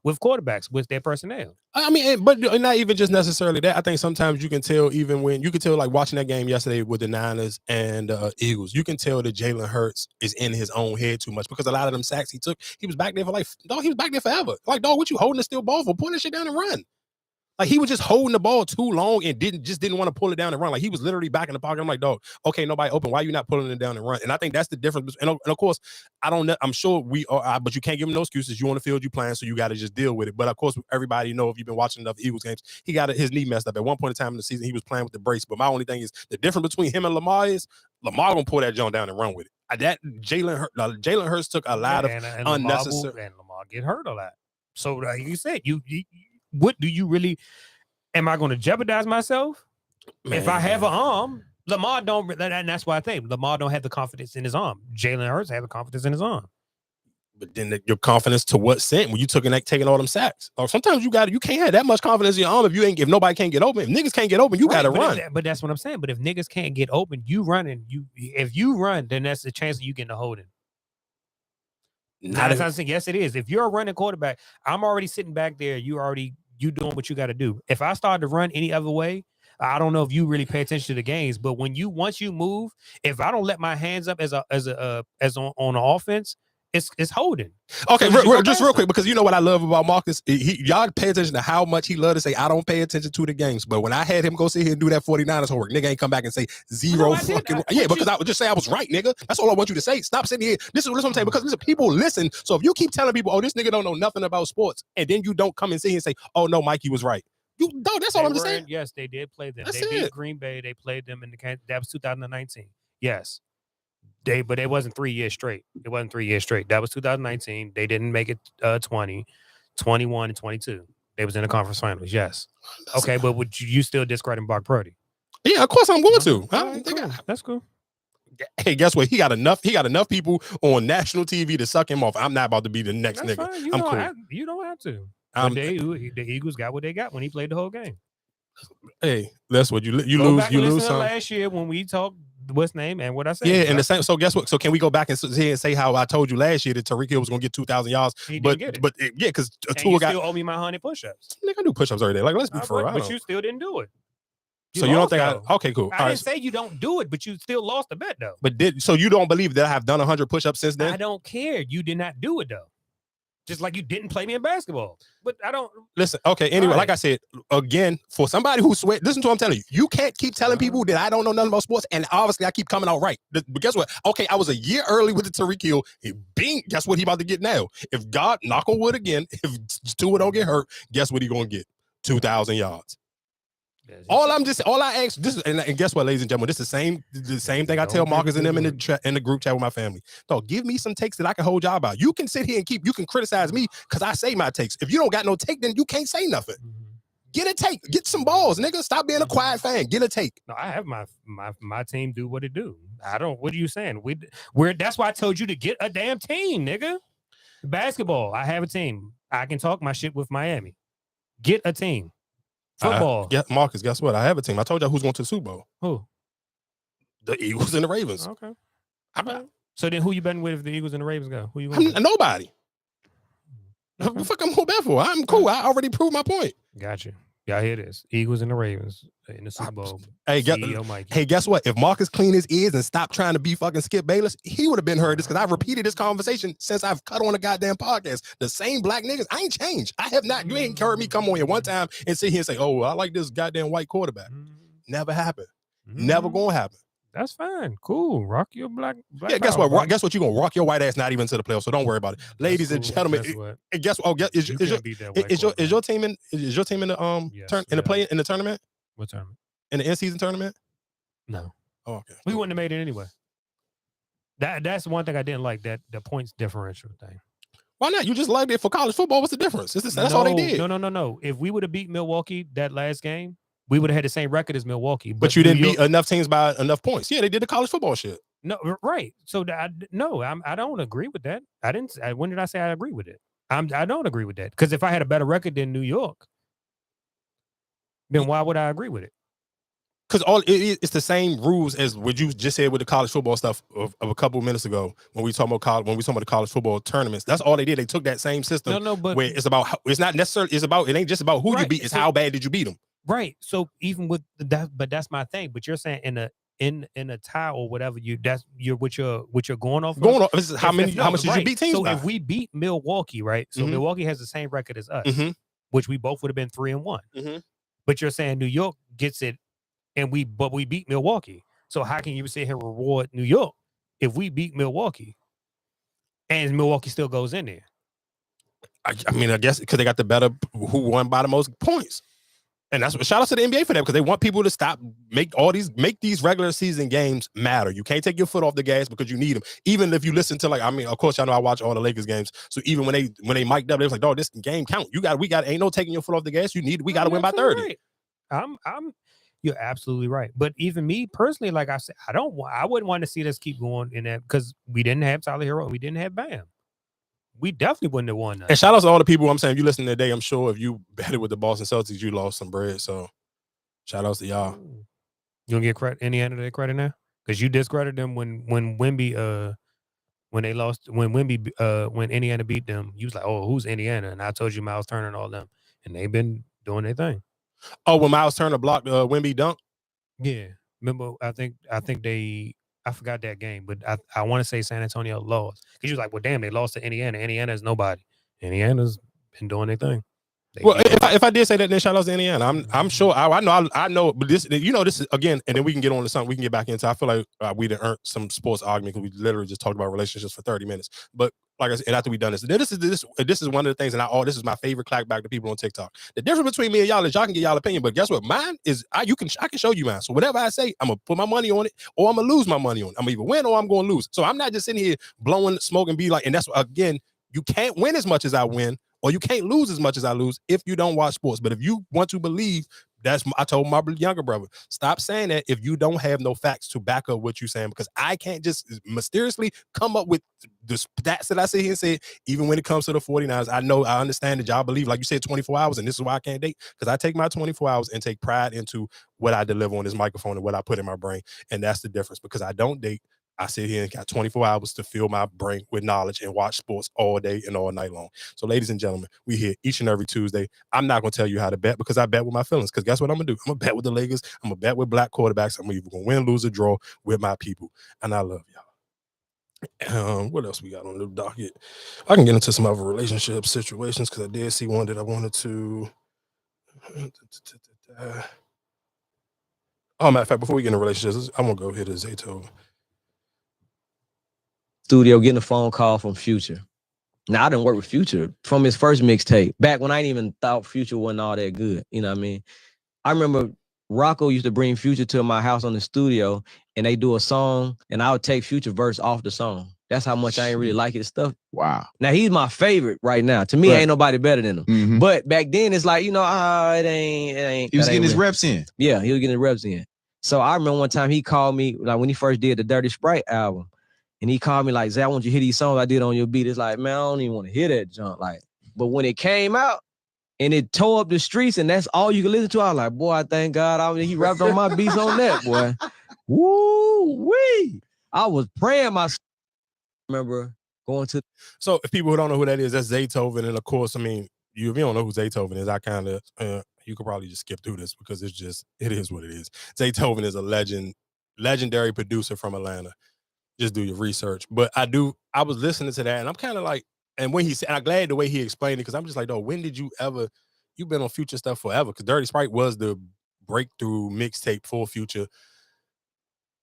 with quarterbacks, with their personnel. I mean, but not even just necessarily that. I think sometimes you can tell like watching that game yesterday with the Niners and Eagles, you can tell that Jalen Hurts is in his own head too much because a lot of them sacks he took, he was back there for he was back there forever. Like, dog, what you holding the steel ball for? Pull that shit down and run. Like he was just holding the ball too long and didn't want to pull it down and run. Like he was literally back in the pocket. I'm like, dog, okay, nobody open. Why are you not pulling it down and run? And I think that's the difference. And of course, I don't know. I'm sure we are, but you can't give him no excuses. You on the field, you playing, so you got to just deal with it. But of course, everybody know if you've been watching enough Eagles games, he got his knee messed up at one point in time in the season. He was playing with the brace. But my only thing is the difference between him and Lamar is Lamar gonna pull that joint down and run with it. That Jalen Hurts took a lot of unnecessary. And Lamar get hurt a lot. So like you said, what do you really? Am I going to jeopardize myself? Man. If I have an arm, Lamar don't, and that's why I think Lamar don't have the confidence in his arm. Jalen Hurts have the confidence in his arm. But then your confidence to what extent when you taking all them sacks? Or sometimes you can't have that much confidence in your arm if nobody can't get open. If niggas can't get open, you got to run. But that's what I'm saying. But if niggas can't get open, you running. If you run, then that's the chance of you getting a holding. I'm saying, yes, it is. If you're a running quarterback, I'm already sitting back there. You doing what you got to do. If I start to run any other way, I don't know if you really pay attention to the games, but once you move, if I don't let my hands up as on the offense, it's holding. Okay, so just real quick, because you know what I love about Marcus? Y'all pay attention to how much he loved to say, I don't pay attention to the games. But when I had him go sit here and do that 49ers homework, nigga ain't come back and say zero fucking. Yeah, because I would just say I was right, nigga. That's all I want you to say. Stop sitting here. This is what I'm saying, because listen, people listen. So if you keep telling people, oh, this nigga don't know nothing about sports, and then you don't come and sit here and say, oh, no, Mikey was right. That's all I'm just saying. Yes, they did play them. They beat Green Bay. They played them that was 2019. Yes. But it wasn't 3 years straight. It wasn't 3 years straight. That was 2019. They didn't make it 20, 21, and 22. They was in the conference finals. Yes. Okay, but would you still discredit Brock Purdy? Yeah, of course I'm going to. Cool. That's cool. Hey, guess what? He got enough people on national TV to suck him off. I'm not about to be the next nigga. Fine. I'm cool. You don't have to. The Eagles got what they got when he played the whole game. Hey, that's what you lose. Go back You and lose listen to some. last year when we talked what's name and what I said. Yeah, and the same. So guess what? So can we go back and say how I told you last year that Tyreek Hill was going to get 2,000 yards? He didn't get it. But yeah, because Tua you still owe me my 100 push-ups. Nigga, I do push-ups every day. Like, let's be for real. But you still didn't do it. So you don't think okay, cool. I didn't say you don't do it, but you still lost the bet though. But so you don't believe that I have done 100 push-ups since then? I don't care. You did not do it though. Just like you didn't play me in basketball. But I don't listen. Okay, anyway, like I said, again, for somebody who sweat, listen to what I'm telling you. You can't keep telling people that I don't know nothing about sports, and obviously I keep coming out right. But guess what? Okay, I was a year early with the Tyreek Hill. Guess what he about to get now? If God, knock on wood again, if Tua don't get hurt, guess what he gonna get? 2,000 yards. All I ask this, and guess what, ladies and gentlemen, this is the same thing I tell Marcus and them in the group chat with my family. Dog, give me some takes that I can hold y'all about. You can sit here and you can criticize me because I say my takes. If you don't got no take, then you can't say nothing. Get a take, get some balls, nigga. Stop being a quiet fan. Get a take. No, I have my team do what it do. I don't. What are you saying? We're that's why I told you to get a damn team, nigga. Basketball, I have a team. I can talk my shit with Miami. Get a team. Football. Marcus, guess what? I have a team. I told y'all who's going to the Super Bowl. Who? The Eagles and the Ravens. Okay. So then who you betting with if the Eagles and the Ravens go? Who you nobody. What the fuck I'm going bet for? I'm cool. I already proved my point. Got you. Yeah, here it is. Eagles and the Ravens in the Super Bowl. Hey, guess what? If Marcus cleaned his ears and stopped trying to be fucking Skip Bayless, he would have been heard this because I've repeated this conversation since I've cut on a goddamn podcast. The same black niggas, I ain't changed. I have not. You ain't heard me come on here one time and sit here and say, "Oh, I like this goddamn white quarterback." Never happened. Never gonna happen. That's fine. Cool. Rock your black yeah, guess what? Guess what? You're gonna rock your white ass not even to the playoffs, so don't worry about it. Ladies and gentlemen, guess what? Is your team in the tournament? What tournament? In the in-season tournament? No. Oh, okay. We wouldn't have made it anyway. That's one thing I didn't like, that the points differential thing. Why not? You just liked it for college football. What's the difference? That's all they did. No. If we would have beat Milwaukee that last game, we would have had the same record as Milwaukee. But you didn't beat enough teams by enough points. Yeah, they did the college football shit. No, right. So I don't agree with that. When did I say I agree with it? I don't agree with that. Because if I had a better record than New York, then why would I agree with it? Because it's the same rules as what you just said with the college football stuff of a couple of minutes ago when we talking about the college football tournaments. That's all they did. They took that same system. But where it's about it's not necessarily it ain't just about who you beat. It's how bad did you beat them. Right. So even with that, but that's my thing. But you're saying in a tie or whatever, what you're going off. This is how much did you beat teams? So by? If we beat Milwaukee, right? So Milwaukee has the same record as us, which we both would have been 3-1. But you're saying New York gets it, but we beat Milwaukee. So how can you sit here and reward New York if we beat Milwaukee and Milwaukee still goes in there? I mean, I guess because they got the better who won by the most points. And that's what shout out to the NBA for that, because they want people to stop, make these regular season games matter. You can't take your foot off the gas because you need them. Even if you listen to of course, y'all know I watch all the Lakers games. So even when they mic'd up, they was like, "Dog, this game count. Ain't no taking your foot off the gas. We got to win by 30." Right. You're absolutely right. But even me personally, like I said, I wouldn't want to see us keep going in that because we didn't have Tyler Hero, we didn't have Bam. We definitely wouldn't have won that. And shout out to all the people I'm saying, if you listen today, I'm sure if you betted with the Boston Celtics, you lost some bread. So shout outs to y'all. You don't get credit, Indiana their credit now? Because you discredited them when Wemby when Indiana beat them. You was like, "Oh, who's Indiana?" And I told you Miles Turner and all them. And they've been doing their thing. Oh, when Miles Turner blocked Wemby dunk? Yeah. Remember, I think I forgot that game, but I want to say San Antonio lost. Because you was like, well, damn, they lost to Indiana. Indiana is nobody. Indiana's been doing their thing. If I did say that, then shout out to Indiana. I'm sure I know, but this is again, and then we can get on to something we can get back into. I feel like we done earned some sports argument because we literally just talked about relationships for 30 minutes. But like I said, after we done this is one of the things, and this is my favorite clackback to people on TikTok. The difference between me and y'all is y'all can get y'all opinion, but guess what? Mine is I can show you mine. So whatever I say, I'm gonna put my money on it, or I'm gonna lose my money on it. I'm gonna either win or I'm gonna lose. So I'm not just sitting here blowing smoke and be like, and that's again, you can't win as much as I win, or you can't lose as much as I lose if you don't watch sports. But if you want to believe I told my younger brother, stop saying that if you don't have no facts to back up what you're saying, because I can't just mysteriously come up with the stats that I sit here and say, even when it comes to the 49ers, I understand that y'all believe, like you said, 24 hours, and this is why I can't date, because I take my 24 hours and take pride into what I deliver on this microphone and what I put in my brain. And that's the difference, because I don't date. I sit here and got 24 hours to fill my brain with knowledge and watch sports all day and all night long. So, ladies and gentlemen, we here each and every Tuesday. I'm not going to tell you how to bet, because I bet with my feelings. Because guess what I'm going to do? I'm going to bet with the Lakers. I'm going to bet with black quarterbacks. I'm either going to win, lose, or draw with my people. And I love y'all. What else we got on the docket? I can get into some other relationship situations, because I did see one that I wanted to. Oh, matter of fact, before we get into relationships, I'm going to go hit a Zaytoven. Studio getting a phone call from Future. Now, I didn't work with Future from his first mixtape, back when I didn't even thought Future wasn't all that good. You know what I mean? I remember Rocco used to bring Future to my house on the studio, and they do a song, and I would take Future verse off the song. That's how much I ain't really like his stuff. Wow. Now, he's my favorite right now. To me, ain't nobody better than him. Mm-hmm. But back then, it's like, it ain't. He was getting his reps in. Yeah, he was getting his reps in. So I remember one time he called me, like when he first did the Dirty Sprite album. And he called me like, Zay, I want you to hear these songs I did on your beat. It's like, man, I don't even want to hear that junk. Like, but when it came out and it tore up the streets and that's all you can listen to, I was like, boy, I thank God he rapped on my beats on that, boy. Woo-wee. I was praying remember going to. So if people who don't know who that is, that's Zaytoven. And of course, I mean, if you don't know who Zaytoven is, I kind of, you could probably just skip through this, because it is what it is. Zaytoven is a legendary producer from Atlanta. Just do your research. But I was listening to that, and I'm kind of like, and when he said, I'm glad the way he explained it, because I'm just like, no, when did you've been on Future stuff forever? Because Dirty Sprite was the breakthrough mixtape for Future.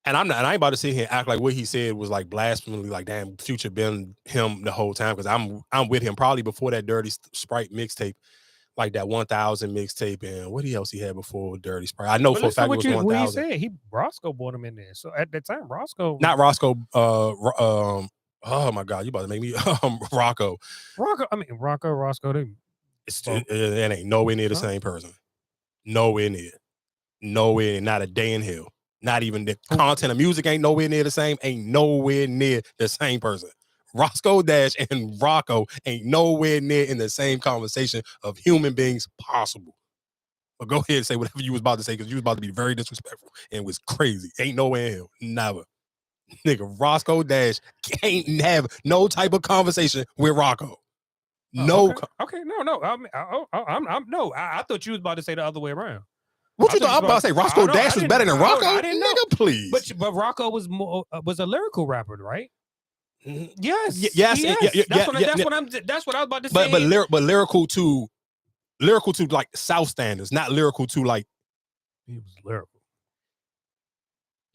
And I ain't about to sit here and act like what he said was like blasphemy, like, damn, Future been him the whole time, because I'm with him probably before that Dirty Sprite mixtape, like that 1000 mixtape, and what else he had before Dirty Sprite. I know for a fact it was 1000. What he said, Roscoe brought him in there. So at that time, Roscoe. Not Roscoe, oh my God, you about to make me Roscoe, it ain't nowhere near the same person. Nowhere near, not a day in hell. Not even the content of music ain't nowhere near the same, ain't nowhere near the same person. Roscoe Dash and Rocco ain't nowhere near in the same conversation of human beings possible. But go ahead and say whatever you was about to say, because you was about to be very disrespectful and it was crazy. Ain't nowhere in hell. Never. Nigga, Roscoe Dash can't have no type of conversation with Rocco. No. Okay. No. I thought you was about to say the other way around. What you thought? I was about to say Roscoe Dash was better than Rocco? I didn't know. Nigga, please. But Rocco was was a lyrical rapper, right? Yes. That's what I was about to say. But lyrical to like South standards, not lyrical to like. He was lyrical.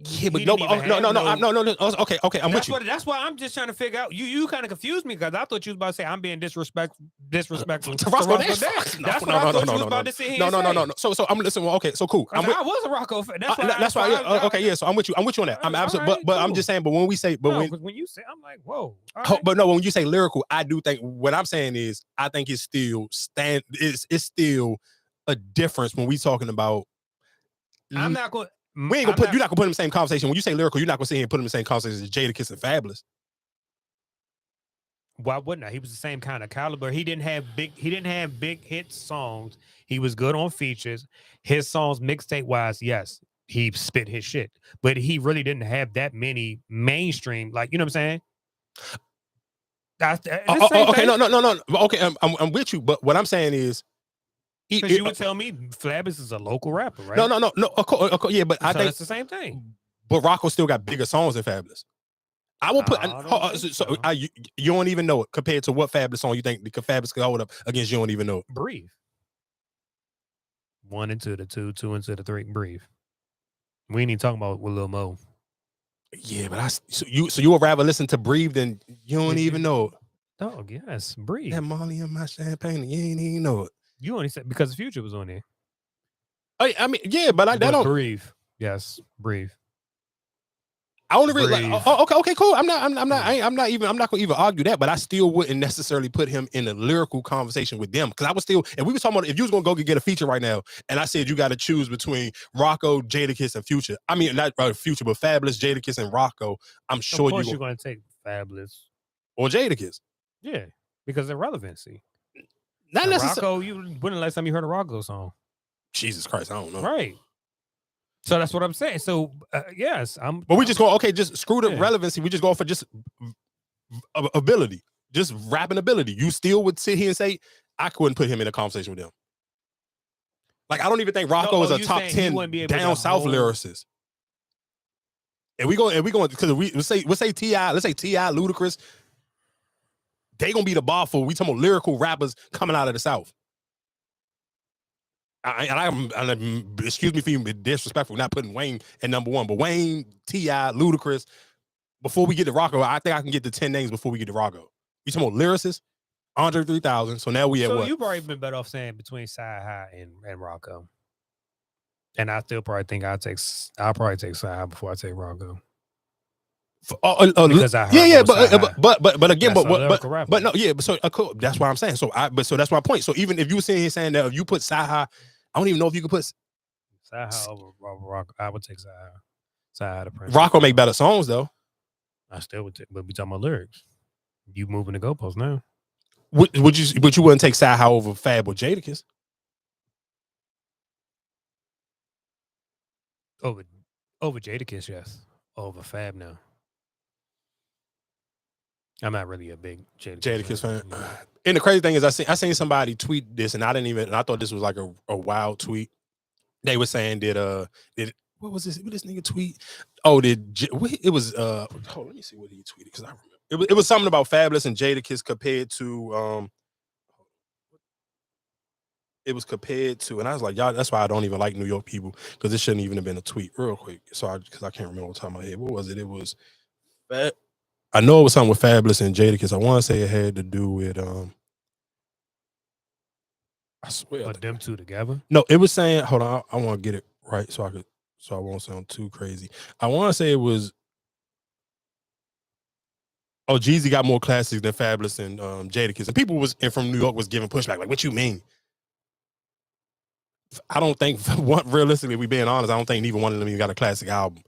Yeah, but no. Okay. I'm with you. That's why I'm just trying to figure out. You kind of confused me, because I thought you was about to say I'm being disrespectful to Roscoe Dash. That's what I thought you was about to say. No. So I'm listening. Okay, so cool. I was a Rocco fan. That's why. Okay, yeah. So I'm with you. I'm with you on that. I'm absolutely. But I'm just saying. But when we say, when you say, I'm like, whoa. But no, when you say lyrical, I do think what I'm saying is I think it's still it's still a difference when we talking about. I'm not going. You're not gonna put him in the same conversation. When you say lyrical, you're not gonna sit here and put him in the same conversation as Jadakiss and Fabulous. Why wouldn't I? He was the same kind of caliber. He didn't have big hit songs. He was good on features. His songs, mixtape wise, yes, he spit his shit. But he really didn't have that many mainstream, like, you know what I'm saying? Okay, no. Okay, I'm with you, but what I'm saying is. Because you would tell me Fabulous is a local rapper, right? No. Of course, yeah, but I think it's the same thing. But Rocco still got bigger songs than Fabulous. I will put. You don't even know it compared to what Fabulous song you think the Fabulous could hold up against. You don't even know it. Breathe. 1 into the 2, 2 into the 3. Breathe. We ain't even talking about with Lil Mo. Yeah, but you would rather listen to Breathe than you don't even know it. Oh yes, Breathe. That Molly in my champagne, you ain't even know it. You only said because Future was on there. I mean, yeah, but that don't Breathe. Yes, Breathe. I only really like, okay, cool. I'm not gonna even argue that, but I still wouldn't necessarily put him in a lyrical conversation with them because I was still, and we were talking about if you was gonna go get a feature right now, and I said you got to choose between Rocco, Jadakiss, and Future. I mean, not Future, but Fabulous, Jadakiss, and Rocco. I'm sure of course you're gonna take Fabulous or Jadakiss. Yeah, because of relevancy. Not necessarily. Rocco, when the last time you heard a Rocco song? Jesus Christ, I don't know. Right. So that's what I'm saying. So yes, But we just go just screw the relevancy. We just go for just ability, just rapping ability. You still would sit here and say I couldn't put him in a conversation with them. Like I don't even think Rocco is a top 10 down south lyricist. And we going because let's say T.I., let's say T.I., Ludacris, they gonna be the bar for we talking about lyrical rappers coming out of the South. I'm excuse me for being disrespectful, not putting Wayne at number one, but Wayne, T.I., Ludacris. Before we get to Rocco, I think I can get the 10 names before we get to Rocco. You talking about lyricists? Andre 3000. So now we at so what? You've already been better off saying between Side High and Rocco. And I still probably think I'll probably take Side High before I take Rocco. Because I heard but again, but no, yeah, but so cool. That's what I'm saying. So that's my point. So even if you were sitting here saying that if you put Side High, I don't even know if you could put Side High over Rocco. I would take Side High. Side High to Prince. Rocco make better songs though. I still would take, but we talking about lyrics. You moving the goalposts now. Would you wouldn't take Side High over Fab or Jadakiss? Over Jadakiss, yes. Over Fab now. I'm not really a big Jadakiss fan. And the crazy thing is, I seen somebody tweet this, and I thought this was like a wild tweet. They were saying what was this? What this nigga tweet? Oh, it was hold on, let me see what he tweeted because I remember it was something about Fabulous and Jadakiss compared to it was compared to, and I was like, y'all, that's why I don't even like New York people because this shouldn't even have been a tweet. Real quick, because I can't remember what time I had. What was it? It was I know it was something with Fabulous and Jadakiss. I want to say it had to do with I swear. But them two together? No, it was saying, hold on, I want to get it right so I won't sound too crazy. I want to say it was Jeezy got more classics than Fabulous and Jadakiss. And people from New York was giving pushback. Like, what you mean? I don't think realistically, we being honest, I don't think neither one of them even got a classic album.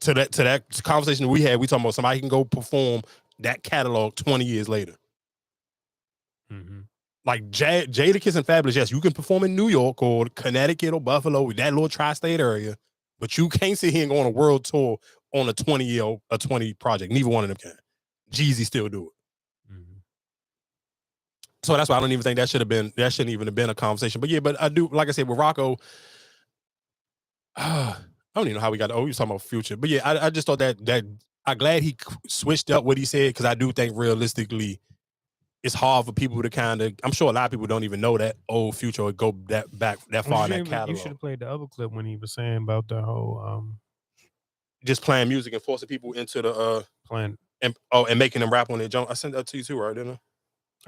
To that conversation we had, we talking about somebody can go perform that catalog 20 years later. Mm-hmm. Like Jadakiss and Fabulous, yes, you can perform in New York or Connecticut or Buffalo, that little tri-state area, but you can't sit here and go on a world tour on a 20 project. Neither one of them can. Jeezy still do it. Mm-hmm. So that's why I don't even think that shouldn't even have been a conversation. But yeah, but I do, like I said, with Rocco, I don't even know how we got. We was talking about Future, but yeah, I just thought that I'm glad he switched up what he said because I do think realistically, it's hard for people to kind of. I'm sure a lot of people don't even know that old Future or go back that far in that catalog. You should have played the other clip when he was saying about the whole just playing music and forcing people into the playing and making them rap on their jump. I sent that to you too, right? Didn't I?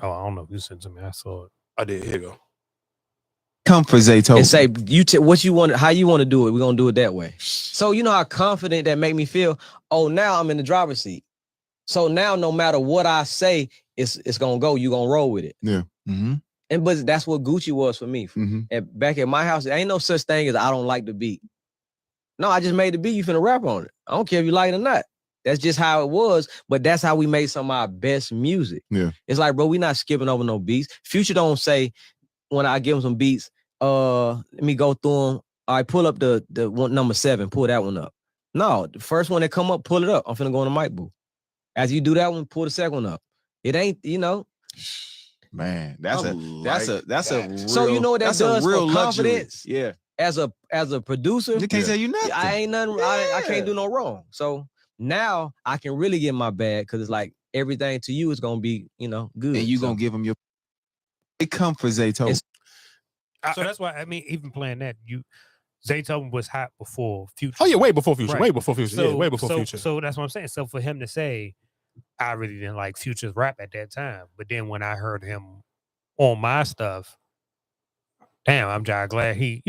Oh, I don't know if you sent it to me. I saw it. I did. Here you go. Come for Zaytoven. And say what you want, how you want to do it. We're gonna do it that way. So you know how confident that make me feel. Oh, now I'm in the driver's seat. So now no matter what I say, it's gonna go. You gonna roll with it. Yeah. Mm-hmm. But that's what Gucci was for me. Mm-hmm. And back at my house, there ain't no such thing as I don't like the beat. No, I just made the beat. You finna rap on it. I don't care if you like it or not. That's just how it was. But that's how we made some of our best music. Yeah. It's like, bro, we not skipping over no beats. Future don't say when I give him some beats, let me go through them. All right, pull up the one number 7. Pull that one up. No, the first one that come up, pull it up. I'm finna go in the mic booth. As you do that one, pull the second one up. It ain't, Man, that's a real, so you know what that does real for confidence. Yeah. As a producer, You can't tell you nothing. I ain't nothing. I can't do no wrong. So now I can really get my bag because it's like everything to you is gonna be, good. And you gonna give them your. It come for Zaytoven. So that's why even playing that, Zaytoven was hot before Future. Oh yeah, way before Future. Right. Way before Future. So, way before Future. So that's what I'm saying. So for him to say, I really didn't like Future's rap at that time, but then when I heard him on my stuff, damn, I'm just glad he,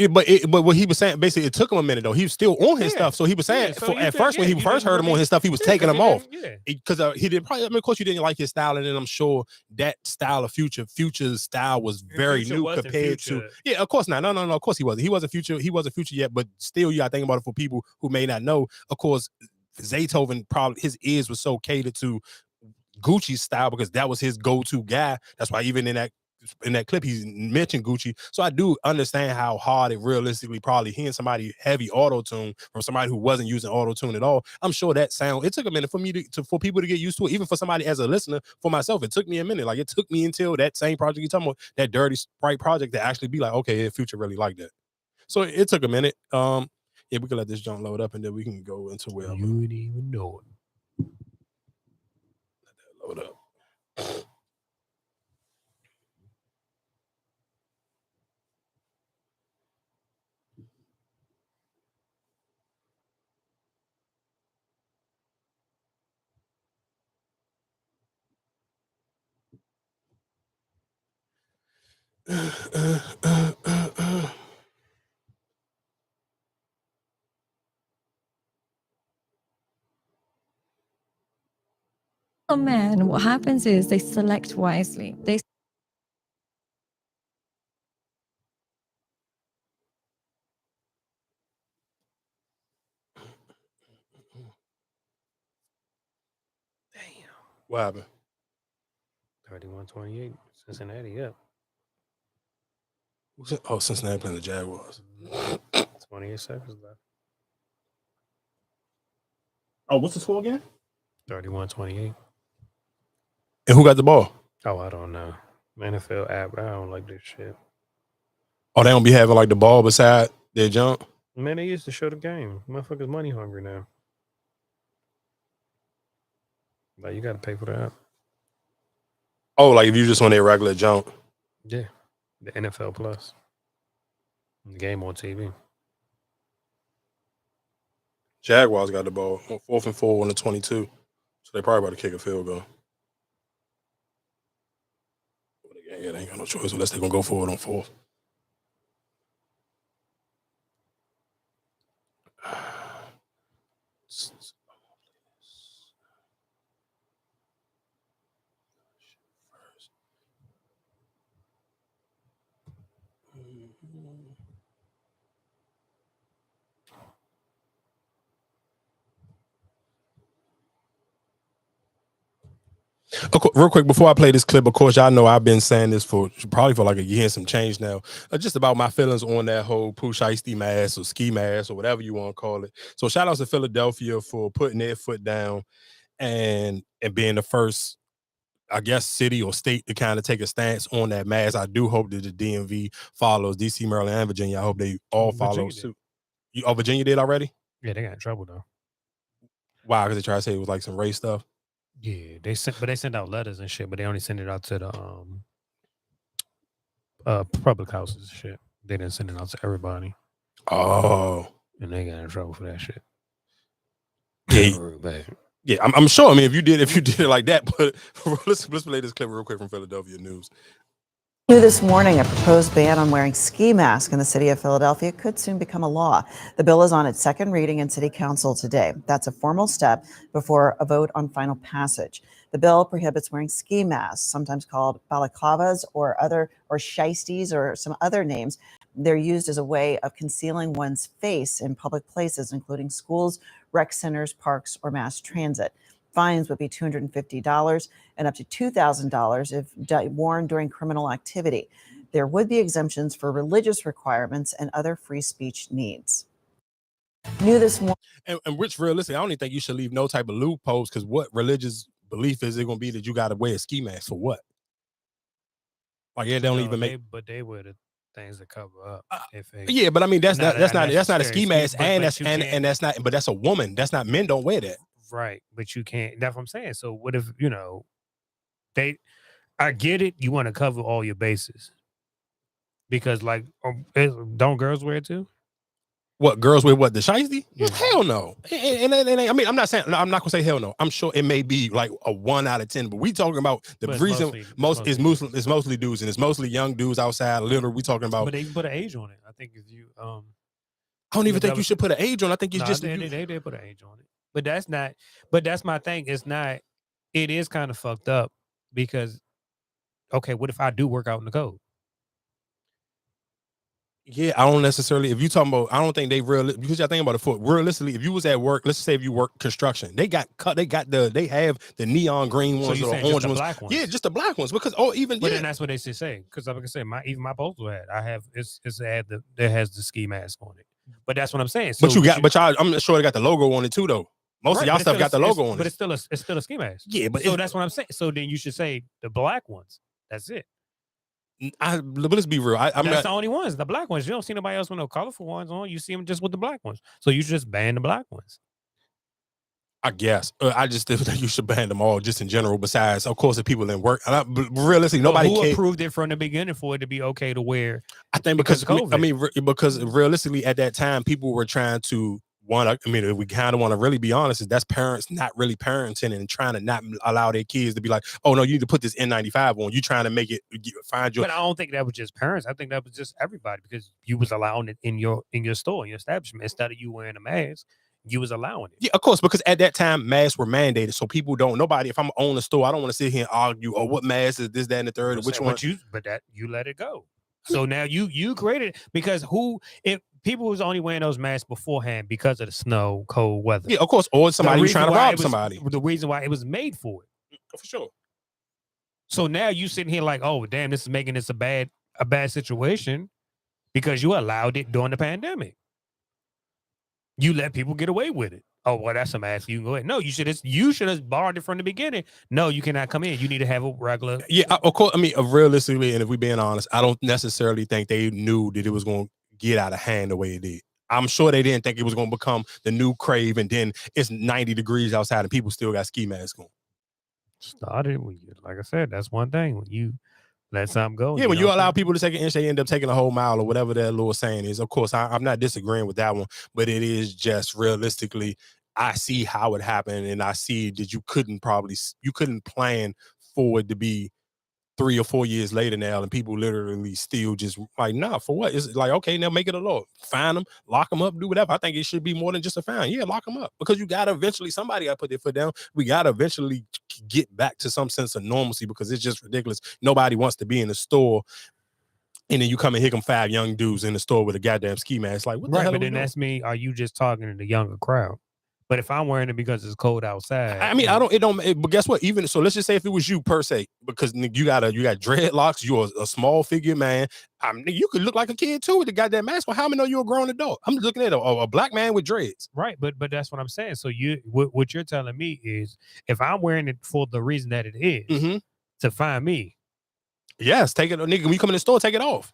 But what he was saying, basically, it took him a minute though. He was still on his stuff, so he was saying at first when he first heard him on his stuff, he was taking them off because he did probably. I mean, of course, you didn't like his style, and then I'm sure that style of Future's style was very new compared to. Yeah, of course not. No. Of course he wasn't. He wasn't Future yet, but still, you got to think about it for people who may not know. Of course, Zaytoven probably his ears were so catered to Gucci's style because that was his go-to guy. That's why even in that clip he mentioned Gucci. So I do understand how hard it realistically probably hearing somebody heavy auto-tune from somebody who wasn't using auto-tune at all. I'm sure that sound, it took a minute for me for people to get used to it. Even for somebody as a listener, for myself, it took me a minute. Like it took me until that same project you're talking about, that Dirty Sprite project, to actually be like, okay, Future really like that. So it took a minute. Yeah, we can let this jump load up and then we can go into wherever. You wouldn't even know it. Let that load up. For men, what happens is they select wisely. What happened? 31-28, Cincinnati up. Oh, Cincinnati playing the Jaguars. 28 seconds left. Oh, what's the score again? 31-28. And who got the ball? Oh, I don't know. NFL app, I don't like this shit. Oh, they don't be having like the ball beside their jump? Man, they used to show the game. Motherfuckers money hungry now. Like, you got to pay for that. Oh, like if you just want a regular jump. Yeah. The NFL Plus. The game on TV. Jaguars got the ball on 4th and 4 on the 22. So they probably about to kick a field goal. Yeah, they ain't got no choice unless they're going to go for it on 4th. Real quick, before I play this clip, of course, y'all know I've been saying this for probably for like a year and some change now, just about my feelings on that whole Pooh Shiesty mask or ski mask or whatever you want to call it. So shout out to Philadelphia for putting their foot down and being the first, I guess, city or state to kind of take a stance on that mask. I do hope that the DMV follows, DC, Maryland, and Virginia. I hope they all follow suit. Virginia did already? Yeah, they got in trouble though. Why? Because they tried to say it was like some race stuff. Yeah, they sent out letters and shit, but they only sent it out to the public houses and shit. They didn't send it out to everybody. Oh, and they got in trouble for that shit. Yeah, yeah. I'm sure. I mean, if you did it like that, but let's play this clip real quick from Philadelphia News. New this morning, a proposed ban on wearing ski masks in the city of Philadelphia could soon become a law. The bill is on its second reading in City Council today. That's a formal step before a vote on final passage. The bill prohibits wearing ski masks, sometimes called balaclavas or shiesties or some other names. They're used as a way of concealing one's face in public places, including schools, rec centers, parks, or mass transit. Fines would be $250 and up to $2,000 if worn during criminal activity. There would be exemptions for religious requirements and other free speech needs. New this morning. And which realistically, I don't even think you should leave no type of loopholes, because what religious belief is it going to be that you got to wear a ski mask for what? Like, it don't even make. But they were the things that cover up. Yeah, but I mean that's not a ski mask, and that's not. But that's a woman. That's not, men don't wear that. Right, but you can't. That's what I'm saying. So what if, I get it. You want to cover all your bases because, like, don't girls wear it too? What girls with what the shiesty? Yeah. Hell no. And I mean, I'm not saying I'm not gonna say hell no. I'm sure it may be like a 1 out of 10, but we talking about the But it's reason mostly- it's mostly dudes and it's mostly young dudes outside. Literally, we talking about. But they put an age on it. I think if you I don't even think you should put an age on. I think it's just they put an age on it. But that's not. But that's my thing. It's not. It is kind of fucked up because, okay, what if I do work out in the code? Yeah, I don't necessarily. If you talking about, I don't think they really because y'all think about it. For realistically, if you was at work, let's say if you work construction, they got cut. They have the neon green ones So or you the saying just orange the ones. black ones? Yeah, just the black ones because But then that's what they should say. Because like I said, even my postal ad, I have it's an ad that has the ski mask on it. But that's what I'm saying. So but y'all, I'm sure they got the logo on it too, though. Most right, of y'all stuff got the logo on it. But it's still a ski mask. Yeah, but so that's what I'm saying. So then you should say the black ones. That's it. But let's be real. That's the only ones, the black ones. You don't see nobody else with no colorful ones on. You see them just with the black ones. So you should just ban the black ones. I guess. I just think you should ban them all, just in general. Besides, of course, the people in work. Realistically, nobody who approved it from the beginning for it to be okay to wear. I think because of COVID. because realistically, at that time, people were trying to if we kind of want to really be honest, is that's parents not really parenting and trying to not allow their kids to be like, oh no, you need to put this N95 on. You trying to make it find your. But I don't think that was just parents. I think that was just everybody because you was allowing it in your store, in your establishment, instead of you wearing a mask. You was allowing it. Yeah, of course, because at that time masks were mandated, so people nobody. If I'm on the store, I don't want to sit here and argue, oh, what mask is this, that, and the third, or which one. But you let it go. So now you created it because if people was only wearing those masks beforehand because of the snow, cold weather. Yeah, of course, or somebody was trying to rob somebody. The reason why it was made for it, for sure. So now you sitting here like, oh damn, this is making this a bad situation because you allowed it during the pandemic. You let people get away with it. Oh, well, that's a mask. You can go ahead. No, you should have barred it from the beginning. No, you cannot come in. You need to have a regular. Yeah, of course. I mean, realistically, and if we're being honest, I don't necessarily think they knew that it was going to get out of hand the way it did. I'm sure they didn't think it was going to become the new crave, and then it's 90 degrees outside and people still got ski masks on. Started when like I said, that's one thing. When you let something go. Yeah, when you allow people to take an inch, they end up taking a whole mile or whatever that little saying is. Of course, I'm not disagreeing with that one, but it is just realistically, I see how it happened, and I see that you couldn't plan for it to be 3 or 4 years later now, and people literally still just like, nah, for what? It's like, okay, now make it a law. Fine them, lock them up, do whatever. I think it should be more than just a fine. Yeah, lock them up because you gotta eventually, somebody gotta put their foot down. We gotta eventually get back to some sense of normalcy because it's just ridiculous. Nobody wants to be in the store. And then you come and hit them 5 young dudes in the store with a goddamn ski mask. Like, what the hell? But then that's me. Are you just talking to the younger crowd? But if I'm wearing it because it's cold outside, I mean, but guess what? Even so, let's just say if it was you per se, because you got dreadlocks, you're a small figure man. I mean, you could look like a kid too with the goddamn mask. Well, how many know you're a grown adult? I'm looking at a black man with dreads. Right, but that's what I'm saying. So what you're telling me is if I'm wearing it for the reason that it is to find me. Yes, take it, nigga. When you come in the store, take it off.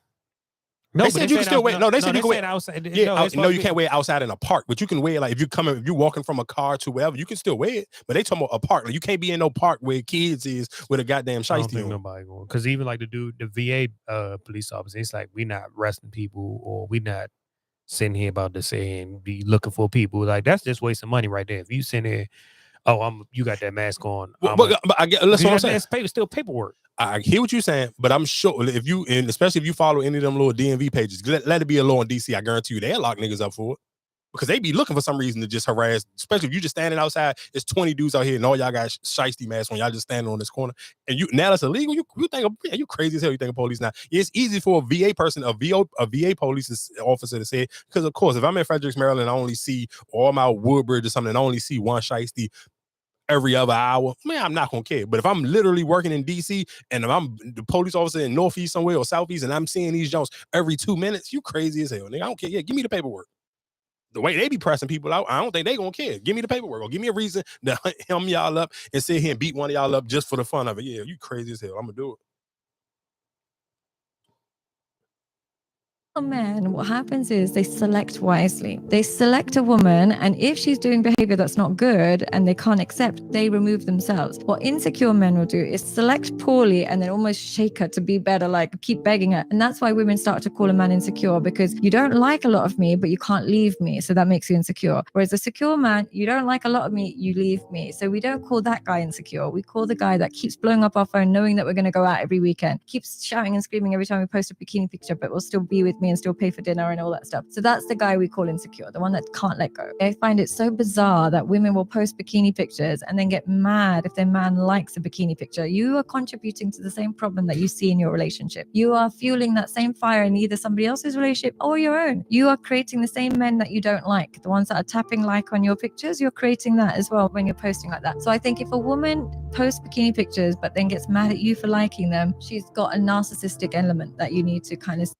No, they said you can still wear. No, they said you can wear outside. Yeah, no, you can't wear it outside in a park, but you can wear like if you're walking from a car to wherever, you can still wear it. But they talking about a park. Like, you can't be in no park where kids is with a goddamn shiesty. I don't think nobody going because even like the VA police officer, it's like we not arresting people or we not sitting here about to say and be looking for people. Like that's just wasting money right there. If you sitting there, you got that mask on. But I get. That's what I'm saying. It's still paperwork. I hear what you're saying, but I'm sure especially if you follow any of them little DMV pages, let it be a law in DC. I guarantee you they'll lock niggas up for it because they be looking for some reason to just harass. Especially if you just standing outside, it's 20 dudes out here and all y'all got shiesty masks on. Y'all just standing on this corner, and now that's illegal. You think you crazy as hell? You think of police now? It's easy for a VA person, a VA police officer to say it because of course, if I'm in Fredericks, Maryland, I only see or I'm out Woodbridge or something, and I only see one shiesty every other hour, man, I'm not gonna care. But if I'm literally working in DC and if I'm the police officer in Northeast somewhere or Southeast and I'm seeing these Jones every 2 minutes, you crazy as hell, nigga. I don't care. Yeah, give me the paperwork. The way they be pressing people out, I don't think they gonna care. Give me the paperwork or give me a reason to hem y'all up and sit here and beat one of y'all up just for the fun of it. Yeah, you crazy as hell. I'm gonna do it. For men, what happens is they select wisely. They select a woman, and if she's doing behavior that's not good and they can't accept, they remove themselves. What insecure men will do is select poorly and then almost shake her to be better, like keep begging her. And that's why women start to call a man insecure, because you don't like a lot of me, but you can't leave me. So that makes you insecure. Whereas a secure man, you don't like a lot of me, you leave me. So we don't call that guy insecure. We call the guy that keeps blowing up our phone, knowing that we're going to go out every weekend, keeps shouting and screaming every time we post a bikini picture, but will still be with me and still pay for dinner and all that stuff. So that's the guy we call insecure, the one that can't let go. I find it so bizarre that women will post bikini pictures and then get mad if their man likes a bikini picture. You are contributing to the same problem that you see in your relationship. You are fueling that same fire in either somebody else's relationship or your own. You are creating the same men that you don't like. The ones that are tapping like on your pictures, you're creating that as well when you're posting like that. So I think if a woman posts bikini pictures but then gets mad at you for liking them, she's got a narcissistic element that you need to kind of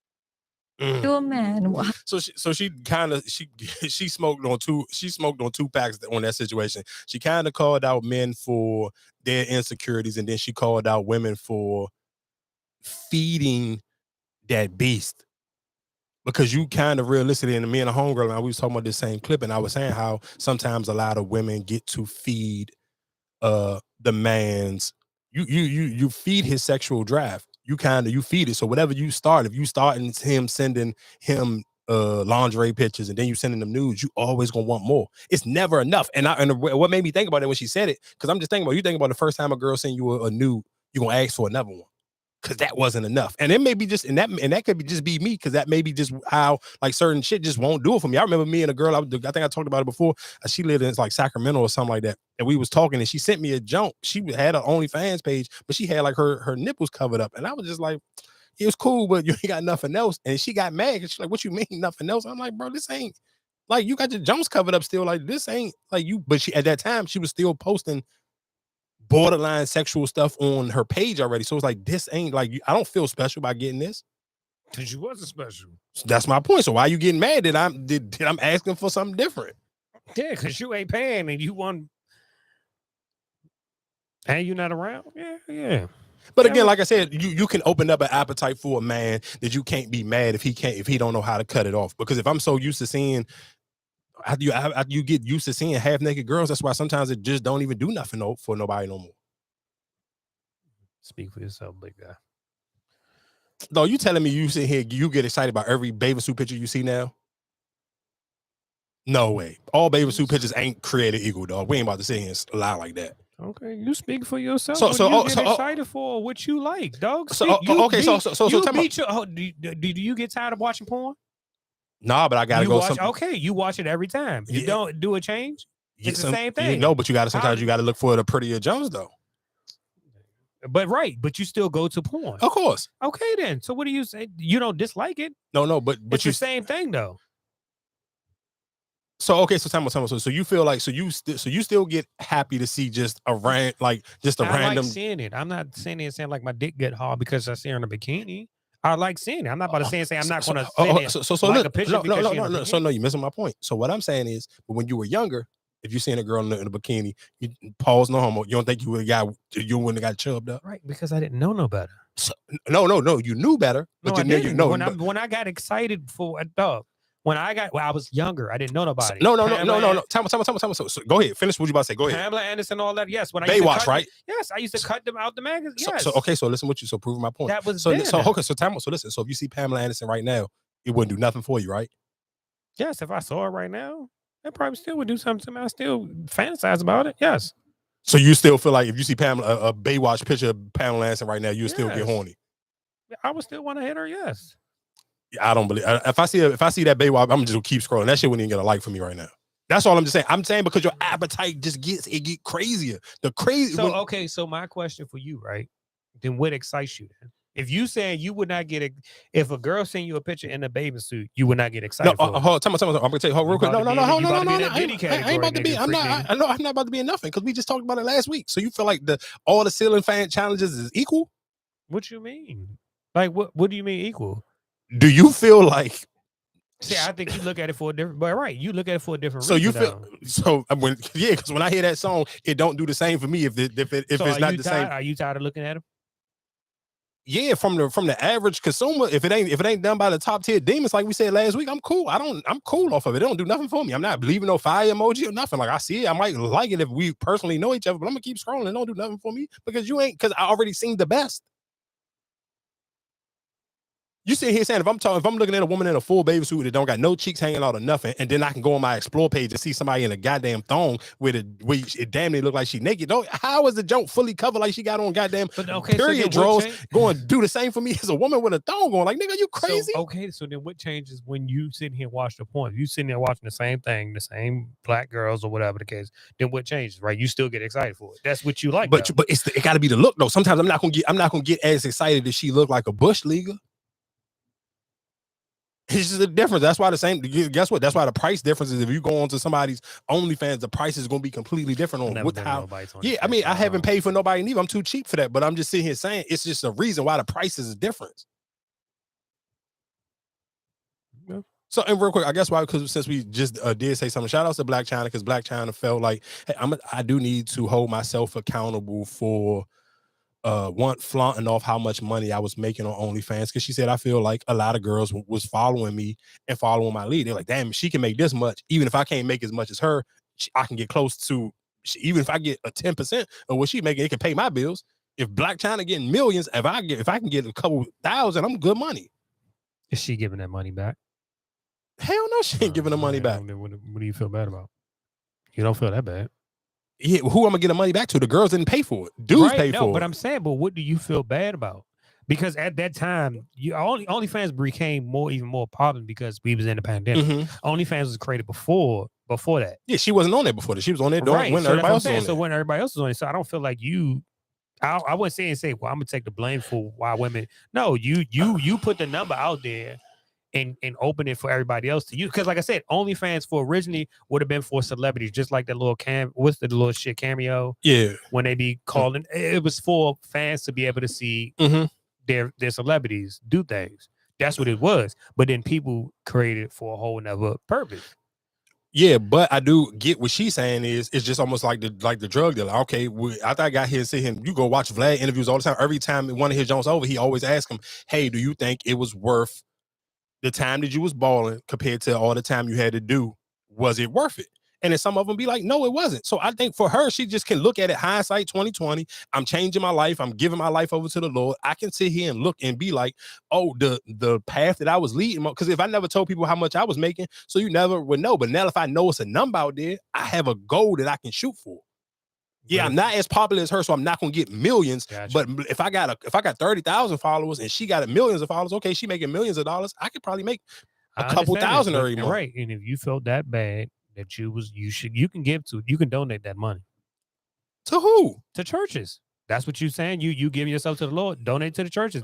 your man. So she kind of she smoked on two packs on that situation. She kind of called out men for their insecurities, and then she called out women for feeding that beast. Because you kind of realistically, and me and a homegirl, we was talking about this same clip, and I was saying how sometimes a lot of women get to feed the man's you feed his sexual drive. You feed it. So whatever you start, if you start and him sending him lingerie pictures and then you sending them nudes, you always gonna want more. It's never enough. And what made me think about it when she said it, because I'm just thinking about, you think about the first time a girl send you a nude, you're gonna ask for another one. Because that wasn't enough. And it may be just, and that could be just be me, because that may be just how like certain shit just won't do it for me. I remember me and a girl, I think I talked about it before. She lived in like Sacramento or something like that. And we was talking and she sent me a junk. She had her OnlyFans page, but she had like her nipples covered up. And I was just like, it was cool, but you ain't got nothing else. And she got mad. She's like, what you mean nothing else? I'm like, bro, this ain't like, you got your junks covered up still. Like, this ain't like you. But she, at that time, she was still posting borderline sexual stuff on her page already. So it's like, this ain't like, I don't feel special by getting this. Because you wasn't special. So that's my point. So why are you getting mad that I'm asking for something different? Yeah, because you ain't paying and you want, and you're not around. Yeah. But again, like I said, you can open up an appetite for a man that you can't be mad if he don't know how to cut it off. Because if I'm so used to seeing, you get used to seeing half naked girls, that's why sometimes it just don't even do nothing for nobody no more. Speak for yourself, big guy. Though, you telling me you sit here, you get excited about every bathing suit picture you see now? No way. All bathing suit pictures ain't created equal, dog. We ain't about to sit here and lie like that. Okay, you speak for yourself. So you get excited for what you like, dog. So tell me, do you get tired of watching porn? Nah, but I gotta go. Okay, you watch it every time. You don't do a change. It's the same thing. No, but you gotta sometimes you gotta look for the prettier Jones though. But you still go to porn. Of course. Okay, then. So what do you say? You don't dislike it? No, but it's the same thing though. So okay, so tell me. So you feel like you still get happy to see just a random. I like seeing it. I'm not saying it saying like my dick get hard because I see her in a bikini. I like seeing it. I'm not about to say I'm not going to like a picture. No. So no, you're missing my point. So what I'm saying is, when you were younger, if you seen a girl in a bikini, you pause, no homo. You don't think you wouldn't have got chubbed up, right? Because I didn't know no better. So, no, you knew better, but no, you know. When I got excited for a dog. When I was younger, I didn't know nobody. No. Tell me. So go ahead. Finish what you about to say. Go ahead. Pamela Anderson, all that. Yes. When I Baywatch, right? Yes, I used to cut them out the magazine. Yes. So listen what you. So proving my point. That was so listen. So if you see Pamela Anderson right now, it wouldn't do nothing for you, right? Yes. If I saw her right now, it probably still would do something to me. I still fantasize about it. Yes. So you still feel like if you see Pamela, a Baywatch picture of Pamela Anderson right now, you still get horny? I would still want to hit her. Yes. I don't believe. If I see that Baywatch, I'm just gonna keep scrolling. That shit wouldn't even get a like for me right now. That's all I'm just saying. I'm saying because your appetite just get crazier. So my question for you, right? Then what excites you then? If you saying you would not get if a girl send you a picture in a bathing suit, you would not get excited. Tell me. I'm gonna tell you real quick. No. I ain't about to be. I'm not about to be in nothing because we just talked about it last week. So you feel like all the ceiling fan challenges is equal? What you mean? Like what do you mean equal? Do you feel like? See, I think you look at it for a different. But right, you look at it for a different. So reason, you feel because when I hear that song, it don't do the same for me if it's not the same. Are you tired of looking at him? Yeah, from the average consumer, if it ain't done by the top tier demons, like we said last week, I'm cool. I'm cool off of it. It don't do nothing for me. I'm not leaving no fire emoji or nothing. Like I see it, I might like it if we personally know each other, but I'm gonna keep scrolling. It don't do nothing for me because I already seen the best. You sit here saying if I'm looking at a woman in a full baby suit that don't got no cheeks hanging out or nothing, and then I can go on my explore page and see somebody in a goddamn thong where it damn near look like she naked. How is the joke fully covered like she got on goddamn period drawers going to do the same for me as a woman with a thong going? Like, nigga, you crazy? So then what changes when you sit here and watch the porn? You sitting there watching the same thing, the same black girls or whatever the case, then what changes, right? You still get excited for it. That's what you like. But it gotta be the look though. Sometimes I'm not gonna get as excited as she look like a bush leaguer. It's just a difference. That's why guess what? That's why the price difference is if you go onto somebody's OnlyFans, the price is going to be completely different I mean, I haven't paid for nobody neither. I'm too cheap for that, but I'm just sitting here saying it's just a reason why the prices is different. Yeah. So, and real quick, I guess why, because since we just did say something, shout out to Black China, because Black China felt like, hey, I do need to hold myself accountable for flaunting off how much money I was making on OnlyFans, because she said I feel like a lot of girls was following me and following my lead. They're like, damn, she can make this much. Even if I can't make as much as her, I can get close to. Even if I get a 10% of what she making, it can pay my bills. If Black China getting millions, if I can get a couple thousand, I'm good money. Is she giving that money back? Hell no, she ain't giving the money back. What do you feel bad about? You don't feel that bad. Yeah, who I'm gonna get the money back to? The girls didn't pay for it. Dudes paid for it. But I'm saying, what do you feel bad about? Because at that time, OnlyFans became even more popular because we was in the pandemic. OnlyFans was created before that. Yeah, she wasn't on there before that. She was on there when everybody else was on there. So when everybody else was on it, so I don't feel like you. I wouldn't say, well, I'm gonna take the blame for why women. No, you put the number out there. And open it for everybody else to use, because like I said, OnlyFans originally would have been for celebrities, just like that little what's the little shit Cameo? Yeah, when they be calling, it was for fans to be able to see their celebrities do things. That's what it was. But then people created it for a whole nother purpose. Yeah, but I do get what she's saying it's just almost like the drug dealer. Okay, after I got here and see him, you go watch Vlad interviews all the time. Every time one of his Jones over, he always asks him, "Hey, do you think it was worth the time that you was balling compared to all the time you had to do? Was it worth it?" And then some of them be like, no, it wasn't. So I think for her, she just can look at it hindsight 2020. I'm changing my life. I'm giving my life over to the Lord. I can sit here and look and be like, oh, the path that I was leading. Because if I never told people how much I was making, so you never would know. But now if I know it's a number out there, I have a goal that I can shoot for. Yeah, I'm not as popular as her, so I'm not gonna get millions. Gotcha. But if I got 30,000 followers and she got millions of followers, okay, she making millions of dollars. I could probably make a couple thousand every month. Right. And if you felt that bad that you can donate that money. To who? To churches. That's what you're saying. You give yourself to the Lord, donate to the churches.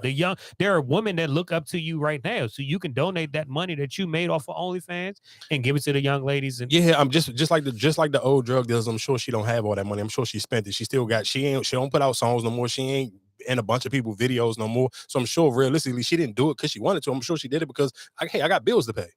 There are women that look up to you right now. So you can donate that money that you made off of OnlyFans and give it to the young ladies. And yeah, I'm just like the old drug dealers. I'm sure she don't have all that money. I'm sure she spent it. She still got, she don't put out songs no more. She ain't in a bunch of people videos no more. So I'm sure realistically she didn't do it because she wanted to. I'm sure she did it because I got bills to pay.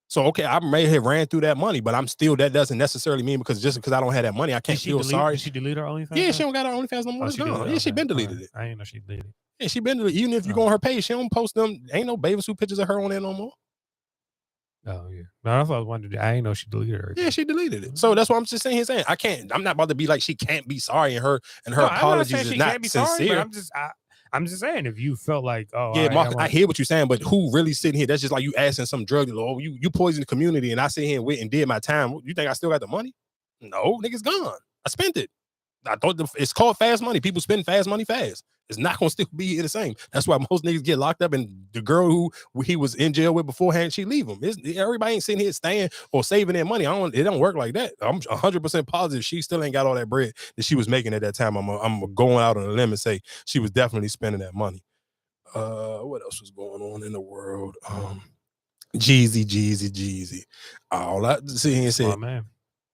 So, okay, I may have ran through that money, but I'm still, that doesn't necessarily mean because I don't have that money, I can't feel sorry. Did she delete her OnlyFans? Yeah, she don't got her OnlyFans no more. It's gone. Yeah, she been deleted it. I didn't know she deleted it. Yeah, she been deleted. Even if you go on her page, she don't post them. Ain't no bathing suit pictures of her on there no more. Oh, yeah. No, I thought I wondered. I didn't know she deleted her. Yeah, she deleted it. So that's why I'm just saying I'm not about to be like she can't be sorry and her apologies is not sincere. Sorry, but I'm just saying, if you felt like, oh, yeah, Mark, I hear what you're saying, but who really sitting here? That's just like you asking some drug dealer, oh, you poisoned the community, and I sit here and went and did my time. You think I still got the money? No, nigga's gone. I spent it. I thought it's called fast money. People spend fast money fast. It's not gonna still be the same. That's why most niggas get locked up, and the girl who he was in jail with beforehand, she leave him. Everybody ain't sitting here staying or saving their money. It don't work like that. I'm 100% positive she still ain't got all that bread that she was making at that time. I'm going out on a limb and say she was definitely spending that money. What else was going on in the world? Jeezy. All I see here and say, man,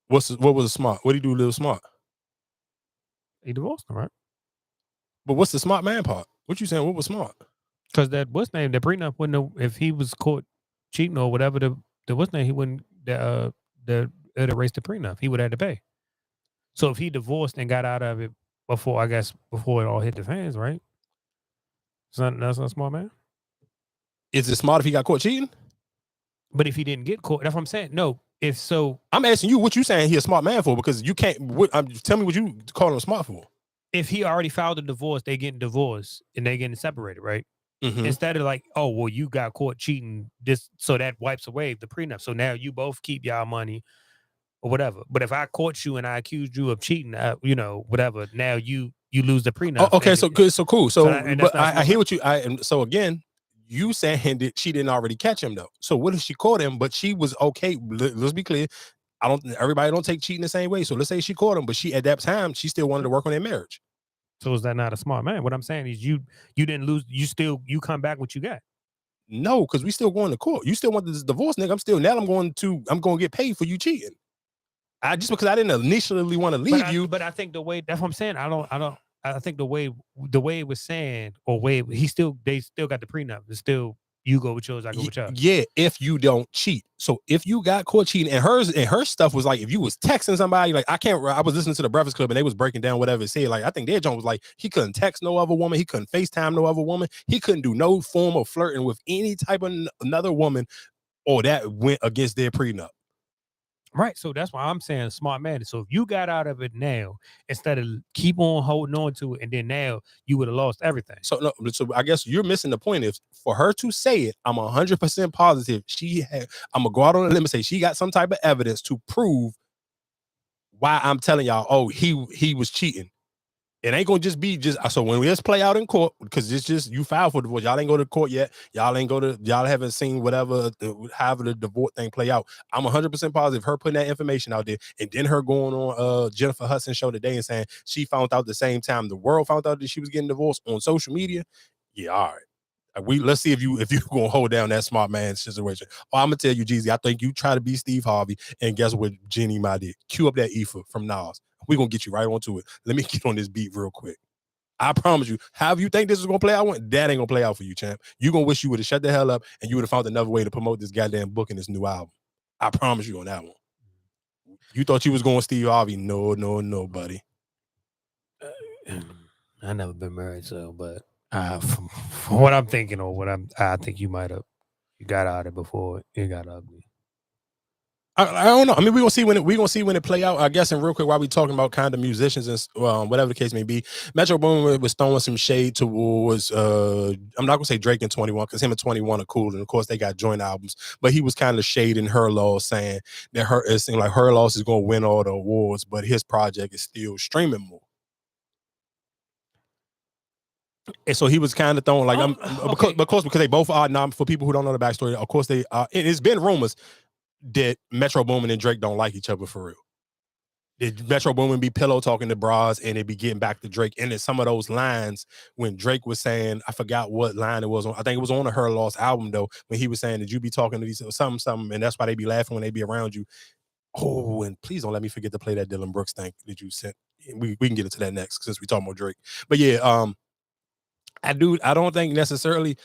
what was smart? What do you do, Lil Smart? He divorced her, right? But what's the smart man part? What you saying? What was smart? Because that what's name, the prenup wouldn't have, if he was caught cheating or whatever, the what's name, he wouldn't erase the prenup. He would have to pay. So if he divorced and got out of it before it all hit the fans, right? That's not a smart man. Is it smart if he got caught cheating? But if he didn't get caught, that's what I'm saying. No, if so, I'm asking you what you saying he a smart man for, because you can't. Tell me what you call him smart for. if he already filed a divorce, they getting divorced and they getting separated, right? Mm-hmm. Instead of like, oh, well, you got caught cheating, this, so that wipes away the prenup. So now you both keep y'all money or whatever. But if I caught you and I accused you of cheating, whatever, now you lose the prenup. Oh, okay, so good, so cool. So, but I hear what you. So again, you saying that she didn't already catch him though. So what if she caught him, but she was okay? Let's be clear. Everybody don't take cheating the same way. So let's say she caught him, but she at that time she still wanted to work on their marriage. So is that not a smart man? What I'm saying is you didn't lose. You come back what you got. No, because we still going to court. You still want this divorce, nigga. I'm going to get paid for you cheating. Just because I didn't initially want to leave you. But I think the way, that's what I'm saying. I think the way it was saying, or they still got the prenup. It's still, you go with yours, I go with yours. Yeah, if you don't cheat. So if you got caught cheating, and her stuff was like, if you was texting somebody, like I was listening to the Breakfast Club and they was breaking down whatever it said. Like I think their John was like, he couldn't text no other woman, he couldn't FaceTime no other woman, he couldn't do no form of flirting with any type of another woman, or that went against their prenup. Right. So that's why I'm saying smart man. So if you got out of it now, instead of keep on holding on to it, and then now you would have lost everything. So I guess you're missing the point. If for her to say it, I'm 100% positive I'm gonna go out on a limb and say she got some type of evidence to prove why I'm telling y'all, oh, he was cheating. It ain't gonna just be so when we just play out in court, because it's just you filed for divorce. Y'all ain't go to court yet. Y'all haven't seen however the divorce thing play out. I'm 100% positive her putting that information out there, and then her going on Jennifer Hudson's show today and saying she found out the same time the world found out that she was getting divorced on social media. Yeah, all right. Let's see if you're gonna hold down that smart man situation. Oh, I'm gonna tell you, Jeezy, I think you try to be Steve Harvey, and guess what Jeannie Ma did? Cue up that Aoife from Nas. We're gonna get you right onto it. Let me get on this beat real quick. I promise you, however you think this is gonna play out, that ain't gonna play out for you, champ. You're gonna wish you would have shut the hell up and you would have found another way to promote this goddamn book and this new album. I promise you on that one. You thought you was going Steve Harvey. No, buddy. I never been married, so, but from what I'm thinking, or I think you might have, you got out of it before it got ugly. I don't know. I mean, we're gonna see when it play out. I guess, and real quick, while we talking about kind of musicians and whatever the case may be, Metro Boomin was throwing some shade towards I'm not gonna say Drake and 21, because him and 21 are cool, and of course they got joint albums. But he was kind of shading Her Loss, saying that it seemed like Her Loss is gonna win all the awards, but his project is still streaming more. And so he was kind of throwing like, because they both are for people who don't know the backstory. Of course they are. It's been rumors that Metro Boomin and Drake don't like each other for real. Did Metro Boomin be pillow talking to bras and it be getting back to Drake? And then some of those lines when Drake was saying, I forgot what line it was on. I think it was on the Her Loss album though, when he was saying that you be talking to these something, and that's why they be laughing when they be around you. Oh, and please don't let me forget to play that Dylan Brooks thing that you sent. We can get into that next since we talking about Drake. But yeah, I don't think necessarily.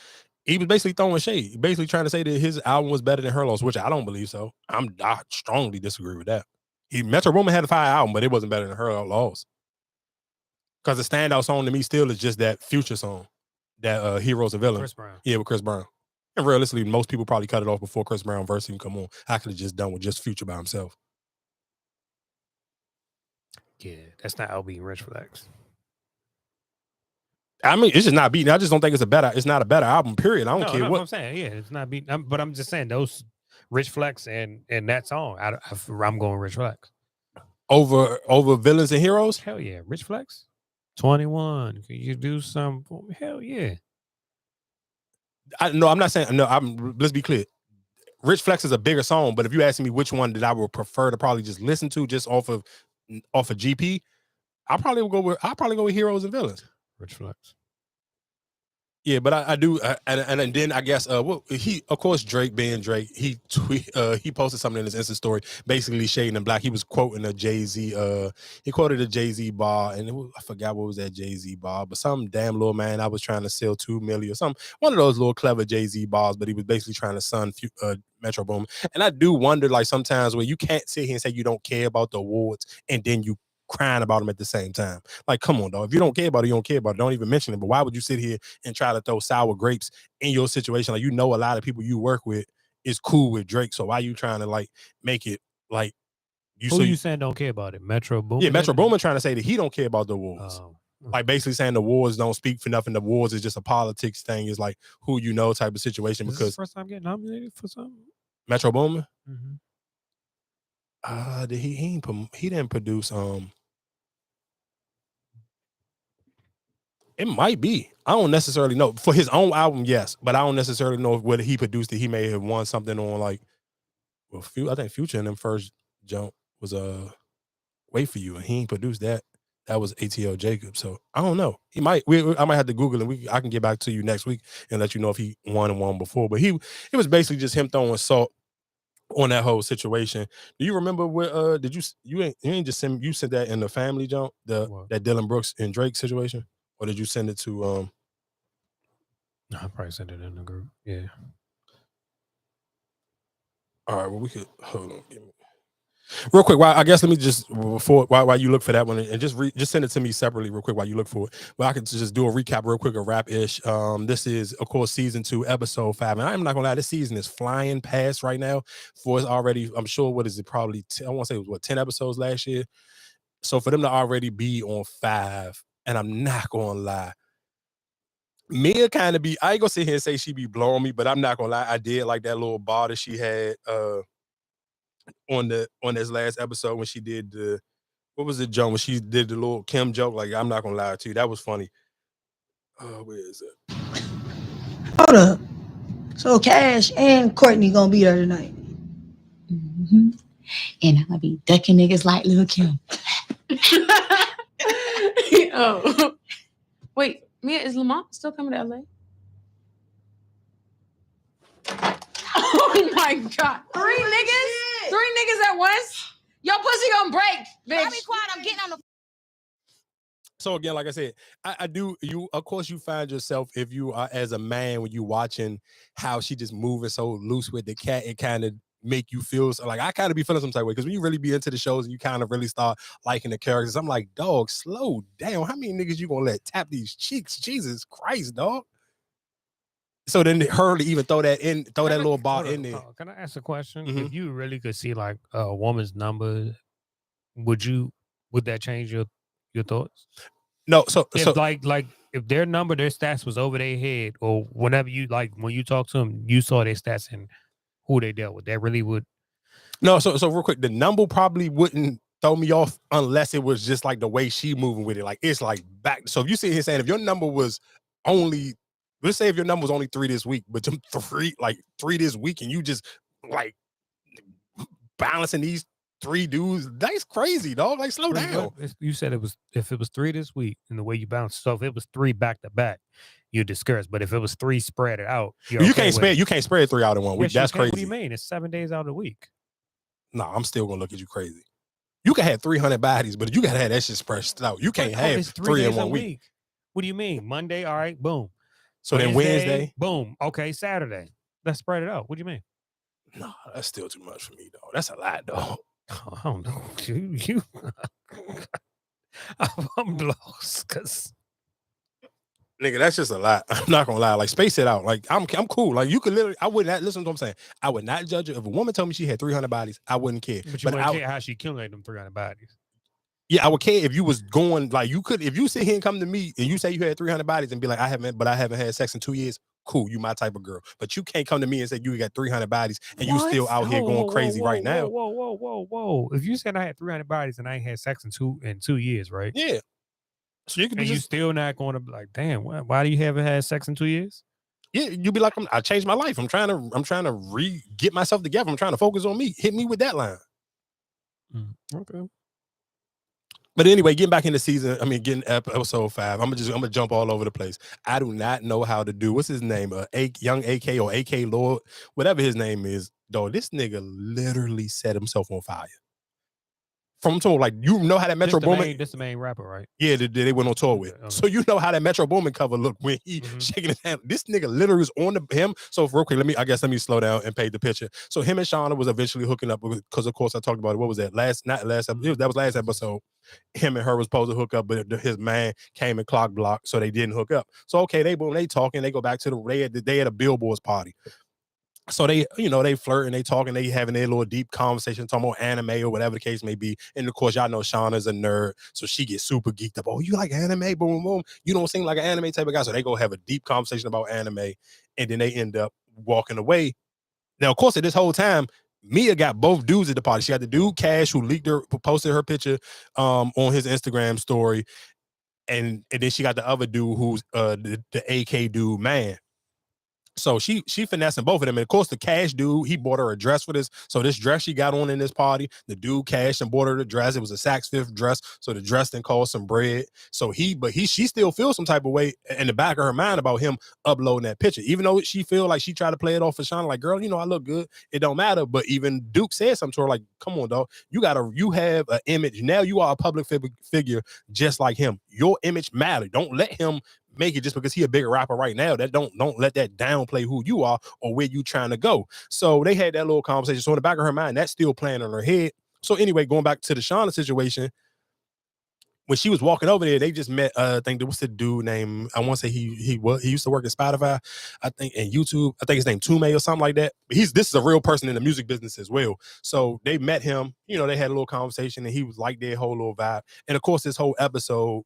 He was basically throwing shade, basically trying to say that his album was better than Her Loss, which I don't believe so. I strongly disagree with that. Metro Boomin had a fire album, but it wasn't better than Her Loss. Because the standout song to me still is just that Future song, that Heroes and Villains. Chris Brown. Yeah, with Chris Brown. And realistically, most people probably cut it off before Chris Brown verse even come on. I could have just done with just Future by himself. Yeah, that's not LB Rich Flex. I mean, it's just not beating. I just don't think it's not a better album, period. I don't care what I'm saying. Yeah, it's not beating. But I'm just saying those Rich Flex and that song, I'm going Rich Flex. Over Villains and Heroes? Hell yeah. Rich Flex? 21. Can you do some? Hell yeah. I'm not saying, let's be clear. Rich Flex is a bigger song, but if you ask me which one that I would prefer to probably just listen to just off of GP, I'll probably go with Heroes and Villains. Rich Flex. Yeah, but I do, and then I guess he, of course, Drake being Drake, he posted something in his Insta story basically shading him black. He was quoting a Jay-Z, he quoted a Jay-Z bar, and I forgot what was that Jay-Z bar, but some damn little man I was trying to sell 2 million or something, one of those little clever Jay-Z bars, but he was basically trying to sun Metro Boomin. And I do wonder, like sometimes when you can't sit here and say you don't care about the awards, and then you crying about him at the same time. Like, come on, dog. If you don't care about it, you don't care about it. Don't even mention it. But why would you sit here and try to throw sour grapes in your situation? Like, you know, a lot of people you work with is cool with Drake. So why you trying to like make it like Who you saying don't care about it? Metro Boomin? Yeah, Metro Boomin trying to say that he don't care about the awards. Like basically saying the awards don't speak for nothing. The awards is just a politics thing. Is like who you know type of situation. Is Because this the first time getting nominated for something? Metro Boomin, Mm-hmm. he didn't produce it might be. I don't necessarily know. For his own album, yes, but I don't necessarily know whether he produced it. He may have won something on like, well, I think Future and them first jump was Wait For You, and he ain't produced that. That was ATL Jacob. So I don't know. He might. I might have to Google it. I can get back to you next week and let you know if he won and won before. But it was basically just him throwing salt on that whole situation. Do you remember what? Did you ain't just send, you sent that in the family jump, that Dylan Brooks and Drake situation, or did you send it to No, I probably sent it in the group. Yeah. All right. Well, we could hold on. Give me real quick. I guess let me just while you look for that one and just send it to me separately real quick while you look for it. But I could just do a recap real quick, a wrap-ish. This is of course season 2, episode 5, and I'm not gonna lie, this season is flying past right now. For it's already, I'm sure, what is it? Probably I want to say it was 10 episodes last year. So for them to already be on 5, and I'm not gonna lie, Mia kind of be, I ain't gonna sit here and say she be blowing me, but I'm not gonna lie, I did like that little bar that she had on this last episode when she did the, what was it, Joan, when she did the little Kim joke. Like, I'm not gonna lie to you, that was funny. Where is it? Hold up. So Cash and Courtney gonna be there tonight. Mm-hmm. And I'm gonna be ducking niggas like Lil' Kim. Oh. Wait, Mia, is Lamont still coming to LA? Oh my God. Three niggas at once? Your pussy gonna break, bitch. Be quiet, I'm getting on the. So again, like I said, I do, of course you find yourself, if you are as a man, when you watching how she just moving so loose with the cat, it kind of make you feel so, like I kind of be feeling some type of way, because when you really be into the shows and you kind of really start liking the characters, I'm like, dog, slow down. How many niggas you gonna let tap these cheeks? Jesus Christ, dog. So then her to even throw that little bar in there. Can I ask a question? Mm-hmm. If you really could see like a woman's number, would that change your thoughts? No, if like if their number, their stats was over their head, or whenever you like when you talk to them, you saw their stats and who they dealt with, that really would. No, so real quick, the number probably wouldn't throw me off unless it was just like the way she moving with it. Like it's like back. So if you sit here saying if your number was only, let's say if your number was only 3 this week, but them three this week, and you just like balancing these 3 dudes, that's crazy, dog. Like slow down. You said if it was 3 this week and the way you bounced. So if it was 3 back to back, you're discouraged. But if it was 3 spread it out, you can't spread 3 out in 1 week. Yes, that's crazy. What do you mean? It's 7 days out of the week. No, I'm still gonna look at you crazy. You can have 300 bodies, but you gotta have that shit spread out. You can't have 3 in 1 week. What do you mean? Monday, all right, boom. So then Wednesday, boom. Okay, Saturday. Let's spread it out. What do you mean? No, that's still too much for me, dog. That's a lot, dog. I don't know. You I'm lost because nigga, that's just a lot. I'm not gonna lie. Like, space it out. Like, I'm cool. Like, you could literally, I would not listen to what I'm saying. I would not judge her. If a woman told me she had 300 bodies, I wouldn't care. But you wouldn't care how she accumulated them 300 bodies. Yeah, I would care if you was going, like, you could, if you sit here and come to me and you say you had 300 bodies and be like, I haven't had sex in 2 years. Cool, you my type of girl. But you can't come to me and say you got 300 bodies and you still out here going crazy right now. Whoa. If you said I had 300 bodies and I ain't had sex in two years, right? Yeah. So you could be you still not going to be like, damn, why do you haven't had sex in 2 years? Yeah, you'd be like, I changed my life. I'm trying to get myself together. I'm trying to focus on me. Hit me with that line. Okay. But anyway, getting back in the season, getting episode 5. I'm gonna jump all over the place. I do not know how to do, what's his name? Young AK or AK Lord, whatever his name is. Dog, this nigga literally set himself on fire. From tour, like, you know how that Metro Boomin. This the main rapper, right? Yeah, they went on tour with. Okay. So you know how that Metro Boomin cover looked when he shaking his hand. This nigga literally was on him. So real quick, let me slow down and paint the picture. So him and Shauna was eventually hooking up because, of course, I talked about it. What was that? That was last episode. him and her was supposed to hook up, but his man came and clock blocked, so they didn't hook up. So okay, they talking, they go back to they had a billboards party. So they, they flirting, they talking, they having their little deep conversation, talking about anime or whatever the case may be. And of course, y'all know Shauna's a nerd, so she gets super geeked up. Oh, you like anime? Boom, boom. You don't seem like an anime type of guy. So they go have a deep conversation about anime, and then they end up walking away. Now, of course, at this whole time, Mia got both dudes at the party. She got the dude Cash who posted her picture on his Instagram story, and then she got the other dude who's the AK dude, man. So she finessing both of them. And of course, the Cash dude, he bought her a dress for this. So this dress she got on in this party, the dude Cash and bought her the dress. It was a Saks Fifth dress. So the dress then cost some bread. So she still feels some type of way in the back of her mind about him uploading that picture. Even though she feel like she tried to play it off for Shauna, like, girl, I look good. It don't matter. But even Duke said something to her like, come on, dog. You have an image. Now you are a public figure just like him. Your image matters. Don't let him make it just because he a bigger rapper right now. That don't let that downplay who you are or where you trying to go. So they had that little conversation. So in the back of her mind, that's still playing on her head. So anyway, going back to the Shauna situation, when she was walking over there, they just met. I think what's the dude name? I want to say he used to work at Spotify, I think, and YouTube. I think his name Tume or something like that. But this is a real person in the music business as well. So they met him. They had a little conversation, and he was like their whole little vibe. And of course, this whole episode,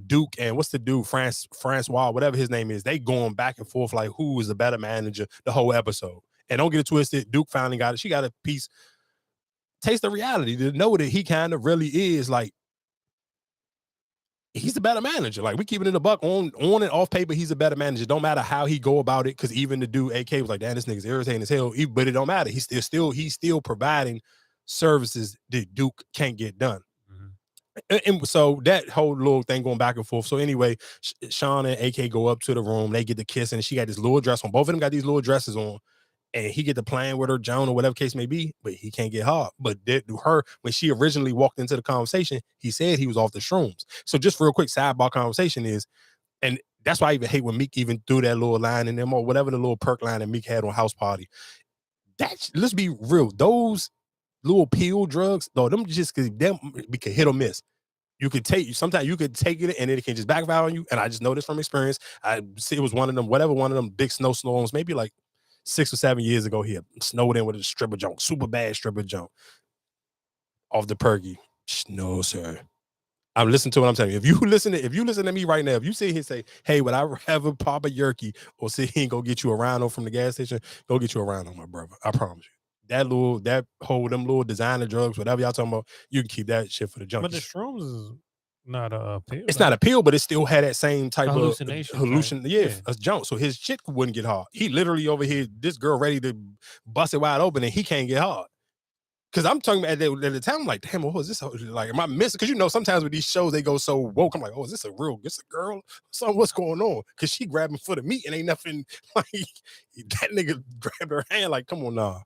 Duke and what's the dude, Francois, whatever his name is, they going back and forth like who is the better manager the whole episode. And don't get it twisted, Duke finally got it. She got a piece, taste of reality to know that he kind of really is like, he's the better manager. Like, we keeping it a buck on and off paper. He's a better manager. Don't matter how he go about it, because even the dude AK was like, damn, this nigga's irritating as hell. But it don't matter. He's still providing services that Duke can't get done. And so that whole little thing going back and forth. So anyway, Sean and AK go up to the room. They get the kiss, and she got this little dress on. Both of them got these little dresses on, and he get to playing with her, Joan, or whatever case may be, but he can't get hard. But when she originally walked into the conversation, he said he was off the shrooms. So just for a quick sidebar conversation is, and that's why I even hate when Meek even threw that little line in them or whatever the little perk line that Meek had on House Party. Let's be real. Those little pill drugs, though, them just because them we can hit or miss. Sometimes you could take it and it can just backfire on you. And I just know this from experience. I see it was one of them big snowstorms, maybe like 6 or 7 years ago here. Snowed in with a stripper junk, super bad stripper junk. Off the perky. No, sir. I'm listening to what I'm telling you. If you listen to me right now, if you sit here and say, hey, would I rather pop a yerky or sit here and go get you a Rhino from the gas station? Go get you a Rhino, my brother. I promise you. Them little designer drugs, whatever y'all talking about, you can keep that shit for the junkies. But the shrooms is not a pill. It's not a pill, but it still had that same type of hallucination. Yeah, a junk. So his shit wouldn't get hard. He literally over here, this girl ready to bust it wide open, and he can't get hard. Because I'm talking about at the time, I'm like, damn, what is this? Like, am I missing? Because sometimes with these shows, they go so woke. I'm like, oh, is this a girl? So what's going on? Because she grabbing for the meat and ain't nothing like that nigga grabbed her hand. Like, come on now.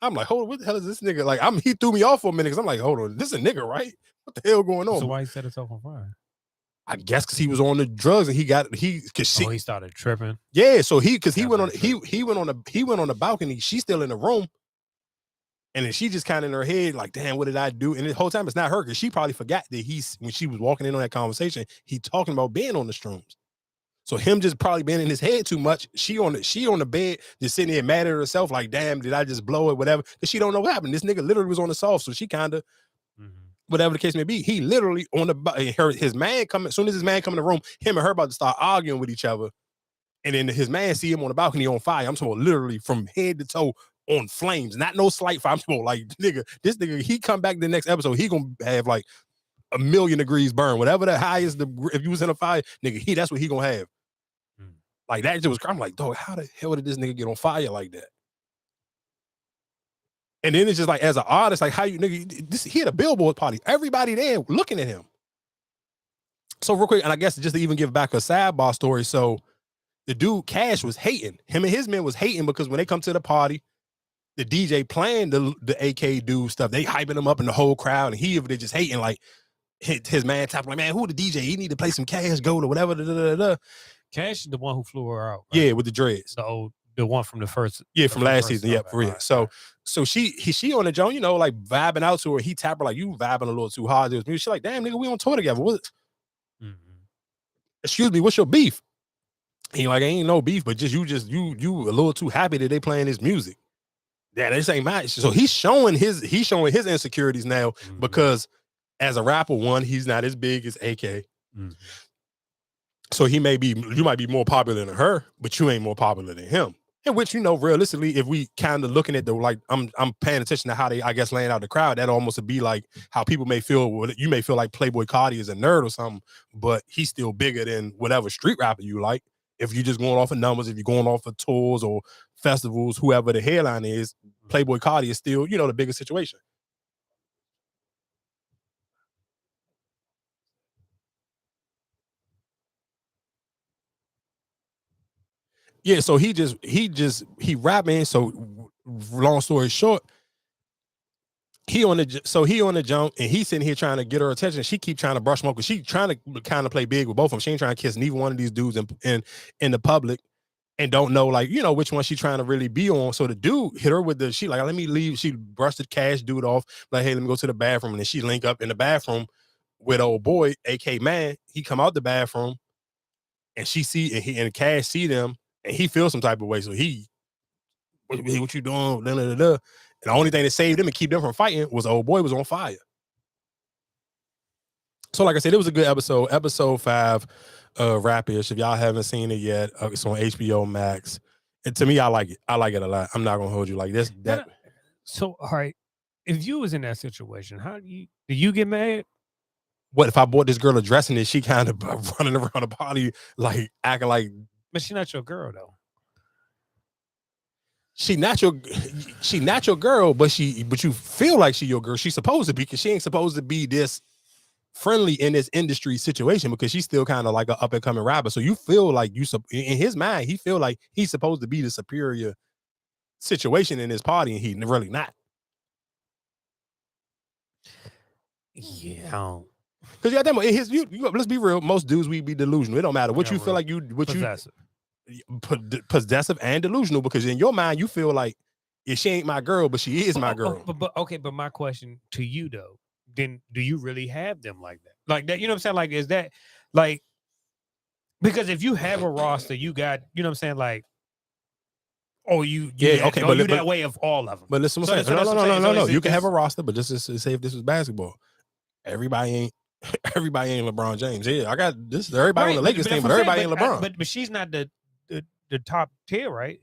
I'm like, hold on, what the hell is this nigga? Like, he threw me off for a minute because I'm like, hold on, this is a nigga, right? What the hell going on? So why he set himself on fire? I guess because he was on the drugs and he started tripping. Yeah, so he went on the balcony. She's still in the room, and then she just kind of in her head like, damn, what did I do? And the whole time it's not her because she probably forgot that when she was walking in on that conversation, he talking about being on the shrooms. So him just probably being in his head too much. She on the bed, just sitting there mad at herself, like, damn, did I just blow it, whatever? Because she don't know what happened. This nigga literally was on the soft, so she kind of, whatever the case may be, he literally on his man coming. As soon as his man come in the room, him and her about to start arguing with each other, and then his man see him on the balcony on fire. I'm talking literally from head to toe on flames, not no slight fire. I'm talking like, this nigga, he come back the next episode, he gonna have like 1,000,000 degrees burn, whatever the highest. If you was in a fire, nigga, that's what he gonna have. Like that just was. I'm like, dog, how the hell did this nigga get on fire like that? And then it's just like, as an artist, like, how you nigga? He had a billboard party, everybody there looking at him. So real quick, and I guess just to even give back a sidebar story. So the dude Cash was hating. Him and his men was hating because when they come to the party, the DJ playing the AK dude stuff, they hyping him up in the whole crowd, and he over there just hating like his man tapping like, man, who the DJ? He need to play some Cash Gold or whatever. Cash is the one who flew her out. Right? Yeah, with the dreads. The one from the first. Yeah, from last season. Yeah, for real. Right. So So she on the joint, you know, like vibing out to her. He tap her like, you vibing a little too hard. She's like, damn, nigga, we on tour together. What? Excuse me, what's your beef? He like, ain't no beef, but you a little too happy that they playing this music. Yeah, this ain't my. So he's showing his insecurities now because as a rapper, one, he's not as big as AK. So you might be more popular than her, but you ain't more popular than him. In which, you know, realistically, if we kind of looking at the, like, I'm paying attention to how they, I guess, laying out the crowd, that almost would be like how people may feel, you may feel like Playboy Gotti is a nerd or something, but he's still bigger than whatever street rapper you like. If you're just going off of numbers, if you're going off of tours or festivals, whoever the headline is, Playboy Gotti is still, you know, the biggest situation. Yeah, so he rapping. So long story short, he on the jump and he's sitting here trying to get her attention. She keep trying to brush him off because she trying to kind of play big with both of them. She ain't trying to kiss neither one of these dudes in the public and don't know, like, you know, which one she trying to really be on. So the dude hit her with she like, let me leave. She brushed the cash dude off, like, hey, let me go to the bathroom. And then she link up in the bathroom with old boy, AK Man. He come out the bathroom and and Cash see them and he feels some type of way. So what you doing? Da, da, da, da. And the only thing that saved them and keep them from fighting was old boy was on fire. So like I said, it was a good episode. Episode 5, Rap-ish. If y'all haven't seen it yet, it's on HBO Max. And to me, I like it. I like it a lot. I'm not gonna hold you like this. So, all right, if you was in that situation, do you get mad? What if I bought this girl a dress and then she kind of running around the party like acting like? But she's not your girl though. She not your girl, but you feel like she your girl. She's supposed to be, because she ain't supposed to be this friendly in this industry situation because she's still kind of like an up and coming rapper. So you feel like in his mind, he feel like he's supposed to be the superior situation in this party, and he's really not. Yeah. Because let's be real. Most dudes, we be delusional. It don't matter what you feel like possessive. Possessive and delusional, because in your mind you feel like, yeah, she ain't my girl, but she is my girl. But my question to you though, then do you really have them like that? Like that, you know what I'm saying? Like, is that like, because if you have a roster, you got, you know what I'm saying, like, oh, you that way of all of them. But listen, So no. You can have a roster, but just to say, if this was basketball, everybody ain't LeBron James. Yeah, I got this. Everybody on the Lakers team, but everybody ain't LeBron. But she's not the top tier, right?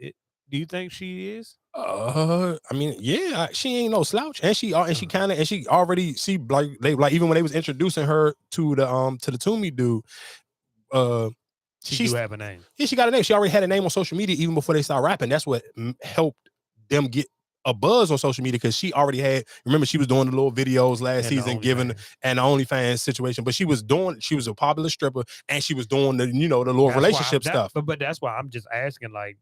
Do you think she is? I mean, yeah, she ain't no slouch, and she already even when they was introducing her to the Toomey dude, she do have a name. Yeah, she got a name. She already had a name on social media even before they started rapping. That's what helped them get a buzz on social media, because she already had. Remember, she was doing the little videos last season, giving and the OnlyFans situation. But she was a popular stripper, and she was doing the little relationship stuff. But that's why I'm just asking, like,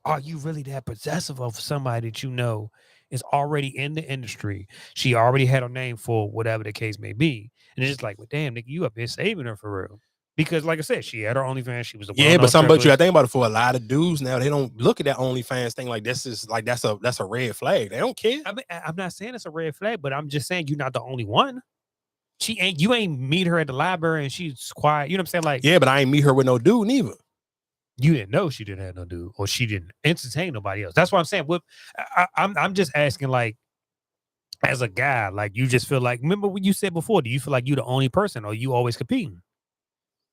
are you really that possessive of somebody that you know is already in the industry? She already had a name for whatever the case may be, and it's just like, well, damn, nigga, you up here saving her for real. Because, like I said, she had her OnlyFans. She was a but you gotta think about it. For a lot of dudes now, they don't look at that OnlyFans thing like this is like that's a red flag. They don't care. I mean, I'm not saying it's a red flag, but I'm just saying you're not the only one. You ain't meet her at the library and she's quiet. You know what I'm saying? Like, yeah, but I ain't meet her with no dude neither. You didn't know she didn't have no dude, or she didn't entertain nobody else. That's what I'm saying. I'm just asking, like, as a guy, like, you just feel like, remember what you said before? Do you feel like you're the only person, or you always competing?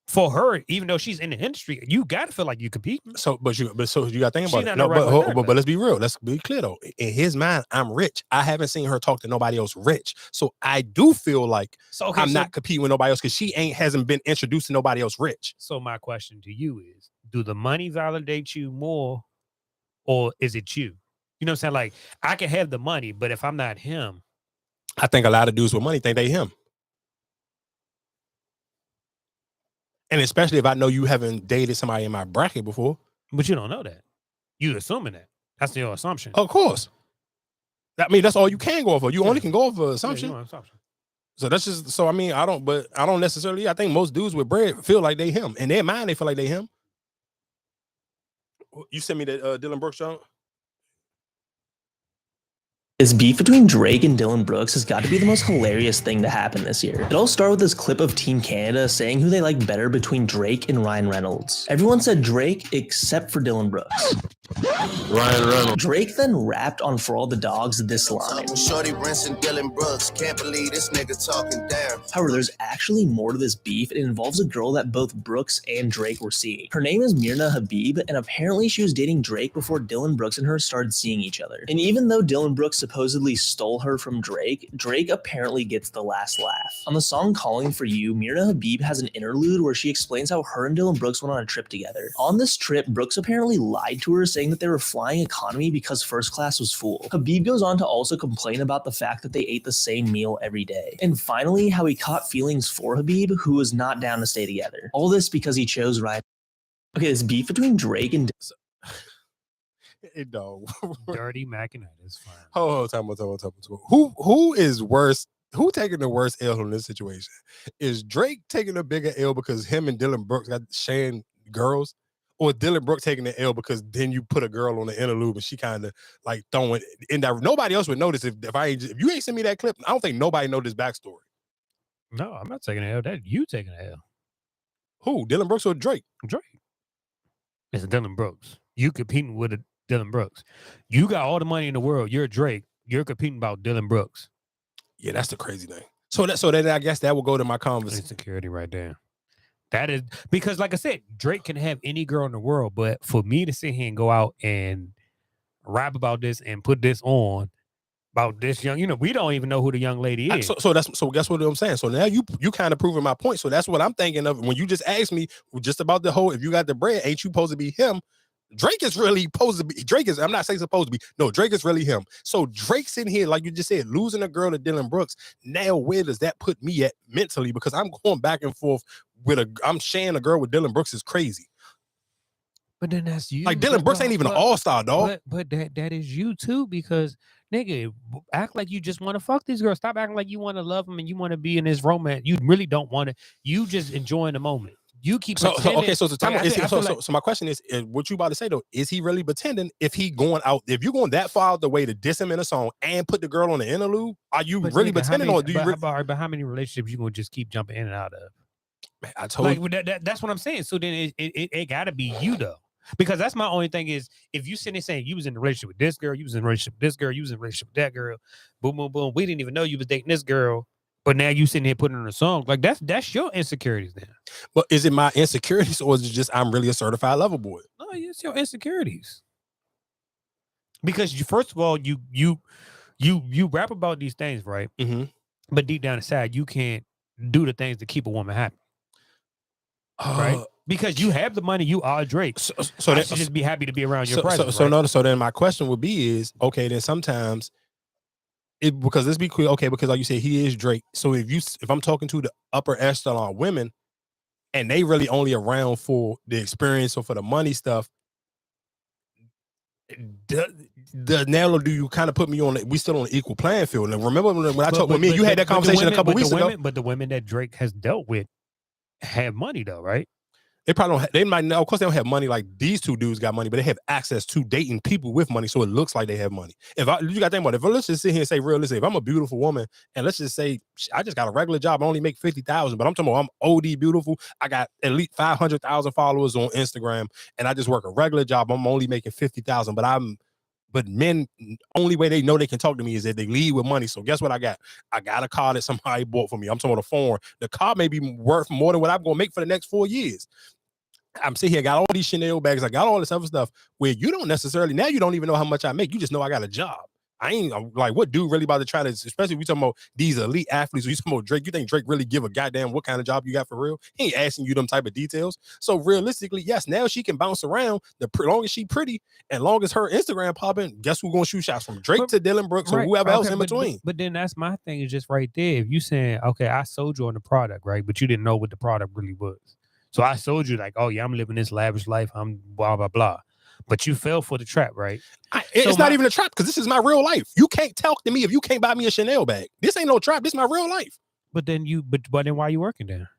For her, even though she's in the industry, you gotta feel like you competing. So you gotta think about it. No, but let's be real. Let's be clear though. In his mind, I'm rich. I haven't seen her talk to nobody else rich. So I do feel like I'm not competing with nobody else, because she hasn't been introduced to nobody else rich. So my question to you is, do the money validate you more, or is it you? You know what I'm saying? Like, I can have the money, but if I'm not him, I think a lot of dudes with money think they him. And especially if I know you haven't dated somebody in my bracket before. But you don't know that. You assuming that. That's your assumption. Of course. I mean, that's all you can go off of. You only can go off of assumption. Yeah, assumption. So that's just, so I mean, I don't necessarily, I think most dudes with bread feel like they him. In their mind, they feel like they him. You sent me that Dylan Brooks joint? This beef between Drake and Dylan Brooks has got to be the most hilarious thing to happen this year. It all started with this clip of Team Canada saying who they like better between Drake and Ryan Reynolds. Everyone said Drake except for Dylan Brooks. Ryan Reynolds. Drake then rapped on For All the Dogs this line. Shorty rinsing Dylan Brooks. Can't believe this nigga talking down. However, there's actually more to this beef. It involves a girl that both Brooks and Drake were seeing. Her name is Myrna Habib, and apparently she was dating Drake before Dylan Brooks and her started seeing each other. And even though Dylan Brooks supposedly stole her from Drake, Drake apparently gets the last laugh. On the song Calling For You, Myrna Habib has an interlude where she explains how her and Dylan Brooks went on a trip together. On this trip, Brooks apparently lied to her, saying that they were flying economy because first class was full. Habib goes on to also complain about the fact that they ate the same meal every day. And finally, how he caught feelings for Habib, who was not down to stay together. All this because he chose Ryan. Okay, this beef between Drake and Dirty Mac and that is fine. Time. Who is worse? Who taking the worst L in this situation? Is Drake taking a bigger L because him and Dylan Brooks got sharing girls? Or Dylan Brooks taking the L because then you put a girl on the interlude and she kind of like throwing in that. Nobody else would notice if you ain't send me that clip. I don't think nobody know this backstory. No, I'm not taking an L. That you taking an L. Who? Dylan Brooks or Drake? Drake. It's Dylan Brooks. You competing with Dylan Brooks. You got all the money in the world. You're Drake. You're competing about Dylan Brooks. Yeah, that's the crazy thing. So then I guess that will go to my conversation. Insecurity right there. That is because, like I said, Drake can have any girl in the world, but for me to sit here and go out and rap about this and put this on about this young, we don't even know who the young lady is. So guess what I'm saying. So now you kind of proving my point. So that's what I'm thinking of when you just asked me just about the whole. If you got the bread, ain't you supposed to be him? Drake is really supposed to be. I'm not saying supposed to be. No, Drake is really him. So Drake's in here, like you just said, losing a girl to Dylan Brooks. Now, where does that put me at mentally? Because I'm going back and forth I'm sharing a girl with Dylan Brooks is crazy. But then that's you. Like Dylan Brooks ain't even an all-star, dog. But that is you too, because nigga, act like you just want to fuck these girls. Stop acting like you want to love them and you want to be in this romance. You really don't want to. You just enjoying the moment. You keep so my question is what you about to say though, is he really pretending if you're going that far the way to diss him in a song and put the girl on the interlude? Are you really pretending or do you but how many relationships you gonna just keep jumping in and out of? Man, I told you that's what I'm saying. So then it gotta be you though. Because that's my only thing is if you sitting there saying you was in a relationship with this girl, you was in a relationship with this girl, you was in a relationship with that girl, boom, boom, boom. We didn't even know you was dating this girl. But now you sitting here putting on a song like that's your insecurities then. But is it my insecurities or is it just I'm really a certified lover boy? No, it's your insecurities. Because first of all, you rap about these things, right? Mm-hmm. But deep down inside, you can't do the things to keep a woman happy, right? Because you have the money, you are Drake. So I should just be happy to be around your presence. So then my question would be is okay. Then sometimes. Because let's be clear, okay, because like you said, he is Drake. So if I'm talking to the upper echelon women and they really only around for the experience or for the money stuff, now do you kind of put me on we still on an equal playing field? And remember when I talked with me, you had that conversation a couple weeks ago. But the women that Drake has dealt with have money though, right? They probably don't. They might know. Of course, they don't have money like these two dudes got money, but they have access to dating people with money, so it looks like they have money. You got to think about it. Let's just sit here and say realistic. If I'm a beautiful woman, and let's just say I just got a regular job, I only make $50,000, but I'm talking about I'm OD beautiful. I got at least 500,000 followers on Instagram, and I just work a regular job. I'm only making $50,000, but men, only way they know they can talk to me is that they leave with money. So guess what I got? I got a car that somebody bought for me. I'm talking about a phone. The car may be worth more than what I'm going to make for the next 4 years. I'm sitting here, got all these Chanel bags. I got all this other stuff where you don't necessarily, now you don't even know how much I make. You just know I got a job. I'm like, what dude really about to try to, especially if we talking about these elite athletes, or you talking about Drake, you think Drake really give a goddamn what kind of job you got for real? He ain't asking you them type of details. So realistically, yes, now she can bounce around. The long as she pretty and long as her Instagram popping, guess who's going to shoot shots from Drake to Dylan Brooks or whoever else in between. But then that's my thing is just right there. If you saying, okay, I sold you on the product, right? But you didn't know what the product really was. So I sold you like, oh yeah, I'm living this lavish life. I'm blah, blah, blah. But you fell for the trap, right? It's not even a trap because this is my real life. You can't talk to me if you can't buy me a Chanel bag. This ain't no trap. This is my real life. But then but then why are you working there?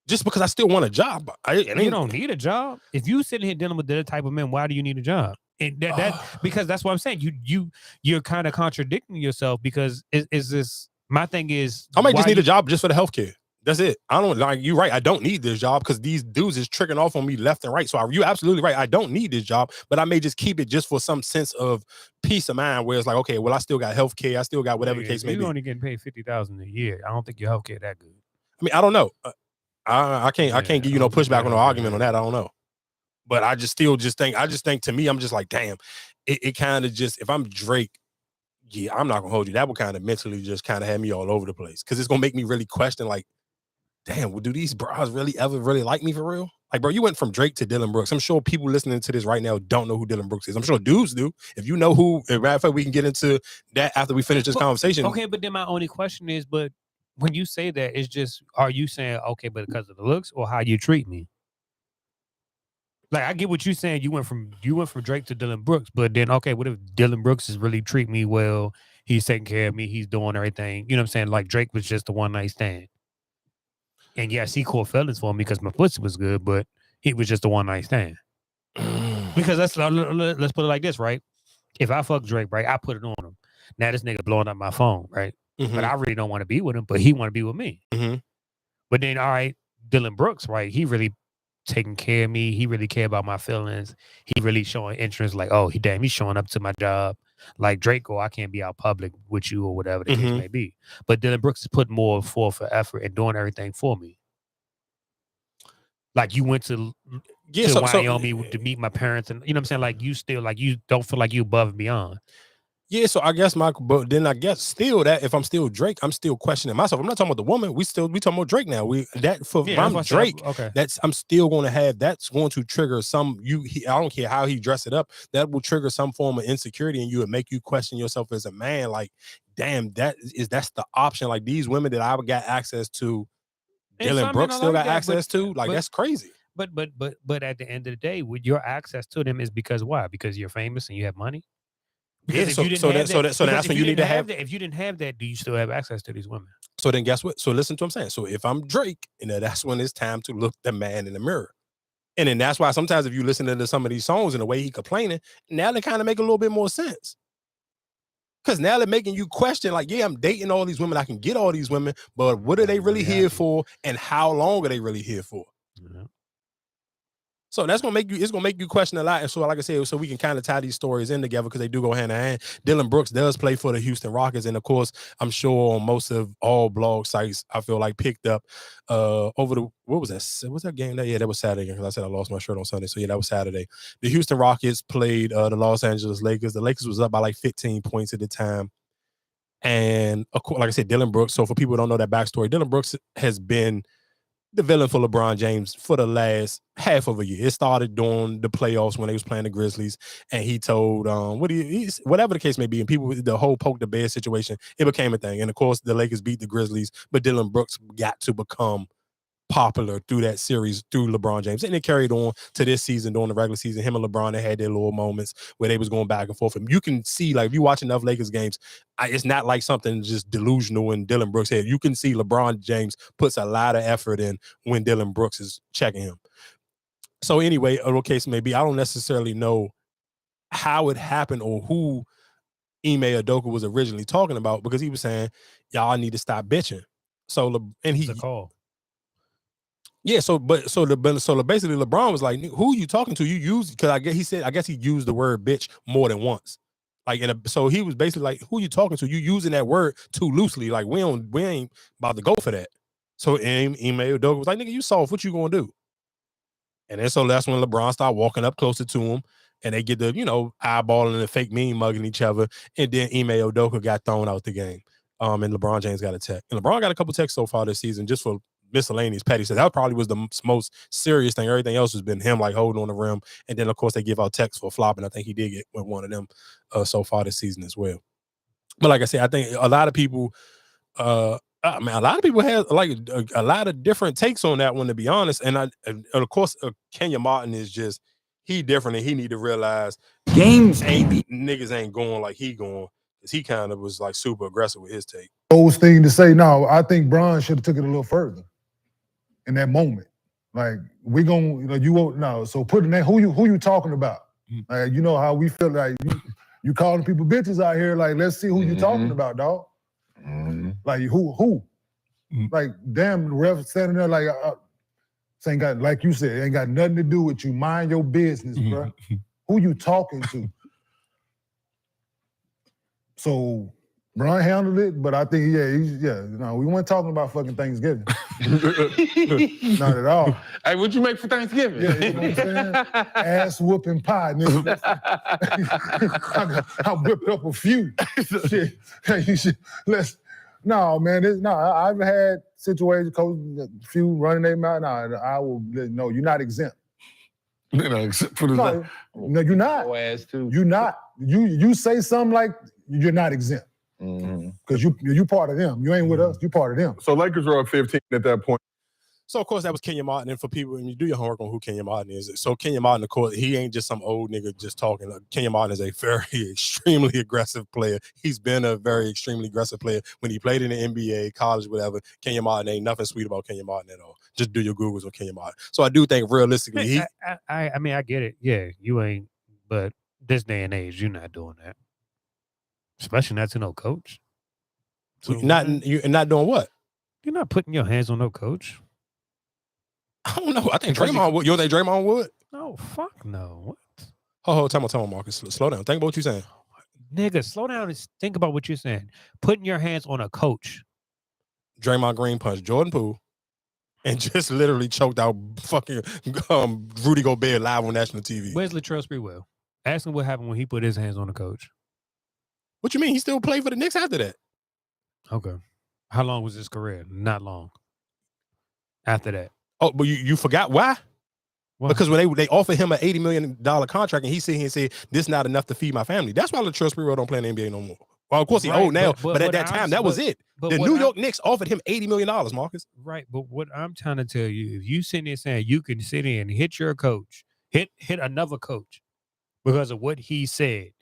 Just because I still want a job. You don't need a job. If you sitting here dealing with the type of men, why do you need a job? And because that's what I'm saying. You're kind of contradicting yourself because is this my thing is I might just need a job just for the healthcare. That's it. I don't like you're right. I don't need this job because these dudes is tricking off on me left and right. So you're absolutely right. I don't need this job, but I may just keep it just for some sense of peace of mind where it's like, okay, well, I still got healthcare. I still got whatever the case may be. You're only getting paid $50,000 a year. I don't think your healthcare that good. I mean, I don't know. I can't give you no pushback or no argument on that. I don't know. But I just think to me, I'm just like, damn, it kind of just, if I'm Drake, yeah, I'm not gonna hold you. That would kind of mentally just kind of have me all over the place. Cause it's gonna make me really question, like, damn, well, do these bras really ever really like me for real? Like, bro, you went from Drake to Dylan Brooks. I'm sure people listening to this right now don't know who Dylan Brooks is. I'm sure dudes do. If you know who, in matter of fact, we can get into that after we finish this conversation. Okay, but then my only question is, but when you say that, it's just, are you saying, okay, but because of the looks or how you treat me? Like, I get what you're saying. You went from Drake to Dylan Brooks, but then, okay, what if Dylan Brooks is really treating me well? He's taking care of me. He's doing everything. You know what I'm saying? Like, Drake was just a one-night stand. And yes, he caught feelings for me because my pussy was good, but he was just a one-night stand. Because let's put it like this, right? If I fuck Drake, right, I put it on him. Now this nigga blowing up my phone, right? But I really don't want to be with him, but he want to be with me. But then, all right, Dylan Brooks, right? He really taking care of me. He really care about my feelings. He really showing interest, like, oh, he's showing up to my job. Like Drake, I can't be out public with you or whatever the case may be. But Dylan Brooks is putting more forth for effort and doing everything for me. Like you went to Wyoming to meet my parents, and you know what I'm saying? Like you still, like you don't feel like you above and beyond. Yeah, so I guess but then I guess still that if I'm still Drake, I'm still questioning myself. I'm not talking about the woman. We talking about Drake now. I'm Drake. Okay. I'm still going to have that's going to trigger some I don't care how he dress it up. That will trigger some form of insecurity in you and make you question yourself as a man. Like, damn, that's the option. Like these women that I got access to, Dylan Brooks still got access to. Like that's crazy. But at the end of the day, with your access to them is because why? Because you're famous and you have money. Because that's when you need to have that. If you didn't have that, do you still have access to these women? So then guess what? So listen to what I'm saying. So if I'm Drake, that's when it's time to look the man in the mirror. And then that's why sometimes if you listen to some of these songs and the way he complaining, now they kind of make a little bit more sense. Because now they're making you question, like, yeah, I'm dating all these women. I can get all these women, but what are they really here for? And how long are they really here for? So that's it's gonna make you question a lot. And so, like I said, so we can kind of tie these stories in together because they do go hand in hand. Dylan Brooks does play for the Houston Rockets, and of course, I'm sure on most of all blog sites, I feel like picked up over the what was that? What's that game? Yeah, that was Saturday because I said I lost my shirt on Sunday. So yeah, that was Saturday. The Houston Rockets played the Los Angeles Lakers. The Lakers was up by like 15 points at the time. And of course, like I said, Dylan Brooks. So for people who don't know that backstory, Dylan Brooks has been the villain for LeBron James for the last half of a year. It started during the playoffs when they was playing the Grizzlies, and he told whatever the case may be, and people, the whole poke the bear situation, it became a thing. And of course, the Lakers beat the Grizzlies, but Dylan Brooks got to become popular through that series through LeBron James, and it carried on to this season during the regular season. Him and LeBron, they had their little moments where they was going back and forth, and you can see, like, if you watch enough Lakers games, it's not like something just delusional in Dylan Brooks' head. You can see LeBron James puts a lot of effort in when Dylan Brooks is checking him. So anyway, a case maybe I don't necessarily know how it happened or who Ime Udoka was originally talking about, because he was saying y'all need to stop bitching. So and he call. Yeah, basically LeBron was like, "Who are you talking to? You use," because I guess he used the word bitch more than once. Like, so he was basically like, "Who you talking to? You using that word too loosely. Like, we ain't about to go for that." So Ime Udoka was like, "Nigga, you soft. What you gonna do?" And then so that's when LeBron started walking up closer to him, and they get the eyeballing and fake meme mugging each other, and then Ime Udoka got thrown out the game. And LeBron James got a tech, and LeBron got a couple techs so far this season just for miscellaneous petty. So that probably was the most serious thing. Everything else has been him like holding on the rim, and then of course they give out texts for flopping. I think he did get one of them so far this season as well. But like I said, I think a lot of people have like a lot of different takes on that one, to be honest. And of course Kenya Martin is just, he different, and he need to realize niggas ain't going like he going, because he kind of was like super aggressive with his take. Those thing to say, no, I think Bron should have took it a little further in that moment. Like, we gonna, you won't know. So putting that, who you talking about? Like, you know how we feel like you calling people bitches out here. Like, let's see who you talking about, dog. Like who? Like, damn, the ref standing there like, this ain't got, like you said, ain't got nothing to do with you. Mind your business, bro. Who you talking to? So Bron handled it, but I think, we weren't talking about fucking Thanksgiving. Not at all. Hey, what'd you make for Thanksgiving? Yeah, you know what I'm saying? Ass whooping pie, nigga. I whipped up a few. Shit. No, man, I've had situations, coach, a few running their mouth. No, you're not exempt. No, you're not. Ass too. You're not. You say something like you're not exempt. Because you part of them. You ain't with us, you part of them. So Lakers are up 15 at that point. So, of course, that was Kenya Martin. And for people, when you do your homework on who Kenya Martin is, so Kenya Martin, of course, he ain't just some old nigga just talking. Kenya Martin is a very extremely aggressive player. He's been a very extremely aggressive player. When he played in the NBA, college, whatever, Kenya Martin ain't nothing sweet about Kenya Martin at all. Just do your Googles on Kenya Martin. So I do think realistically, I mean, I get it. Yeah, you ain't, but this day and age, you're not doing that. Especially not to no coach. So you're not doing what? You're not putting your hands on no coach. I don't know. I think Draymond would. You don't think Draymond would? No, fuck no. What? Tell me, Marcus. Slow down. Think about what you're saying. Nigga, slow down and think about what you're saying. Putting your hands on a coach. Draymond Green punched Jordan Poole and just literally choked out fucking Rudy Gobert live on national TV. Where's Latrell Sprewell? Ask him what happened when he put his hands on a coach. What you mean? He still played for the Knicks after that? Okay. How long was his career? Not long. After that. Oh, but you forgot why? Because when they offered him an $80 million contract and he said this is not enough to feed my family. That's why Latrell Sprewell don't play in the NBA no more. Well, of course he's old now, but at that time, that was it. The New York Knicks offered him $80 million, Marcus. Right, but what I'm trying to tell you, if you sitting there saying you can sit in and hit your coach, hit another coach because of what he said,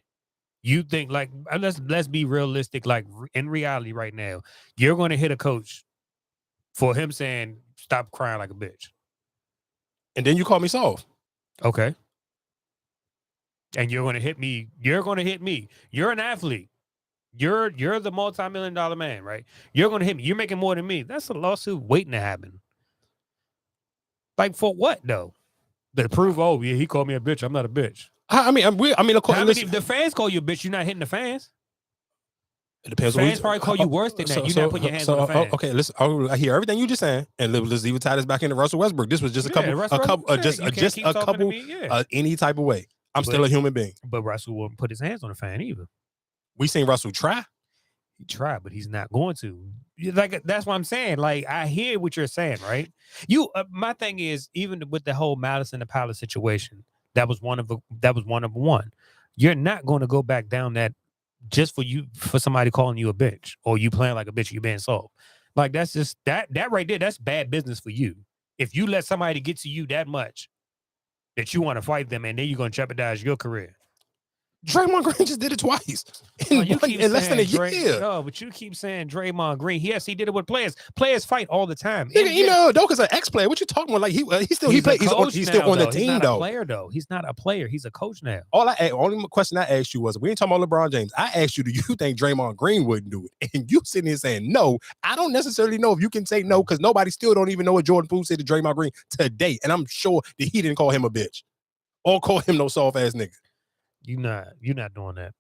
you think like let's be realistic. Like in reality, right now, you're going to hit a coach for him saying stop crying like a bitch, and then you call me soft. Okay, and you're going to hit me. You're going to hit me. You're an athlete. You're the multi-million-dollar man, right? You're going to hit me. You're making more than me. That's a lawsuit waiting to happen. Like for what though? To prove, oh yeah, he called me a bitch. I'm not a bitch. I mean, of course, if the fans call you a bitch, you're not hitting the fans. It depends. Fans probably call you worse than that. You're not putting your hands on the fans. Okay, listen. I hear everything you just saying, and let's even tie this back into Russell Westbrook. This was just a couple, any type of way. I'm still a human being. But Russell wouldn't put his hands on a fan either. We seen Russell try. He tried, but he's not going to. Like that's what I'm saying. Like I hear what you're saying, right? My thing is, even with the whole Malice in the Palace situation, that was one of one. You're not going to go back down that just for somebody calling you a bitch or you playing like a bitch, you being soft. Like that's just that right there. That's bad business for you. If you let somebody get to you that much that you want to fight them and then you're going to jeopardize your career. Draymond Green just did it twice in less than a year. No, but you keep saying Draymond Green. Yes, he did it with players. Players fight all the time. Nigga, Udoka's an ex-player. What you talking about? Like he still on the team though. He's not a player though. He's not a player. He's a coach now. Only question I asked you was, we ain't talking about LeBron James. I asked you, do you think Draymond Green wouldn't do it? And you sitting here saying no. I don't necessarily know if you can say no because nobody still don't even know what Jordan Poole said to Draymond Green today. And I'm sure that he didn't call him a bitch or call him no soft ass nigga. You're not doing that.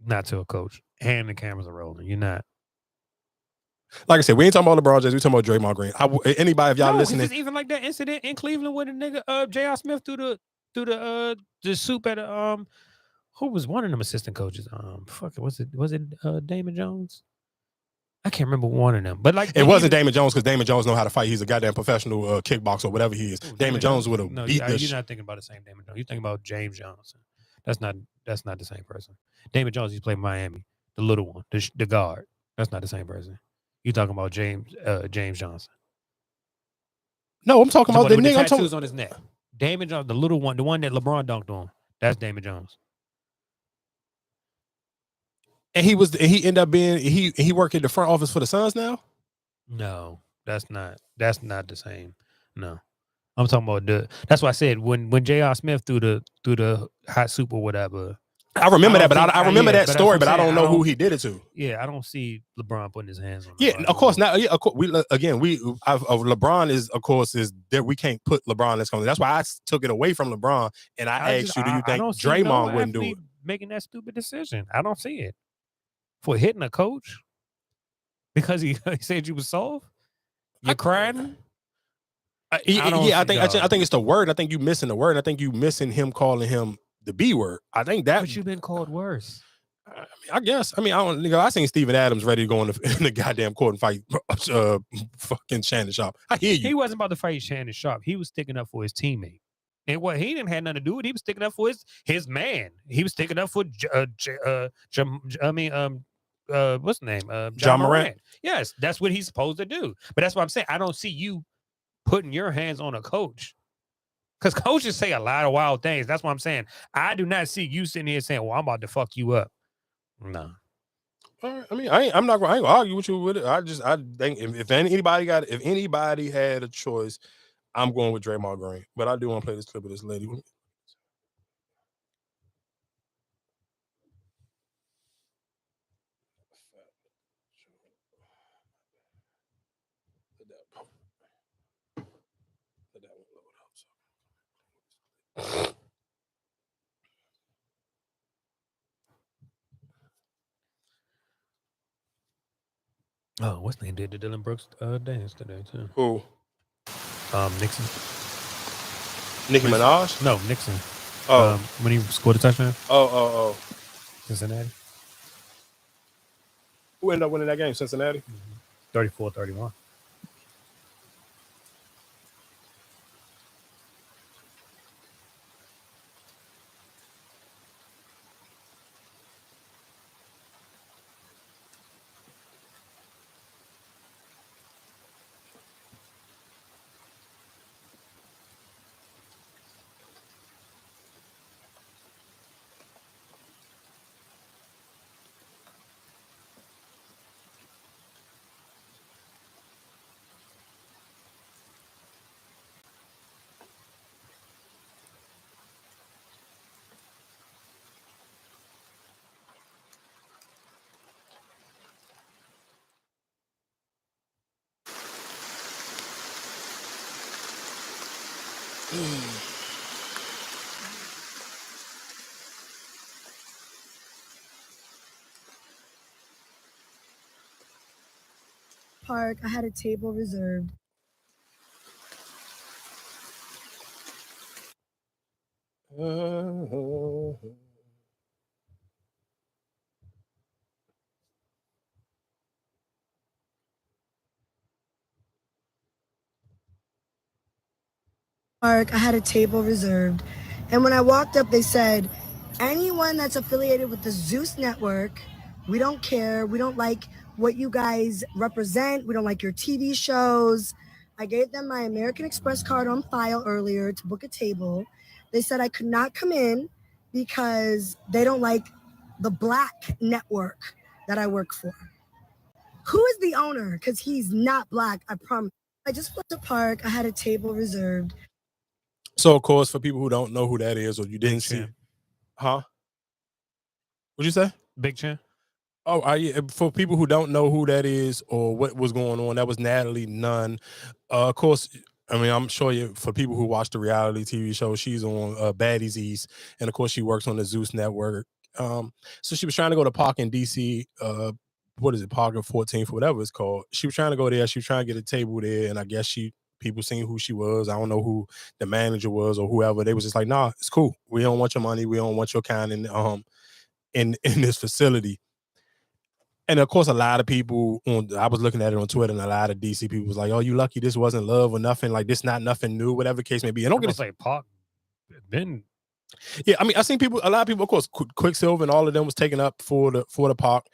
Not to a coach. And the cameras are rolling. You're not. Like I said, we ain't talking about LeBron James. We talking about Draymond Green. Anybody, if y'all listening, it's even like that incident in Cleveland with a nigga J.R. Smith through the soup at who was one of them assistant coaches? Was it Damon Jones? I can't remember one of them, but like it wasn't Damon Jones because Damon Jones know how to fight. He's a goddamn professional kickboxer or whatever he is. Damon Jones would have beat this. You're not thinking about the same Damon Jones. You're thinking about James Johnson. That's not the same person. Damon Jones, he's played Miami, the little one, the guard. That's not the same person. You talking about James Johnson? No, I'm talking about the nigga. Tattoos on his neck. Damon Jones, the little one, the one that LeBron dunked on. That's Damon Jones. And he ended up being he worked at the front office for the Suns now? No, that's not the same. No. I'm talking about that's why I said when J.R. Smith threw the hot soup or whatever. I remember that, but I remember that but story, that's but what I I'm don't saying. know who he did it to. Yeah, I don't see LeBron putting his hands on. Yeah, of course not. Yeah, of course. LeBron is, of course, is that we can't put LeBron in this company. That's why I took it away from LeBron and I asked you, do you think Draymond wouldn't do it? Making that stupid decision. I don't see it for hitting a coach because he said you was soft. You're crying. I think it's the word. I think you missing the word. I think you missing him calling him the B word. I think that. But you've been called worse. I guess. I mean, I seen Steven Adams ready to go in the goddamn court and fight fucking Shannon Sharp. I hear you. He wasn't about to fight Shannon Sharp. He was sticking up for his teammate. And what he didn't have nothing to do with, he was sticking up for his man. He was sticking up for what's the name? John Morant. Yes, that's what he's supposed to do. But that's what I'm saying. I don't see you putting your hands on a coach. Because coaches say a lot of wild things. That's what I'm saying. I do not see you sitting here saying, well, I'm about to fuck you up. No. I mean, I'm not gonna argue with you with it. I think if anybody had a choice, I'm going with Draymond Green. But I do want to play this clip of this lady. Oh, what's the name? Did the Dylan Brooks dance today too? Who? Nixon. Nicki Minaj? No, Nixon. Oh, when he scored a touchdown. Oh. Cincinnati. Who ended up winning that game? Cincinnati? 34-31. Park, I had a table reserved. Park, I had a table reserved. And when I walked up, they said, anyone that's affiliated with the Zeus network, we don't care. We don't like what you guys represent. We don't like your TV shows. I gave them my American Express card on file earlier to book a table. They said I could not come in because they don't like the Black network that I work for. Who is the owner? Because he's not Black, I promise. I just went to Park. I had a table reserved. So, of course, for people who don't know who that is or you didn't see, huh? What'd you say? Big Chin. Oh, for people who don't know who that is or what was going on, that was Natalie Nunn. Of course, I mean, I'm sure for people who watch the reality TV show, she's on Baddies East, and of course, she works on the Zeus network. So she was trying to go to Park in DC. What is it, Park in 14th, whatever it's called. She was trying to go there. She was trying to get a table there, and I guess people seen who she was. I don't know who the manager was or whoever. They was just like, nah, it's cool. We don't want your money. We don't want your kind in this facility. And of course, a lot of people, I was looking at it on Twitter, and a lot of DC people was like, oh, you lucky this wasn't love or nothing. Like, this not nothing new, whatever the case may be. And don't get to say Park. Then, yeah, I mean, I seen a lot of people, of course, Quicksilver and all of them was taken up for the Park.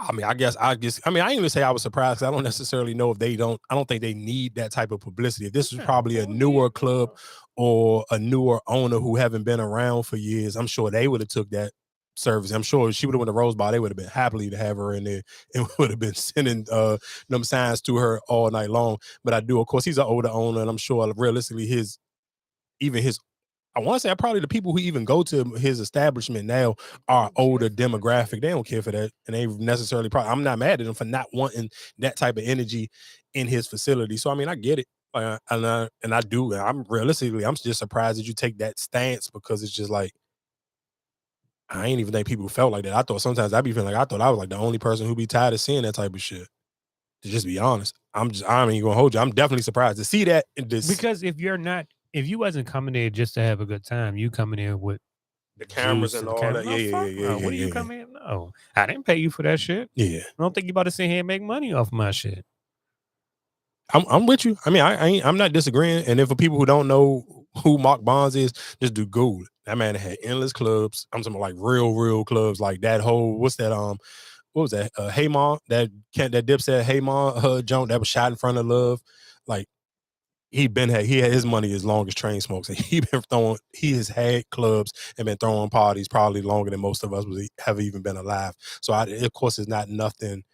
I mean, I ain't even say I was surprised. I don't necessarily know if I don't think they need that type of publicity. If this was probably a newer club or a newer owner who haven't been around for years, I'm sure they would have took that service. I'm sure she would have went to Rose Bar. They would have been happily to have her in there and would have been sending them signs to her all night long. But I do, of course, he's an older owner, and I'm sure realistically I want to say probably the people who even go to his establishment now are older demographic. They don't care for that. And they necessarily probably, I'm not mad at them for not wanting that type of energy in his facility. So, I mean, I get it. And I do. I'm just surprised that you take that stance, because it's just like, I ain't even think people felt like that. I thought sometimes I'd be feeling like, I thought I was like the only person who'd be tired of seeing that type of shit. To just be honest, I ain't gonna hold you. I'm definitely surprised to see that. Because if you wasn't coming there just to have a good time, you coming in with the cameras and all that. Yeah. What do you come in? No, I didn't pay you for that shit. Yeah. I don't think you about to sit here and make money off my shit. I'm with you. I mean, I'm not disagreeing. And if for people who don't know who Mark Bonds is, just do Google. That man had endless clubs. I'm talking like real clubs, like that whole what was that? Hey Ma, that Dipset Hey Ma junk that was shot in front of Love. Like he had his money as long as Train Smokes, and he has had clubs and been throwing parties probably longer than most of us have even been alive. So of course it's not nothing.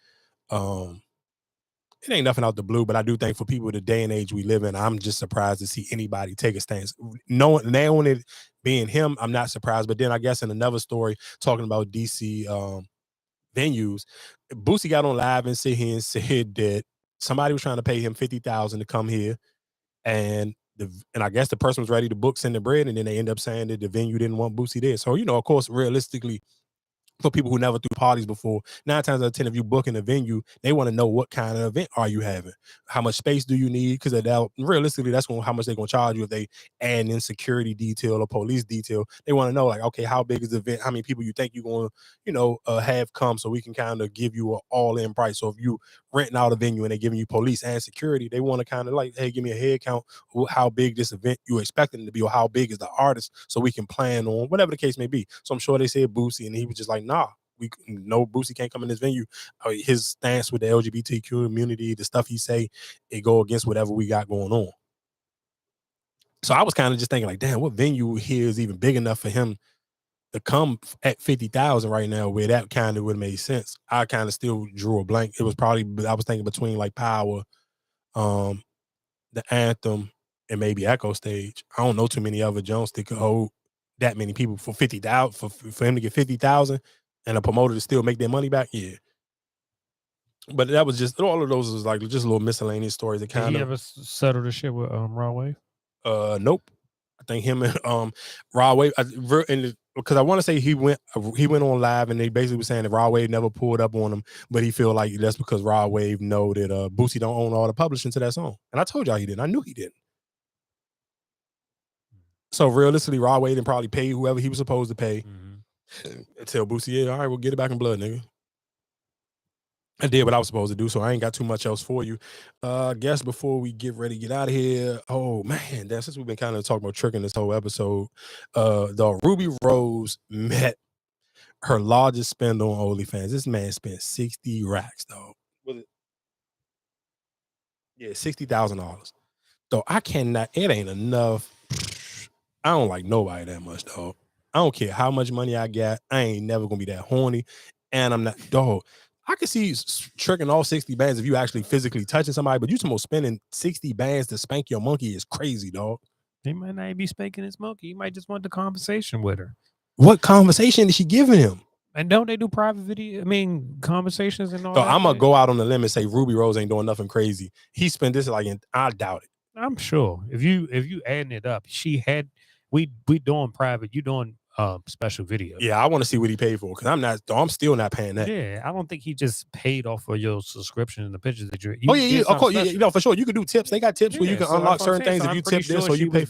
It ain't nothing out the blue, but I do think for people the day and age we live in, I'm just surprised to see anybody take a stance. Knowing it being him, I'm not surprised. But then I guess in another story talking about DC venues, Boosie got on live and said that somebody was trying to pay him $50,000 to come here, and I guess the person was ready to send the bread, and then they end up saying that the venue didn't want Boosie there. So of course, realistically, for people who never threw parties before, 9 times out of 10, if you book in a venue, they want to know what kind of event are you having, how much space do you need, because realistically, that's how much they're going to charge you if they add in security detail or police detail. They want to know, like, okay, how big is the event, how many people you think you're going to have come, so we can kind of give you an all-in price. So if you renting out a venue and they're giving you police and security, they want to kind of like, hey, give me a head count of how big this event you expecting it to be, or how big is the artist, so we can plan on whatever the case may be. So I'm sure they said Boosie, and he was just like, nah, Boosie can't come in this venue. His stance with the LGBTQ community, the stuff he say, it go against whatever we got going on. So I was kind of just thinking like, damn, what venue here is even big enough for him to come at 50,000 right now, where that kind of would have made sense. I kind of still drew a blank. It was probably, I was thinking between like Power, the Anthem, and maybe Echo Stage. I don't know too many other Jones that could hold that many people for 50,000 for him to get 50,000 and a promoter to still make their money back. Yeah. But that was just, all of those was like just little miscellaneous stories that kind of. Did he ever settle the shit with Raw Wave? Nope. I think him and Raw Wave, because I want to say he went on live and they basically were saying that Raw Wave never pulled up on him, but he feel like that's because Raw Wave know that Boosie don't own all the publishing to that song. And I told y'all he didn't. I knew he didn't. So realistically, Raw Wave didn't probably pay whoever he was supposed to pay and tell Boosie, yeah, all right, we'll get it back in blood, nigga. I did what I was supposed to do, so I ain't got too much else for you. I guess before we get ready to get out of here, oh man, since we've been kind of talking about tricking this whole episode, the Rubi Rose met her largest spend on OnlyFans. This man spent 60 racks, dog. Was it? Yeah, $60,000. So I cannot, it ain't enough. I don't like nobody that much, dog. I don't care how much money I got. I ain't never gonna be that horny. And I'm not, dog. I can see you tricking all 60 bands if you actually physically touching somebody, but you supposed spending 60 bands to spank your monkey is crazy, dog. He might not be spanking his monkey. He might just want the conversation with her. What conversation is she giving him? And don't they do private video? I mean, conversations and all So that? I'm gonna go out on the limb and say Rubi Rose ain't doing nothing crazy. He spent this I doubt it. I'm sure if you adding it up, we doing private, you doing special video. Yeah, I want to see what he paid for, because I'm still not paying that. Yeah, I don't think he just paid off for your subscription and the pictures that you. Oh yeah, of course, yeah, for sure. You could do tips. They got tips where you can unlock certain things if you tip this or you pay.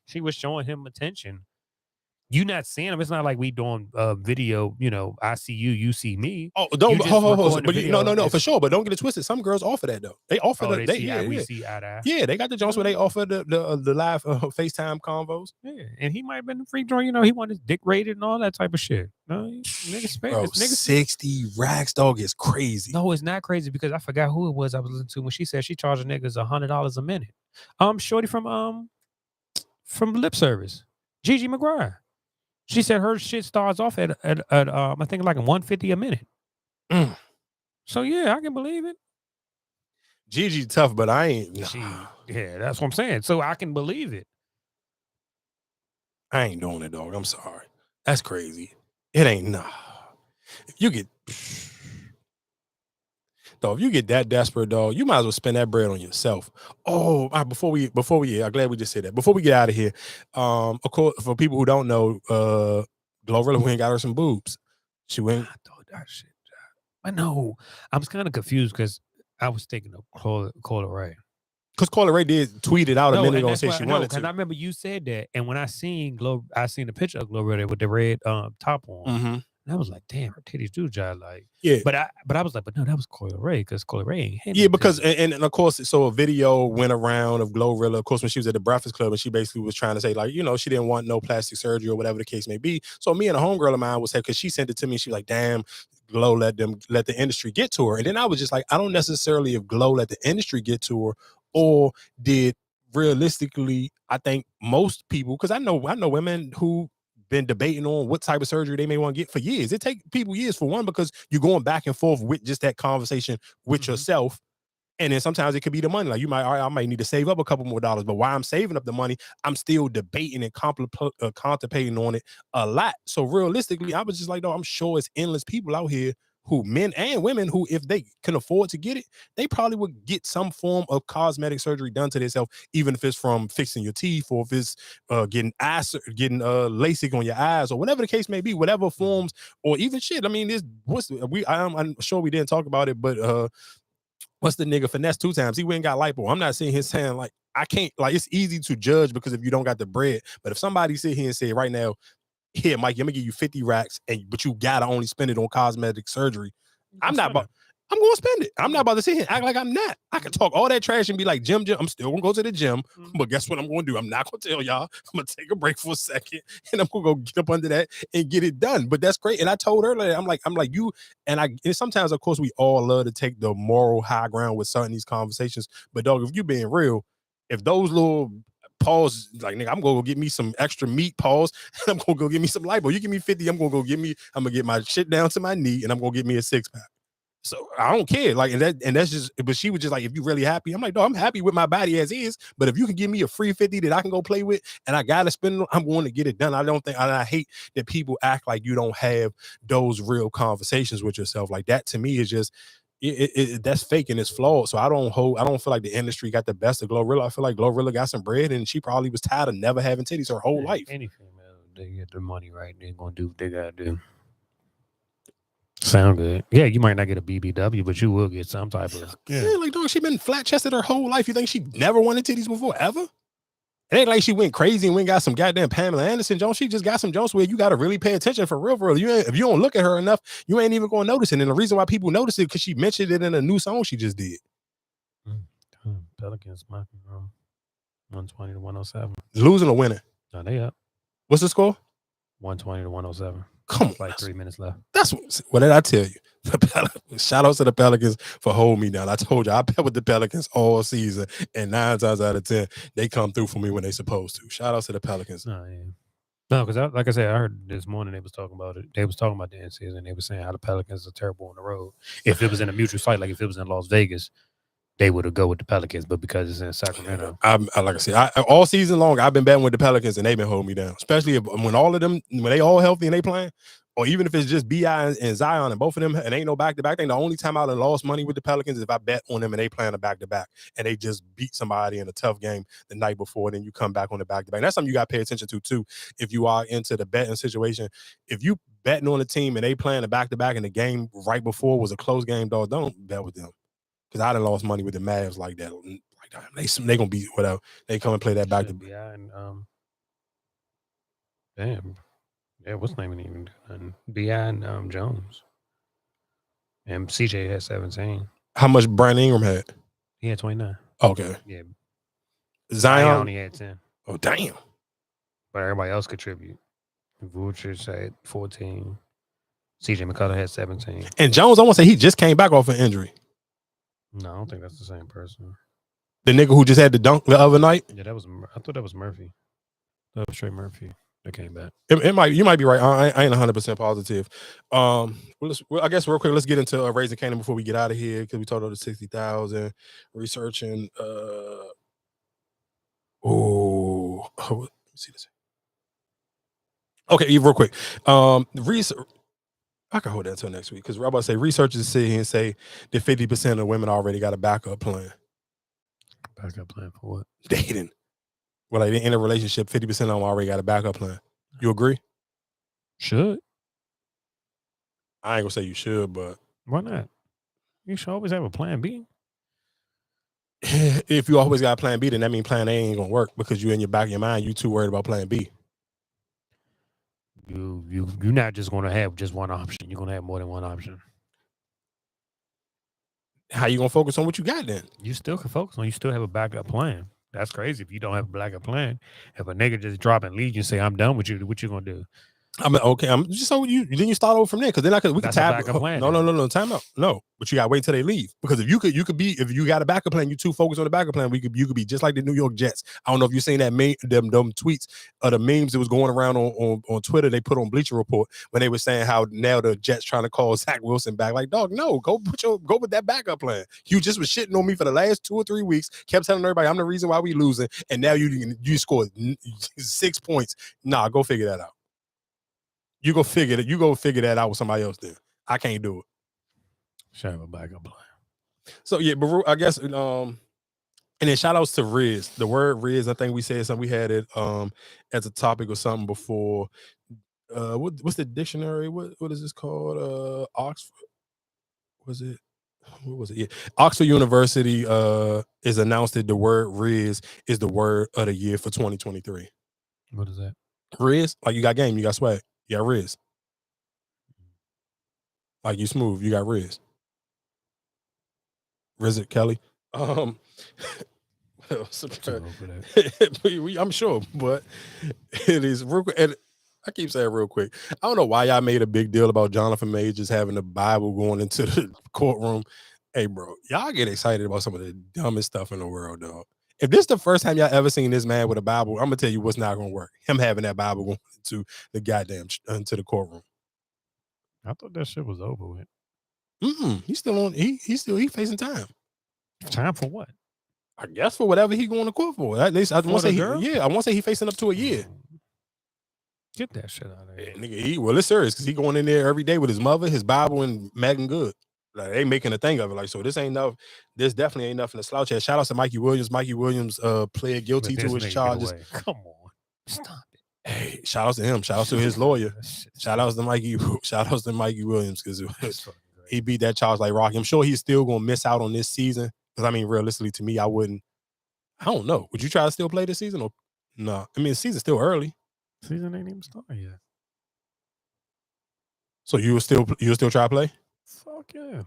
She was showing him attention. You not seeing him. It's not like we doing video. I see you, you see me. Oh, don't. But no, for sure. But don't get it twisted. Some girls offer that though. They offer we see eye to eye. Yeah, they got the Jones where they offer the live FaceTime convos. Yeah, and he might have been a free joint. He wanted his dick rated and all that type of shit. No, niggas 60 racks, dog, is crazy. No, it's not crazy, because I forgot who it was I was listening to when she said she charging niggas $100 a minute. Shorty from Lip Service, Gigi McGuire. She said her shit starts off at I think like 150 a minute. So yeah, I can believe it. Gigi tough, but I ain't. Yeah, that's what I'm saying. So I can believe it. I ain't doing it, dog. I'm sorry. That's crazy. It ain't If you get dog, if you get that desperate, dog, you might as well spend that bread on yourself. Oh, before we I'm glad we just said that. Before we get out of here, of course, for people who don't know, Glorilla went and got her some boobs. She went. I thought that shit. I know. I was kind of confused because I was thinking of Cola Ray. Because Cola Ray did tweet it out a minute ago and say she wanted to. And I remember you said that, and when I seen the picture of Glorilla with the red top on. And I was like, damn, her titties do jive. Like, yeah. But I was like, but no, that was Cola Ray because Cola Ray ain't had yeah, because and of course, so a video went around of Glorilla, of course, when she was at the Breakfast Club, and she basically was trying to say, like, you know, she didn't want no plastic surgery or whatever the case may be. So me and a homegirl of mine was saying, because she sent it to me, she was like, damn, Glow let the industry get to her. And then I was just like, I don't necessarily if Glow let the industry get to her, or did realistically, I think most people, because I know women who been debating on what type of surgery they may want to get for years. It take people years for one, because you're going back and forth with just that conversation with yourself. And then sometimes it could be the money. Like you might, I might need to save up a couple more dollars, but while I'm saving up the money, I'm still debating and contemplating on it a lot. So realistically, I was just like, no, I'm sure it's endless people out here who, men and women, who, if they can afford to get it, they probably would get some form of cosmetic surgery done to themselves, even if it's from fixing your teeth, or if it's getting LASIK on your eyes, or whatever the case may be, whatever forms, or even shit. I mean, I'm sure we didn't talk about it, but what's the nigga Finesse 2 times? He went and got lipo. I'm not sitting here saying like I can't, like, it's easy to judge because if you don't got the bread. But if somebody sit here and say right now, here, Mike, I'm gonna give you 50 racks, but you gotta only spend it on cosmetic surgery. I'm gonna spend it. I'm not about to sit here and act like I'm not. I can talk all that trash and be like, Jim, I'm still gonna go to the gym, but guess what I'm gonna do? I'm not gonna tell y'all. I'm gonna take a break for a second and I'm gonna go get up under that and get it done. But that's great. And I told her, I'm like you, and sometimes, of course, we all love to take the moral high ground with certain these conversations. But dog, if you being real, if those little pause, like, nigga, I'm gonna go get me some extra meat, pause, and I'm gonna go get me some lipo. You give me 50, I'm gonna get my shit down to my knee and I'm gonna get me a 6-pack. So I don't care. Like, and that's just, but she was just like, if you really happy, I'm like, no, I'm happy with my body as is. But if you can give me a free 50 that I can go play with and I gotta spend, I'm going to get it done. I hate that people act like you don't have those real conversations with yourself. Like, that to me is just, that's fake and it's flawed. So I don't feel like the industry got the best of Glorilla. I feel like Glorilla got some bread and she probably was tired of never having titties her whole life. Any female, they get the money right, they're gonna do what they gotta do. Sound good. Yeah, you might not get a BBW, but you will get some type of. Yeah, like, dog, she been flat chested her whole life. You think she never wanted titties before, ever? It ain't like she went crazy and went and got some goddamn Pamela Anderson Jones. She just got some Jones where you got to really pay attention for real. If you don't look at her enough, you ain't even going to notice it. And the reason why people notice it because she mentioned it in a new song she just did. Pelicans, 120 to 107. Losing or winning? No, they up. What's the score? 120 to 107. Come on, like 3 minutes left. That's what did I tell you? Shout out to the Pelicans for holding me down. I told you I bet with the Pelicans all season, and 9 times out of 10 they come through for me when they supposed to. Shout out to the Pelicans. Oh, yeah. No, because like I said, I heard this morning they was talking about it. They was talking about the end season. They were saying how the Pelicans are terrible on the road. If it was in a mutual fight, like if it was in Las Vegas, they would have go with the Pelicans, but because it's in Sacramento, like I said, all season long I've been betting with the Pelicans and they've been holding me down. Especially when all of them, when they all healthy and they playing, or even if it's just BI and Zion and both of them, and ain't no back-to-back. I think the only time I lost money with the Pelicans is if I bet on them and they playing a back-to-back and they just beat somebody in a tough game the night before, then you come back on the back-to-back. And that's something you got to pay attention to too. If you are into the betting situation, if you betting on a team and they playing a back-to-back and the game right before was a close game, dog, don't bet with them. Because I done lost money with the Mavs like that. They gonna be whatever. They come and play that back to back. Damn. Yeah, what's the name even? B.I. and Jones. And CJ had 17. How much Brandon Ingram had? He had 29. Okay. Yeah. Zion only had 10. Oh, damn. But everybody else contribute. Bulture had 14. CJ McCullough had 17. And Jones, I want to say he just came back off an injury. No, I don't think that's the same person. The nigga who just had the dunk the other night? Yeah, I thought that was Murphy. That was Trey Murphy. They came back. It might. You might be right. I ain't 100% positive. I guess real quick, let's get into Raising Canaan before we get out of here because we talked about the 60,000 researching. Let me see this. Okay, real quick. Research. I can hold that until next week because I'm about to say researchers sit here and say that 50% of women already got a backup plan. Backup plan for what? Dating. Well, like in a relationship, 50% of them already got a backup plan. You agree? Should. I ain't gonna say you should, but why not? You should always have a plan B. If you always got a plan B, then that means plan A ain't gonna work because you in your back of your mind, you too worried about plan B. You're not just gonna have just one option. You're gonna have more than one option. How you gonna focus on what you got then? You still can focus on. You still have a backup plan. That's crazy if you don't have a backup plan. If a nigga just drop and leave you and say I'm done with you, what you gonna do? I'm just so you start over from there because then we could tap. No, time out. No, but you gotta wait till they leave because if you got a backup plan, you too focused on the backup plan. You could be just like the New York Jets. I don't know if you seen that them tweets or the memes that was going around on Twitter. They put on Bleacher Report when they were saying how now the Jets trying to call Zach Wilson back. Like, dog, no, go with that backup plan. You just was shitting on me for the last 2 or 3 weeks. Kept telling everybody I'm the reason why we losing, and now you scored 6 points. Nah, go figure that out. You go figure that out with somebody else then. I can't do it. Should have a backup plan. So yeah, but I guess and then shout outs to Riz. The word Riz, I think we said something. We had it as a topic or something before. What's the dictionary? What is this called? Oxford. Was it? What was it? Yeah. Oxford University is announced that the word Riz is the word of the year for 2023. What is that? Riz, like you got game, you got swag. You got Riz. Like you smooth, you got Riz. Riz Kelly. I'm sure, but it is real quick. And I keep saying real quick. I don't know why y'all made a big deal about Jonathan Majors having the Bible going into the courtroom. Hey, bro, y'all get excited about some of the dumbest stuff in the world, dog. If this is the first time y'all ever seen this man with a Bible, I'm gonna tell you what's not gonna work. Him having that Bible going to the goddamn into the courtroom. I thought that shit was over with. He's still on. He's facing time. Time for what? I guess for whatever he going to court for. At least I want to say I want to say he facing up to a year. Get that shit out of here, nigga. It's serious because he going in there every day with his mother, his Bible, and Megan Good. Like they making a thing of it. Like, so this ain't enough. This definitely ain't nothing to slouch at. Shout out to Mikey Williams. Mikey Williams pled guilty to his charges. Come on, stop it. Hey, shout out to him. Shout out to his lawyer. Shout out to Mikey. Shout out to Mikey Williams because he beat that charge like Rocky. I'm sure he's still gonna miss out on this season. Because I mean, realistically, to me, I don't know. Would you try to still play this season or no? I mean, the season's still early. Season ain't even started yet. So you would still try to play? Fuck yeah.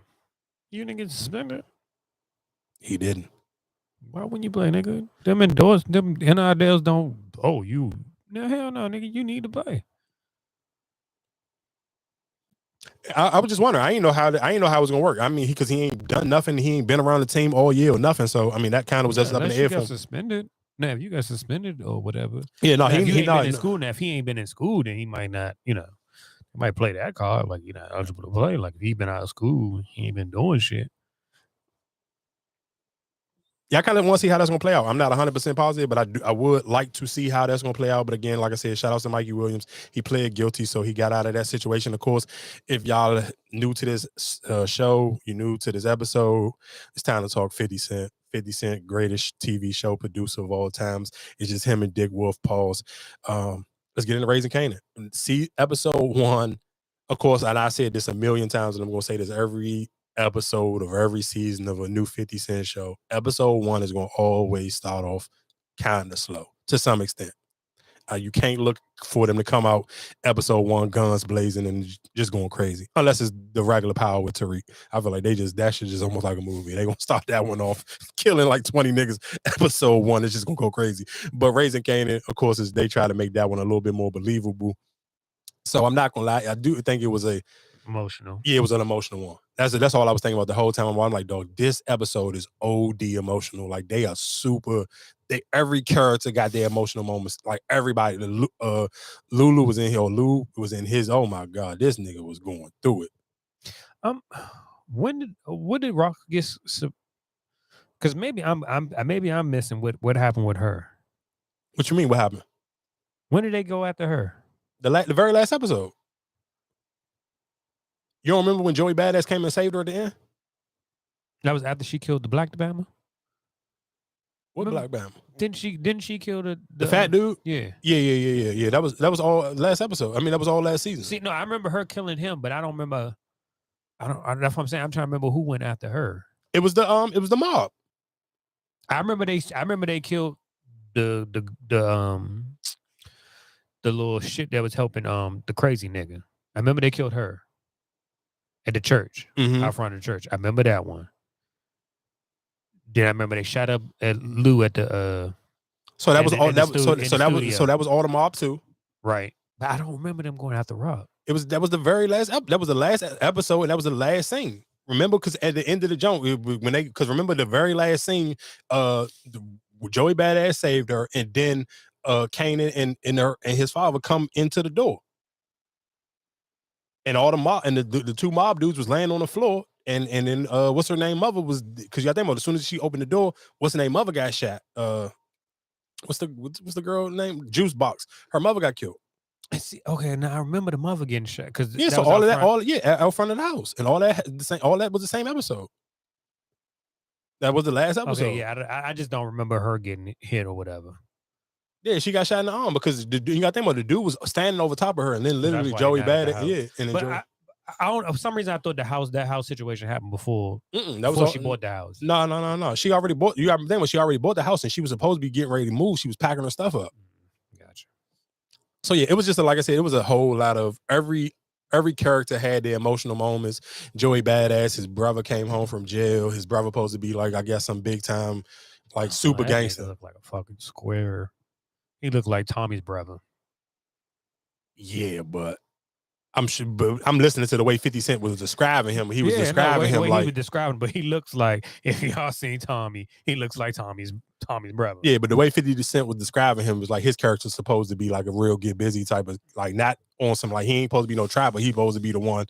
You didn't get suspended. He didn't. Why wouldn't you play, nigga? Them NILs don't. Oh, you. No, hell no, nigga. You need to play. I was just wondering. I didn't know how it was gonna work. I mean, because he ain't done nothing. He ain't been around the team all year or nothing. So I mean, that kind of was just up in the air. Got suspended. Now, if you got suspended or whatever. Yeah, no, he ain't been in school. Now, if he ain't been in school, then he might not. He might play that card like you're not eligible to play. Like if he been out of school, he ain't been doing shit. Yeah, I kind of want to see how that's gonna play out. I'm not 100% positive, but I would like to see how that's gonna play out. But again, like I said, shout out to Mikey Williams. He pled guilty, so he got out of that situation. Of course, if y'all new to this show, you new to this episode, it's time to talk 50 Cent. 50 Cent, greatest TV show producer of all times. It's just him and Dick Wolf. Pause. Let's get into Raising Canaan. See episode 1. Of course, and I said this a million times, and I'm gonna say this every episode of every season of a new 50 Cent show. Episode 1 is going to always start off kind of slow to some extent. You can't look for them to come out episode 1 guns blazing and just going crazy unless it's the regular Power with Tariq. I feel like that shit just almost like a movie. They're going to start that one off killing like 20 niggas. Episode 1 is just going to go crazy. But Raising Canaan, of course, they try to make that one a little bit more believable. So I'm not going to lie. I do think it was emotional. Yeah, it was an emotional one. That's all I was thinking about the whole time. I'm like, dog, this episode is OD emotional. Like they are super. Every character got their emotional moments. Like everybody. Lulu was in here. Lou was in his. Oh my god, this nigga was going through it. What did Rock get? Because maybe I'm missing what happened with her. What you mean? What happened? When did they go after her? The very last episode. You don't remember when Joey Badass came and saved her at the end? That was after she killed the Black Bama? What Black Bama? Didn't she kill the fat dude? Yeah. Yeah. That was all last episode. I mean, that was all last season. See, no, I remember her killing him, but I don't remember. That's what I'm saying. I'm trying to remember who went after her. It was the mob. I remember they killed the little shit that was helping the crazy nigga. I remember they killed her at the church, out front of the church. I remember that one. Then I remember they shot up at Lou at the So that was all that was all the mob too. Right. But I don't remember them going after Rock. That was the very last that was the last episode, and that was the last scene. Remember, because at the end of the jump, because remember the very last scene, Joey Badass saved her, and then Kanan and his father come into the door. And all the mob and the two mob dudes was laying on the floor, and then what's her name? Mother was, because you got to think about it, as soon as she opened the door, what's her name? Mother got shot. What's the girl name? Juice Box. Her mother got killed. I see. Okay, now I remember the mother getting shot because so all of that, out front of the house, and all that was the same episode. That was the last episode. Okay, yeah, I just don't remember her getting hit or whatever. Yeah, she got shot in the arm because you got to think about it, the dude was standing over top of her, and then literally Joey Badass. And then I don't. For some reason, I thought that house situation happened before. Before she bought the house. No. She already bought. You got to think when she already bought the house, and she was supposed to be getting ready to move. She was packing her stuff up. Gotcha. So yeah, it was just like I said, it was a whole lot of every character had their emotional moments. Joey Badass, his brother came home from jail. His brother supposed to be like, I guess, some big time, like super gangster. Looked like a fucking square. He looked like Tommy's brother. Yeah, but I'm listening to the way 50 Cent was describing him. He was describing him like he was describing, but he looks like, if y'all seen Tommy, he looks like Tommy's brother. Yeah, but the way 50 Cent was describing him was like his character's supposed to be like a real get busy type of, like, not on some, like, he ain't supposed to be no trapper. He's supposed to be the one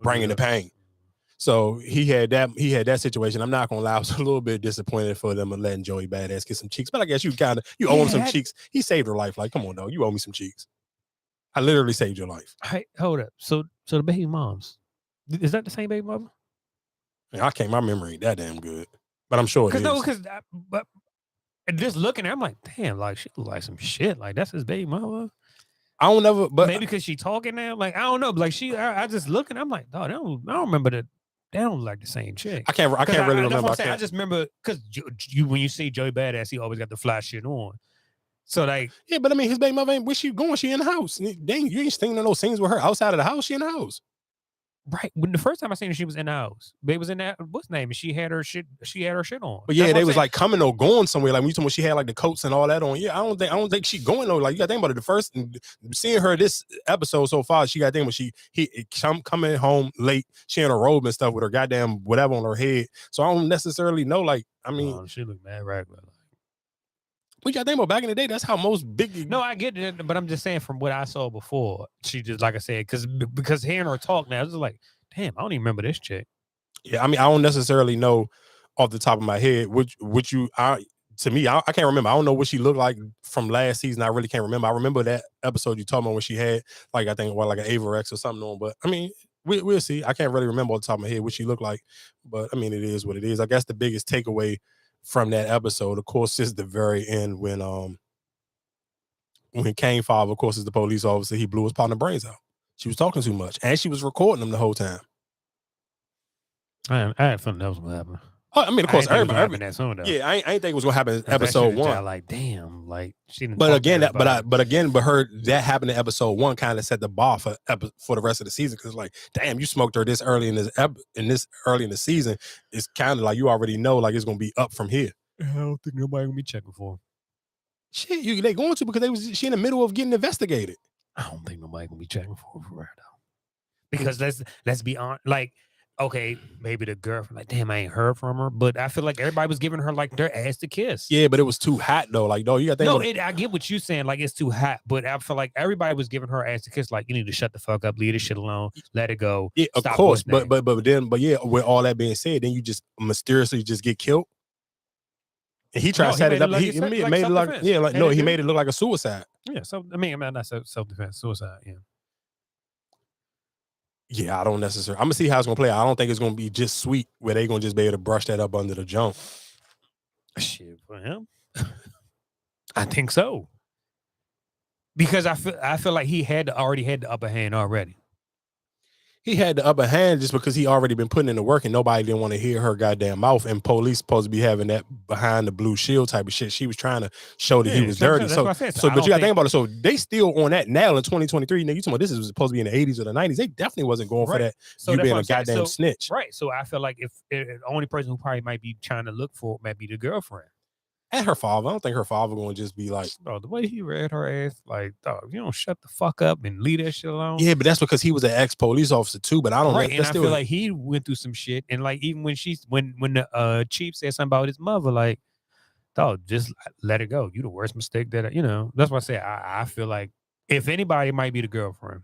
bringing the pain. So he had that situation. I'm not gonna lie, I was a little bit disappointed for them and letting Joey Badass get some cheeks, but I guess you owe him some cheeks. He saved her life. Like, come on, dog, you owe me some cheeks. I literally saved your life. Hey, hold up. So the baby moms, is that the same baby mama? Yeah, my memory ain't that damn good, but I'm sure it is. But just looking at her, I'm like, damn, like she look like some shit. Like that's his baby mama. I don't ever, but maybe because she talking now. Like I don't know. Like I just looking. I'm like, no, I don't remember that. They don't like the same chick. I can't really remember. I just remember because when you see Joey Badass, he always got the fly shit on. So like, yeah, but I mean, his baby mother ain't. Where she going? She in the house. Dang, you ain't seen those scenes with her outside of the house. She in the house. Right. When the first time I seen her, she was in the house. Babe was in that. What's the name? And she had her shit. She had her shit on. But yeah, they was like coming or going somewhere. Like when you told me she had like the coats and all that on. Yeah, I don't think she going though. Like you got to think about it. The first seeing her this episode so far, she got to think when he coming home late. She in a robe and stuff with her goddamn whatever on her head. So I don't necessarily know. Like I mean, she looked mad regular. We got to think about back in the day. That's how most big. No, I get it, but I'm just saying from what I saw before, she just, like I said, because hearing her talk now, it's just like, damn, I don't even remember this chick. Yeah, I mean, I don't necessarily know off the top of my head to me, I can't remember. I don't know what she looked like from last season. I really can't remember. I remember that episode you talking about when she had like I think like an Averex or something on. But I mean, we'll see. I can't really remember off the top of my head what she looked like. But I mean, it is what it is. I guess the biggest takeaway from that episode, of course, is the very end when Kane father, of course, is the police officer. He blew his partner brains out. She was talking too much, and she was recording him the whole time. I had fun. That was what happened. Oh, I mean, of course, everybody. That soon, though. Yeah, I ain't think it was gonna happen in episode one. Like, damn, like she didn't. But again, that happened in episode one, kind of set the bar for the rest of the season. Because like, damn, you smoked her this early in the season. It's kind of like you already know, like it's gonna be up from here. I don't think nobody gonna be checking for her. Shit, they going to because she in the middle of getting investigated. I don't think nobody gonna be checking for her though. Because let's be honest, like okay, maybe the girlfriend, like, damn, I ain't heard from her. But I feel like everybody was giving her like their ass to kiss. Yeah, but it was too hot though. Like, no, you got to think. No, I get what you're saying. Like, it's too hot. But I feel like everybody was giving her ass to kiss. Like, you need to shut the fuck up, leave this shit alone, let it go. Yeah, of course. But yeah, with all that being said, then you just mysteriously just get killed. And he tried to set it up. He made it like he made it look like a suicide. Yeah, so I mean not self-defense, suicide. Yeah. Yeah, I don't necessarily. I'm gonna see how it's gonna play. I don't think it's gonna be just sweet where they gonna just be able to brush that up under the jump. Shit for him. I think so. Because I feel like he already had the upper hand already. He had the upper hand just because he already been putting in the work and nobody didn't want to hear her goddamn mouth. And police supposed to be having that behind the blue shield type of shit. She was trying to show that he was dirty. But you gotta think about it. So they still on that now in 2023. Nigga, you talking about this is supposed to be in the 80s or the 90s. They definitely wasn't going for that. So you being a goddamn snitch. Right. So I feel like if the only person who probably might be trying to look for it might be the girlfriend. And her father. I don't think her father going to just be like, the way he read her ass, like, dog, you don't shut the fuck up and leave that shit alone. Yeah, but that's because he was an ex-police officer too. But I don't know. And I feel like he went through some shit. And like, even when the chief said something about his mother, like, dog, just let it go. You the worst mistake that, that's why I say I feel like if anybody, it might be the girlfriend.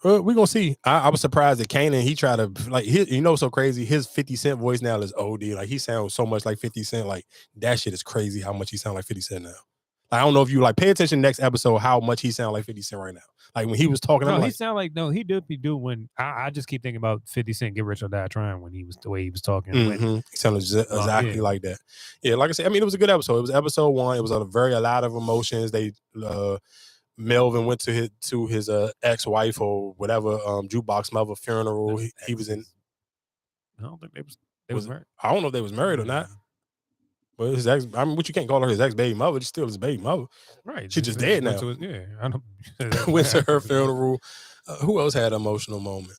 We're gonna see. I was surprised that Kanan, he tried to like so crazy. His 50 Cent voice now is OD. Like he sounds so much like 50 Cent. Like that shit is crazy how much he sounds like 50 Cent now. Like, I don't know if you like pay attention next episode how much he sounds like 50 Cent right now. Like when he was talking, he did be doing when I just keep thinking about 50 Cent Get Rich or Die Trying when he was the way he was talking. He sounded exactly like that. Yeah, like I said, I mean it was a good episode. It was episode 1. It was a lot of emotions. They Melvin went to his ex-wife or whatever jukebox mother funeral. He was in. I don't think they was married. I don't know if they was married or not. But his ex, I mean, what you can't call her his ex-baby mother. She's still his baby mother. Right. She just dead now. I don't. Went to her funeral. Who else had an emotional moment?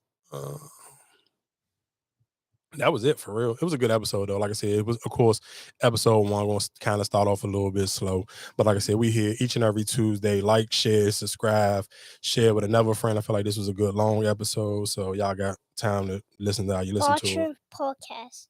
That was it for real. It was a good episode though. Like I said, it was, of course, episode 1 going to kind of start off a little bit slow. But like I said, we here each and every Tuesday. Like, share, subscribe, share with another friend. I feel like this was a good long episode. So y'all got time to listen to how you listen to it. Podcast.